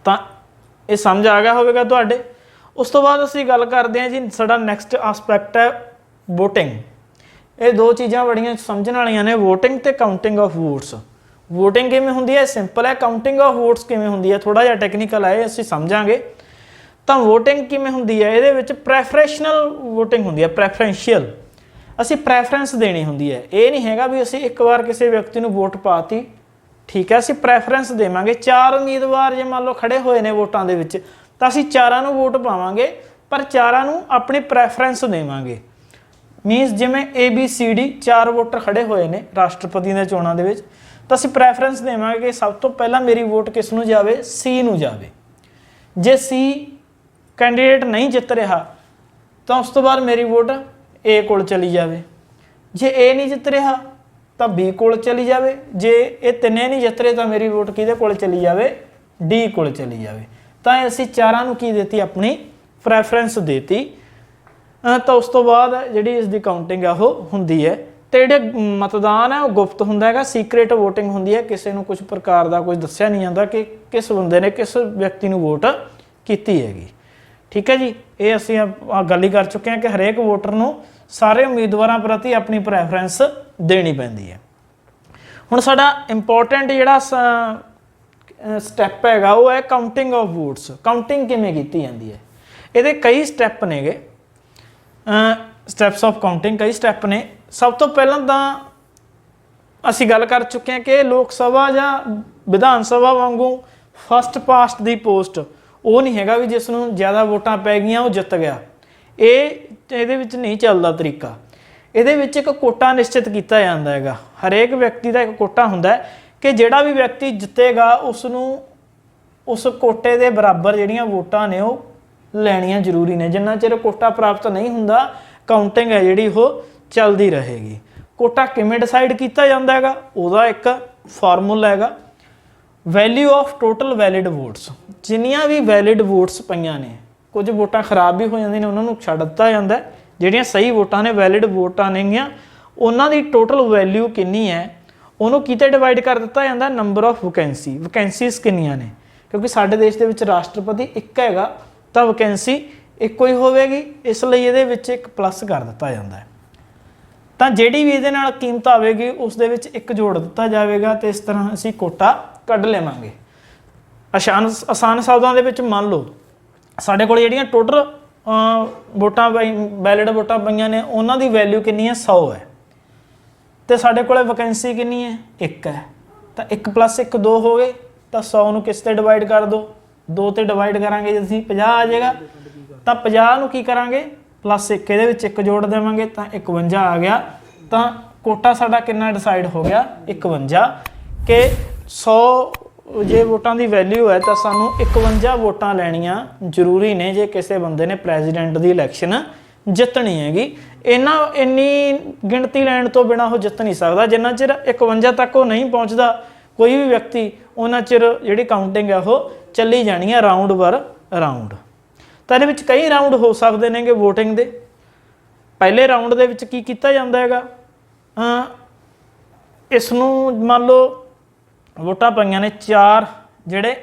ਤਾਂ ਇਹ ਸਮਝ ਆ ਗਿਆ ਹੋਵੇਗਾ ਤੁਹਾਡੇ। ਉਸ ਤੋਂ ਬਾਅਦ ਅਸੀਂ ਗੱਲ ਕਰਦੇ ਹਾਂ ਜੀ, ਸਾਡਾ ਨੈਕਸਟ ਆਸਪੈਕਟ ਹੈ ਵੋਟਿੰਗ। ਇਹ ਦੋ ਚੀਜ਼ਾਂ ਬੜੀਆਂ ਸਮਝਣ ਵਾਲੀਆਂ ਨੇ, ਵੋਟਿੰਗ ਤੇ ਕਾਊਂਟਿੰਗ ਆਫ ਵੋਟਸ। ਵੋਟਿੰਗ ਕਿਵੇਂ ਹੁੰਦੀ ਹੈ, ਸਿੰਪਲ ਹੈ। ਕਾਊਂਟਿੰਗ ਆਫ ਵੋਟਸ ਕਿਵੇਂ ਹੁੰਦੀ ਹੈ, ਥੋੜਾ ਜਿਹਾ ਟੈਕਨੀਕਲ ਹੈ, ਅਸੀਂ ਸਮਝਾਂਗੇ। ਤਾਂ ਵੋਟਿੰਗ ਕਿਵੇਂ ਹੁੰਦੀ ਹੈ, ਇਹਦੇ ਵਿੱਚ ਪ੍ਰੈਫਰੈਂਸ਼ਨਲ ਵੋਟਿੰਗ ਹੁੰਦੀ ਹੈ, ਪ੍ਰੈਫਰੈਂਸ਼ੀਅਲ। ਅਸੀਂ ਪ੍ਰੈਫਰੈਂਸ ਦੇਣੀ ਹੁੰਦੀ ਹੈ। ਇਹ ਨਹੀਂ ਹੈਗਾ ਵੀ ਅਸੀਂ ਇੱਕ ਵਾਰ ਕਿਸੇ ਵਿਅਕਤੀ ਨੂੰ ਵੋਟ ਪਾਤੀ, ਠੀਕ ਹੈ, ਅਸੀਂ ਪ੍ਰੈਫਰੈਂਸ ਦੇਵਾਂਗੇ। 4 ਉਮੀਦਵਾਰ ਜੇ ਮੰਨ ਲਓ ਖੜੇ ਹੋਏ ਨੇ ਵੋਟਾਂ ਦੇ ਵਿੱਚ, ਤਾਂ ਅਸੀਂ 4 ਨੂੰ ਵੋਟ ਪਾਵਾਂਗੇ, ਪਰ 4 ਨੂੰ ਆਪਣੀ ਪ੍ਰੈਫਰੈਂਸ ਦੇਵਾਂਗੇ। ਮੀਨਸ ਜਿਵੇਂ ABCD 4 ਵੋਟਰ ਖੜੇ ਹੋਏ ਨੇ ਰਾਸ਼ਟਰਪਤੀ ਦੀਆਂ ਚੋਣਾਂ ਦੇ ਵਿੱਚ, ਤਾਂ ਅਸੀਂ ਪ੍ਰੈਫਰੈਂਸ ਦੇਵਾਂਗੇ ਕਿ ਸਭ ਤੋਂ ਪਹਿਲਾਂ ਮੇਰੀ ਵੋਟ ਕਿਸ ਨੂੰ ਜਾਵੇ, C ਨੂੰ ਜਾਵੇ। ਜੇ C ਕੈਂਡੀਡੇਟ ਨਹੀਂ ਜਿੱਤ ਰਿਹਾ ਤਾਂ ਉਸ ਤੋਂ ਬਾਅਦ ਮੇਰੀ ਵੋਟ A ਕੋਲ ਚਲੀ ਜਾਵੇ। ਜੇ A ਨਹੀਂ ਜਿੱਤ ਰਿਹਾ ਤਾਂ B ਕੋਲ ਚਲੀ ਜਾਵੇ। ਜੇ ਇਹ ਤਿੰਨੇ ਨਹੀਂ ਜਿੱਤ ਰਹੇ ਤਾਂ ਮੇਰੀ ਵੋਟ ਕਿਹਦੇ ਕੋਲ ਚਲੀ ਜਾਵੇ, D ਕੋਲ ਚਲੀ ਜਾਵੇ। ਤਾਂ ਅਸੀਂ 4 ਨੂੰ ਕੀ ਦਿੱਤੀ, ਆਪਣੀ ਪ੍ਰੈਫਰੈਂਸ ਦੇਤੀ। ਤਾਂ ਉਸ ਤੋਂ ਬਾਅਦ ਜਿਹੜੀ ਇਸ ਦੀ ਕਾਊਂਟਿੰਗ ਆ ਉਹ ਹੁੰਦੀ ਹੈ। ਤੇ ਜਿਹੜੇ ਮਤਦਾਨ ਹੈ ਉਹ ਗੁਪਤ ਹੁੰਦਾ ਹੈਗਾ, ਸੀਕ੍ਰੇਟ ਵੋਟਿੰਗ ਹੁੰਦੀ ਹੈ। ਕਿਸੇ ਨੂੰ ਕੁਝ ਪ੍ਰਕਾਰ ਦਾ ਕੁਝ ਦੱਸਿਆ ਨਹੀਂ ਜਾਂਦਾ ਕਿ ਕਿਸ ਬੰਦੇ ਨੇ ਕਿਸ ਵਿਅਕਤੀ ਨੂੰ ਵੋਟ ਕੀਤੀ ਹੈਗੀ, ਠੀਕ ਹੈ ਜੀ। ਇਹ ਅਸੀਂ ਗੱਲ ਹੀ ਕਰ ਚੁੱਕੇ ਹਾਂ ਕਿ ਹਰੇਕ ਵੋਟਰ ਨੂੰ ਸਾਰੇ ਉਮੀਦਵਾਰਾਂ ਪ੍ਰਤੀ ਆਪਣੀ ਪ੍ਰੈਫਰੈਂਸ ਦੇਣੀ ਪੈਂਦੀ ਹੈ। ਹੁਣ ਸਾਡਾ ਇੰਪੋਰਟੈਂਟ ਜਿਹੜਾ ਸਟੈਪ ਹੈਗਾ ਉਹ ਹੈ ਕਾਊਂਟਿੰਗ ਆਫ ਵੋਟਸ। ਕਾਊਂਟਿੰਗ ਕਿਵੇਂ ਕੀਤੀ ਜਾਂਦੀ ਹੈ, ਇਹਦੇ ਕਈ ਸਟੈਪ ਨੇਗੇ, ਸਟੈਪਸ ਆਫ ਕਾਊਂਟਿੰਗ ਕਈ ਸਟੈਪ ਨੇ। ਸਭ ਤੋਂ ਪਹਿਲਾਂ ਤਾਂ ਅਸੀਂ ਗੱਲ ਕਰ ਚੁੱਕੇ ਹਾਂ ਕਿ ਲੋਕ ਸਭਾ ਜਾਂ ਵਿਧਾਨ ਸਭਾ ਵਾਂਗੂ ਫਸਟ ਪਾਸਟ ਦੀ ਪੋਸਟ ਉਹ ਨਹੀਂ ਹੈਗਾ ਵੀ ਜਿਸ ਨੂੰ ਜ਼ਿਆਦਾ ਵੋਟਾਂ ਪੈ ਗਈਆਂ ਉਹ ਜਿੱਤ ਗਿਆ। ਇਹਦੇ ਵਿੱਚ ਨਹੀਂ ਚੱਲਦਾ ਤਰੀਕਾ। ਇਹਦੇ ਵਿੱਚ ਇੱਕ ਕੋਟਾ ਨਿਸ਼ਚਿਤ ਕੀਤਾ ਜਾਂਦਾ ਹੈਗਾ। ਹਰੇਕ ਵਿਅਕਤੀ ਦਾ ਇੱਕ ਕੋਟਾ ਹੁੰਦਾ ਕਿ ਜਿਹੜਾ ਵੀ ਵਿਅਕਤੀ ਜਿੱਤੇਗਾ ਉਸ ਨੂੰ ਉਸ ਕੋਟੇ ਦੇ ਬਰਾਬਰ ਜਿਹੜੀਆਂ ਵੋਟਾਂ ਨੇ ਉਹ ਲੈਣੀਆਂ ਜ਼ਰੂਰੀ ਨੇ। ਜਿੰਨਾ ਚਿਰ ਕੋਟਾ ਪ੍ਰਾਪਤ ਨਹੀਂ ਹੁੰਦਾ ਕਾਊਂਟਿੰਗ ਹੈ ਜਿਹੜੀ ਉਹ ਚੱਲਦੀ ਰਹੇਗੀ। ਕੋਟਾ ਕਿਵੇਂ ਡਿਸਾਈਡ ਕੀਤਾ ਜਾਂਦਾ ਹੈਗਾ, ਉਹਦਾ ਇੱਕ ਫਾਰਮੂਲਾ ਹੈਗਾ, value of total valid votes. ਜਿੰਨੀਆਂ ਵੀ ਵੈਲਿਡ ਵੋਟਸ ਪਈਆਂ ਨੇ, ਕੁਝ ਵੋਟਾਂ ਖਰਾਬ ਵੀ ਹੋ ਜਾਂਦੀਆਂ ਨੇ, ਉਹਨਾਂ ਨੂੰ ਛੱਡ ਦਿੱਤਾ ਜਾਂਦਾ। ਜਿਹੜੀਆਂ ਸਹੀ ਵੋਟਾਂ ਨੇ, ਵੈਲਿਡ ਵੋਟਾਂ ਨੇਗੀਆਂ, ਉਹਨਾਂ ਦੀ ਟੋਟਲ ਵੈਲਿਊ ਕਿੰਨੀ ਹੈ ਉਹਨੂੰ ਕਿਤੇ ਡਿਵਾਈਡ ਕਰ ਦਿੱਤਾ ਜਾਂਦਾ, ਨੰਬਰ ਆਫ ਵੈਕੈਂਸੀ। ਵੈਕੈਂਸੀਜ਼ ਕਿੰਨੀਆਂ ਨੇ, ਕਿਉਂਕਿ ਸਾਡੇ ਦੇਸ਼ ਦੇ ਵਿੱਚ ਰਾਸ਼ਟਰਪਤੀ ਇੱਕ ਹੈਗਾ ਤਾਂ ਵੈਕੈਂਸੀ ਇੱਕੋ ਹੀ ਹੋਵੇਗੀ, ਇਸ ਲਈ ਇਹਦੇ ਵਿੱਚ ਇੱਕ ਪਲੱਸ ਕਰ ਦਿੱਤਾ ਜਾਂਦਾ ਹੈ। ਤਾਂ ਜਿਹੜੀ ਵੀ ਇਹਦੇ ਨਾਲ ਕੀਮਤ ਆਵੇਗੀ ਉਸ ਦੇ ਵਿੱਚ ਇੱਕ ਜੋੜ ਦਿੱਤਾ ਜਾਵੇਗਾ ਤੇ ਇਸ ਤਰ੍ਹਾਂ ਅਸੀਂ ਕੋਟਾ ਕੱਢ ਲਵਾਂਗੇ। ਆਸਾਨ ਸ਼ਬਦਾਂ ਦੇ ਵਿੱਚ ਮੰਨ ਲਓ ਸਾਡੇ ਕੋਲ ਜਿਹੜੀਆਂ ਟੋਟਲ ਵੋਟਾਂ ਵੈਲਿਡ ਵੋਟਾਂ ਪਈਆਂ ਨੇ ਉਹਨਾਂ ਦੀ ਵੈਲਿਊ ਕਿੰਨੀ ਹੈ 100 ਹੈ ਤੇ ਸਾਡੇ ਕੋਲ ਵੈਕੈਂਸੀ ਕਿੰਨੀ ਹੈ 1 ਹੈ ਤਾਂ 1 + 1 2 ਹੋ ਗਏ ਤਾਂ 100 ਨੂੰ ਕਿਸ ਤੇ ਡਿਵਾਈਡ ਕਰ ਦਿਓ 2 ਤੇ ਡਿਵਾਈਡ ਕਰਾਂਗੇ ਜੇ ਅਸੀਂ 50 ਆ ਜਾਏਗਾ ਤਾਂ 50 ਨੂੰ ਕੀ ਕਰਾਂਗੇ +1 ਇਹਦੇ ਵਿੱਚ 1 ਜੋੜ ਦੇਵਾਂਗੇ ਤਾਂ 51 ਆ ਗਿਆ ਤਾਂ ਕੋਟਾ ਸਾਡਾ ਕਿੰਨਾ ਡਿਸਾਈਡ ਹੋ ਗਿਆ 51 ਕਿ 100 ਜੇ ਵੋਟਾਂ ਦੀ ਵੈਲਿਊ ਹੈ ਤਾਂ ਸਾਨੂੰ 51 ਵੋਟਾਂ ਲੈਣੀਆਂ ਜ਼ਰੂਰੀ ਨੇ ਜੇ ਕਿਸੇ ਬੰਦੇ ਨੇ ਪ੍ਰੈਜ਼ੀਡੈਂਟ ਦੀ ਇਲੈਕਸ਼ਨ ਜਿੱਤਣੀ ਹੈਗੀ ਇੰਨੀ ਗਿਣਤੀ ਲੈਣ ਤੋਂ ਬਿਨਾਂ ਉਹ ਜਿੱਤ ਨਹੀਂ ਸਕਦਾ ਜਿੰਨਾ ਚਿਰ 51 ਤੱਕ ਉਹ ਨਹੀਂ ਪਹੁੰਚਦਾ ਕੋਈ ਵੀ ਵਿਅਕਤੀ ਉਹਨਾਂ ਚਿਰ ਜਿਹੜੀ ਕਾਊਂਟਿੰਗ ਹੈ ਉਹ ਚੱਲੀ ਜਾਣੀ ਹੈ ਰਾਊਂਡ ਪਰ ਰਾਊਂਡ ਤਾਂ ਇਹਦੇ ਵਿੱਚ ਕਈ ਰਾਊਂਡ ਹੋ ਸਕਦੇ ਨੇਗੇ ਵੋਟਿੰਗ ਦੇ ਪਹਿਲੇ ਰਾਊਂਡ ਦੇ ਵਿੱਚ ਕੀ ਕੀਤਾ ਜਾਂਦਾ ਹੈਗਾ ਇਸ ਨੂੰ ਮੰਨ ਲਓ ਵੋਟਾਂ ਪਈਆਂ ਨੇ 4 ਜਿਹੜੇ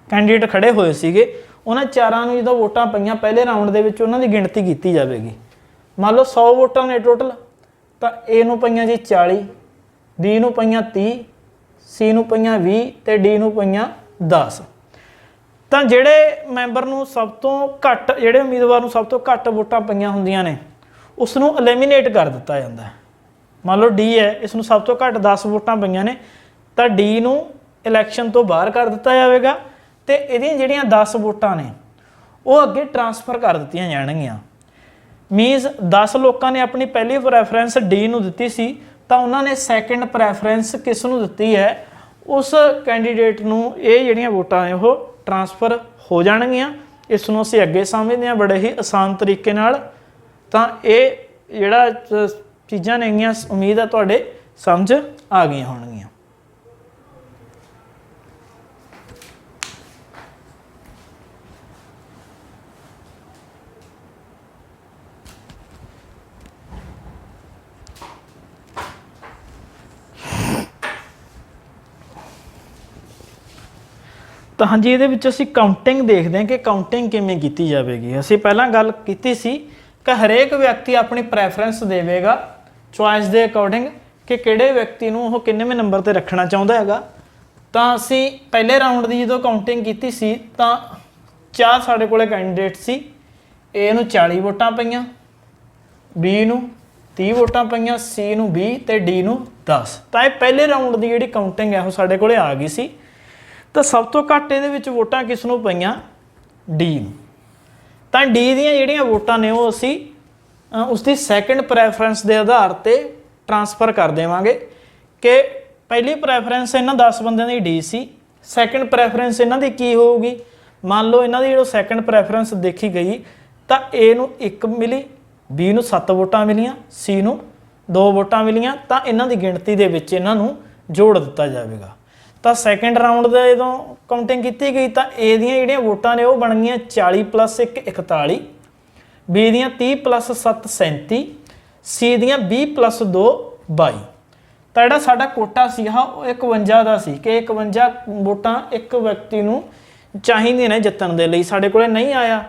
ਕੈਂਡੀਡੇਟ ਖੜੇ ਹੋਏ ਸੀਗੇ ਉਹਨਾਂ ਚਾਰਾਂ ਨੂੰ ਜਦੋਂ ਵੋਟਾਂ ਪਈਆਂ ਪਹਿਲੇ ਰਾਊਂਡ ਦੇ ਵਿੱਚ ਉਹਨਾਂ ਦੀ ਗਿਣਤੀ ਕੀਤੀ ਜਾਵੇਗੀ ਮੰਨ ਲਓ 100 ਵੋਟਾਂ ਨੇ ਟੋਟਲ ਤਾਂ A ਨੂੰ ਪਈਆਂ ਜੀ 40 B ਨੂੰ ਪਈਆਂ 30 C ਨੂੰ ਪਈਆਂ 20 ਤੇ D ਨੂੰ ਪਈਆਂ 10 ਤਾਂ ਜਿਹੜੇ ਮੈਂਬਰ ਨੂੰ ਸਭ ਤੋਂ ਘੱਟ ਜਿਹੜੇ ਉਮੀਦਵਾਰ ਨੂੰ ਸਭ ਤੋਂ ਘੱਟ ਵੋਟਾਂ ਪਈਆਂ ਹੁੰਦੀਆਂ ਨੇ ਉਸ ਨੂੰ ਐਲੀਮੀਨੇਟ ਕਰ ਦਿੱਤਾ ਜਾਂਦਾ ਮੰਨ ਲਓ D ਹੈ ਇਸ ਨੂੰ ਸਭ ਤੋਂ ਘੱਟ 10 ਵੋਟਾਂ ਪਈਆਂ ਨੇ ਤਾਂ D ਨੂੰ ਇਲੈਕਸ਼ਨ ਤੋਂ ਬਾਹਰ ਕਰ ਦਿੱਤਾ ਜਾਵੇਗਾ ਤੇ ਇਹਦੀਆਂ ਜਿਹੜੀਆਂ 10 ਵੋਟਾਂ ਨੇ ਉਹ ਅੱਗੇ ਟ੍ਰਾਂਸਫਰ ਕਰ ਦਿੱਤੀਆਂ ਜਾਣਗੀਆਂ ਮੀਨਸ 10 ਲੋਕਾਂ ਨੇ ਆਪਣੀ ਪਹਿਲੀ ਪ੍ਰੈਫਰੈਂਸ D ਨੂੰ ਦਿੱਤੀ ਸੀ ਤਾਂ ਉਹਨਾਂ ਨੇ ਸੈਕੰਡ ਪ੍ਰੈਫਰੈਂਸ ਕਿਸ ਨੂੰ ਦਿੱਤੀ ਹੈ ਉਸ ਕੈਂਡੀਡੇਟ ਨੂੰ ਇਹ ਜਿਹੜੀਆਂ ਵੋਟਾਂ ਨੇ ਉਹ ਟ੍ਰਾਂਸਫਰ ਹੋ ਜਾਣਗੀਆਂ ਇਸ ਨੂੰ ਅਸੀਂ ਅੱਗੇ ਸਮਝਦੇ ਹਾਂ ਬੜੇ ਹੀ ਆਸਾਨ ਤਰੀਕੇ ਨਾਲ ਤਾਂ ਇਹ ਜਿਹੜਾ ਚੀਜ਼ਾਂ ਨੇਗੀਆਂ ਉਮੀਦ ਹੈ ਤੁਹਾਡੇ ਸਮਝ ਆ ਗਈਆਂ ਹੋਣਗੀਆਂ ਤਾਂ ਹਾਂਜੀ ਇਹਦੇ ਵਿੱਚ ਅਸੀਂ ਕਾਊਂਟਿੰਗ ਦੇਖਦੇ ਹਾਂ ਕਿ ਕਾਊਂਟਿੰਗ ਕਿਵੇਂ ਕੀਤੀ ਜਾਵੇਗੀ ਅਸੀਂ ਪਹਿਲਾਂ ਗੱਲ ਕੀਤੀ ਸੀ ਕਿ ਹਰੇਕ ਵਿਅਕਤੀ ਆਪਣੀ ਪ੍ਰੈਫਰੈਂਸ ਦੇਵੇਗਾ ਚੁਆਇਸ ਦੇ ਅਕੋਰਡਿੰਗ ਕਿ ਕਿਹੜੇ ਵਿਅਕਤੀ ਨੂੰ ਉਹ ਕਿੰਨੇਵੇਂ ਨੰਬਰ ਤੇ ਰੱਖਣਾ ਚਾਹੁੰਦਾ ਹੈਗਾ ਤਾਂ ਅਸੀਂ ਪਹਿਲੇ ਰਾਊਂਡ ਦੀ ਜਦੋਂ ਕਾਊਂਟਿੰਗ ਕੀਤੀ ਸੀ ਤਾਂ 4 ਸਾਡੇ ਕੋਲੇ ਕੈਂਡੀਡੇਟ ਸੀ A ਨੂੰ 40 ਵੋਟਾਂ ਪਈਆਂ B ਨੂੰ 30 ਵੋਟਾਂ ਪਈਆਂ C ਨੂੰ 20 ਤੇ D ਨੂੰ 10 ਤਾਂ ਇਹ ਪਹਿਲੇ ਰਾਊਂਡ ਦੀ ਜਿਹੜੀ ਕਾਊਂਟਿੰਗ ਹੈ ਉਹ ਸਾਡੇ ਕੋਲੇ ਆ ਗਈ ਸੀ ਤਾਂ ਸਭ ਤੋਂ ਘੱਟ ਇਹਦੇ ਵਿੱਚ ਵੋਟਾਂ ਕਿਸ ਨੂੰ ਪਈਆਂ D ਨੂੰ ਤਾਂ D ਦੀਆਂ ਜਿਹੜੀਆਂ ਵੋਟਾਂ ਨੇ ਉਹ ਅਸੀਂ ਉਸ ਦੀ ਸੈਕੰਡ ਪ੍ਰੈਫਰੈਂਸ ਦੇ ਆਧਾਰ ਤੇ ਟ੍ਰਾਂਸਫਰ ਕਰ ਦੇਵਾਂਗੇ ਕਿ ਪਹਿਲੀ ਪ੍ਰੈਫਰੈਂਸ ਇਹਨਾਂ 10 ਬੰਦਿਆਂ ਦੀ D ਸੀ ਸੈਕੰਡ ਪ੍ਰੈਫਰੈਂਸ ਇਹਨਾਂ ਦੀ ਕੀ ਹੋਊਗੀ ਮੰਨ ਲਓ ਇਹਨਾਂ ਦੀ ਜਦੋਂ ਸੈਕੰਡ ਪ੍ਰੈਫਰੈਂਸ ਦੇਖੀ ਗਈ ਤਾਂ A ਨੂੰ 1 ਮਿਲੀ B ਨੂੰ 7 ਵੋਟਾਂ ਮਿਲੀਆਂ C ਨੂੰ 2 ਵੋਟਾਂ ਮਿਲੀਆਂ ਤਾਂ ਇਹਨਾਂ ਦੀ ਗਿਣਤੀ ਦੇ ਵਿੱਚ ਇਹਨਾਂ ਨੂੰ ਜੋੜ ਦਿੱਤਾ ਜਾਵੇਗਾ ਤਾਂ ਸੈਕੰਡ ਰਾਊਂਡ ਦਾ ਜਦੋਂ ਕਾਊਂਟਿੰਗ ਕੀਤੀ ਗਈ ਤਾਂ A ਦੀਆਂ ਜਿਹੜੀਆਂ ਵੋਟਾਂ ਨੇ ਉਹ ਬਣ ਗਈਆਂ 40 + 1 41 B ਦੀਆਂ 30 + 7 37 C ਦੀਆਂ 20 + 2 22 ਤਾਂ ਜਿਹੜਾ ਸਾਡਾ ਕੋਟਾ ਸੀ ਉਹ 51 ਦਾ ਸੀ ਕਿ 51 ਵੋਟਾਂ ਇੱਕ ਵਿਅਕਤੀ ਨੂੰ ਚਾਹੀਦੀਆਂ ਨੇ ਜਿੱਤਣ ਦੇ ਲਈ ਸਾਡੇ ਕੋਲੇ ਨਹੀਂ ਆਇਆ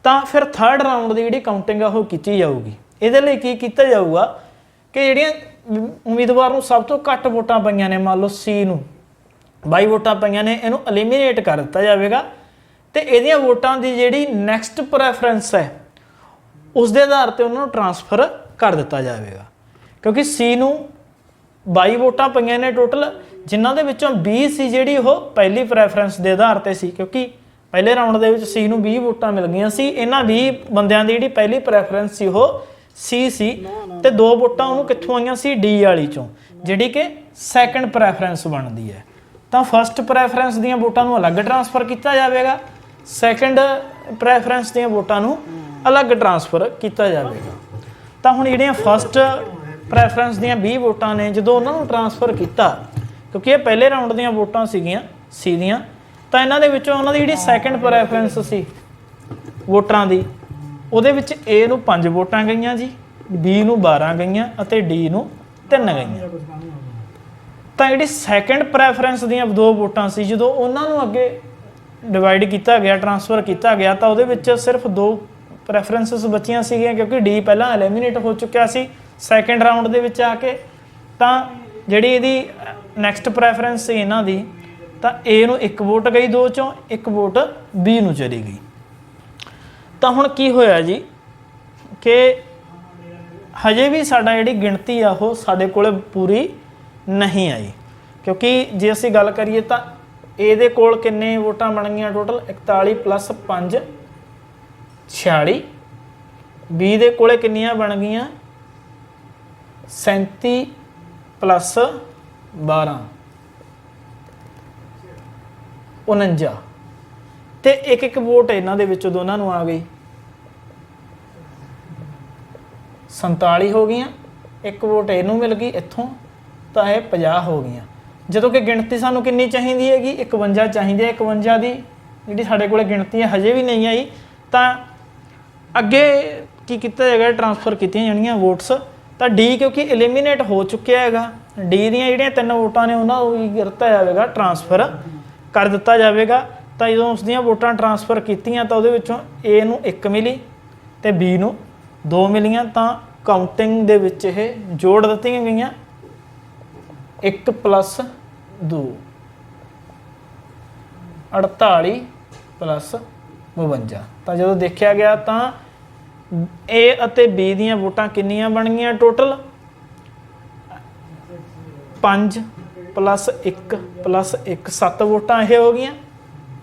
ਤਾਂ ਫਿਰ ਥਰਡ ਰਾਊਂਡ ਦੀ ਜਿਹੜੀ ਕਾਊਂਟਿੰਗ ਆ ਉਹ ਕੀਤੀ ਜਾਊਗੀ ਇਹਦੇ ਲਈ ਕੀ ਕੀਤਾ ਜਾਊਗਾ ਕਿ ਜਿਹੜੀਆਂ ਉਮੀਦਵਾਰ ਨੂੰ ਸਭ ਤੋਂ ਘੱਟ ਵੋਟਾਂ ਪਈਆਂ ਨੇ ਮੰਨ ਲਓ C ਨੂੰ 22 ਵੋਟਾਂ ਪਈਆਂ ਨੇ ਇਹਨੂੰ ਐਲੀਮੀਨੇਟ ਕਰ ਦਿੱਤਾ ਜਾਵੇਗਾ ਤੇ ਇਹਦੀਆਂ ਵੋਟਾਂ ਦੀ ਜਿਹੜੀ ਨੈਕਸਟ ਪ੍ਰੈਫਰੈਂਸ ਹੈ ਉਸ ਦੇ ਆਧਾਰ ਤੇ ਉਹਨਾਂ ਨੂੰ ਟ੍ਰਾਂਸਫਰ ਕਰ ਦਿੱਤਾ ਜਾਵੇਗਾ ਕਿਉਂਕਿ C ਨੂੰ 22 ਵੋਟਾਂ ਪਈਆਂ ਨੇ ਟੋਟਲ ਜਿਨ੍ਹਾਂ ਦੇ ਵਿੱਚੋਂ 20 ਸੀ ਜਿਹੜੀ ਉਹ ਪਹਿਲੀ ਪ੍ਰੈਫਰੈਂਸ ਦੇ ਆਧਾਰ ਤੇ ਸੀ ਕਿਉਂਕਿ ਪਹਿਲੇ ਰਾਊਂਡ ਦੇ ਵਿੱਚ C ਨੂੰ 20 ਵੋਟਾਂ ਮਿਲ ਗਈਆਂ ਸੀ ਇਹਨਾਂ 20 ਬੰਦਿਆਂ ਦੀ ਜਿਹੜੀ ਪਹਿਲੀ ਪ੍ਰੈਫਰੈਂਸ ਸੀ ਉਹ C ਸੀ ਤੇ 2 ਵੋਟਾਂ ਉਹਨੂੰ ਕਿੱਥੋਂ ਆਈਆਂ ਸੀ D ਵਾਲੀ ਚੋਂ ਜਿਹੜੀ ਕਿ ਸੈਕੰਡ ਪ੍ਰੈਫਰੈਂਸ ਬਣਦੀ ਹੈ ਤਾਂ ਫਸਟ ਪ੍ਰੈਫਰੈਂਸ ਦੀਆਂ ਵੋਟਾਂ ਨੂੰ ਅਲੱਗ ਟ੍ਰਾਂਸਫਰ ਕੀਤਾ ਜਾਵੇਗਾ ਸੈਕੰਡ ਪ੍ਰੈਫਰੈਂਸ ਦੀਆਂ ਵੋਟਾਂ ਨੂੰ ਅਲੱਗ ਟ੍ਰਾਂਸਫਰ ਕੀਤਾ ਜਾਵੇਗਾ ਤਾਂ ਹੁਣ ਜਿਹੜੀਆਂ ਫਸਟ ਪ੍ਰੈਫਰੈਂਸ ਦੀਆਂ 20 ਵੋਟਾਂ ਨੇ ਜਦੋਂ ਉਹਨਾਂ ਨੂੰ ਟ੍ਰਾਂਸਫਰ ਕੀਤਾ ਕਿਉਂਕਿ ਇਹ ਪਹਿਲੇ ਰਾਊਂਡ ਦੀਆਂ ਵੋਟਾਂ ਸੀਗੀਆਂ C ਦੀਆਂ ਤਾਂ ਇਹਨਾਂ ਦੇ ਵਿੱਚੋਂ ਉਹਨਾਂ ਦੀ ਜਿਹੜੀ ਸੈਕੰਡ ਪ੍ਰੈਫਰੈਂਸ ਸੀ ਵੋਟਰਾਂ ਦੀ ਉਹਦੇ ਵਿੱਚ A ਨੂੰ 5 ਵੋਟਾਂ ਗਈਆਂ ਜੀ B ਨੂੰ 12 ਗਈਆਂ ਅਤੇ D ਨੂੰ 3 ਗਈਆਂ ਤਾਂ ਜਿਹੜੀ ਸੈਕੰਡ ਪ੍ਰੈਫਰੈਂਸ ਦੀਆਂ 2 ਵੋਟਾਂ ਸੀ ਜਦੋਂ ਉਹਨਾਂ ਨੂੰ ਅੱਗੇ ਡਿਵਾਈਡ ਕੀਤਾ ਗਿਆ ਟ੍ਰਾਂਸਫਰ ਕੀਤਾ ਗਿਆ ਤਾਂ ਉਹਦੇ ਵਿੱਚ ਸਿਰਫ 2 ਪ੍ਰੈਫਰੈਂਸਸ ਬਚੀਆਂ ਸੀਗੀਆਂ ਕਿਉਂਕਿ D ਪਹਿਲਾਂ ਐਲੀਮੀਨੇਟ ਹੋ ਚੁੱਕਿਆ ਸੀ ਸੈਕੰਡ ਰਾਊਂਡ ਦੇ ਵਿੱਚ ਆ ਕੇ ਤਾਂ ਜਿਹੜੀ ਇਹਦੀ ਨੈਕਸਟ ਪ੍ਰੈਫਰੈਂਸ ਸੀ ਇਹਨਾਂ ਦੀ ਤਾਂ A ਨੂੰ 1 ਵੋਟ ਗਈ 2 ਚੋਂ, 1 ਵੋਟ B ਨੂੰ ਚਲੀ ਗਈ। ਤਾਂ ਹੁਣ ਕੀ ਹੋਇਆ ਜੀ कि हजे भी साडा जिहड़ी गिणती आ वो साडे कोल पूरी नहीं आई, क्योंकि जे असीं गल करिए तां ए दे कोल किन्ने वोटां बन गईयां टोटल 41 + 5 46, बी दे कोले किन्नियां बन गईयां 37 + 12 49, ते एक एक वोट इन्हां दे विचों दोनां नूं आ गई 47 हो गई, एक वोट इनू मिल गई इत्थों, तो यह 50 हो गई। जो कि गिणती सानू कितनी चाहिए हैगी 51 चाहिए, 51 की जी साढ़े को गिणती हजे भी नहीं आई, तो अगे की किया जाएगा ट्रांसफर की जानियां वोट्स, तो डी क्योंकि एलिमीनेट हो चुकिया है, डी दियां 3 वोटां ने उन्होंने की करता जाएगा ट्रांसफर कर दिता जाएगा। तो जो उस दियां वोटां ट्रांसफर कीतियां तो वो ए नूं 1 मिली तो बी नूं 2 मिलियां, तो काउंटिंग दे विच ये जोड़ दित्तियां गईयां 1 + 2 48 + 52। तो जो देखा गया तो ए अते बी दियां वोटां किन्नियां बन गईयां टोटल 5 + 1 + 1 7 वोटां ये हो गईयां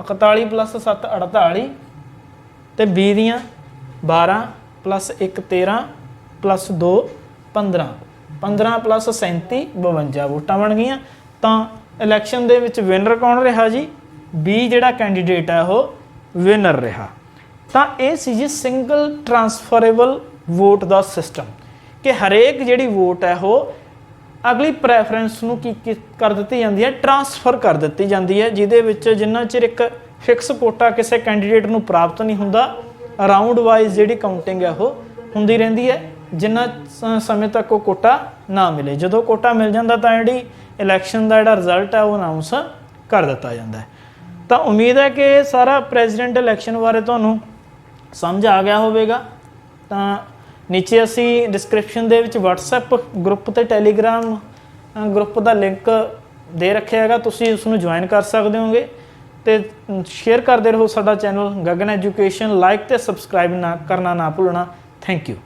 41 + 7 48, तो बी दियां 12 + 1 13 + 2 15, 15 + 37 52 वोटां बन गई। तो इलैक्शन दे विच विनर कौन रहा जी, बी जिहड़ा कैंडीडेट है वो विनर रहा। तो ये सी जी सिंगल ट्रांसफरेबल वोट का सिस्टम कि हरेक जिहड़ी वोट है वो अगली प्रैफरेंस नूं की कर दी जाती है, ट्रांसफर कर दी जाती है, जिहदे विच जिन्ना चिर एक फिक्स कोटा किसी कैंडीडेट नूं प्राप्त नहीं हुंदा, राउंड वाइज जिहड़ी काउंटिंग है वो हुंदी रहिंदी है, जिन्ना समय तक वो कोटा ना मिले। जो कोटा मिल जाता तो जी इलैक्शन का जो रिजल्ट है वो अनाउंस कर दिता जाता है। तो उम्मीद है कि सारा प्रेजिडेंट इलैक्शन बारे तुहानूं समझ आ गया होगा। तो नीचे असी डिस्क्रिप्शन दे विच WhatsApp ग्रुप ते टैलीग्राम ग्रुप का लिंक दे रखे है, तुसीं उसनूं ज्वाइन कर सकते होगे। तो शेयर करते रहो साडा चैनल गगन एजुकेशन, लाइक ते सबसक्राइब करना ना भुलना। Thank you.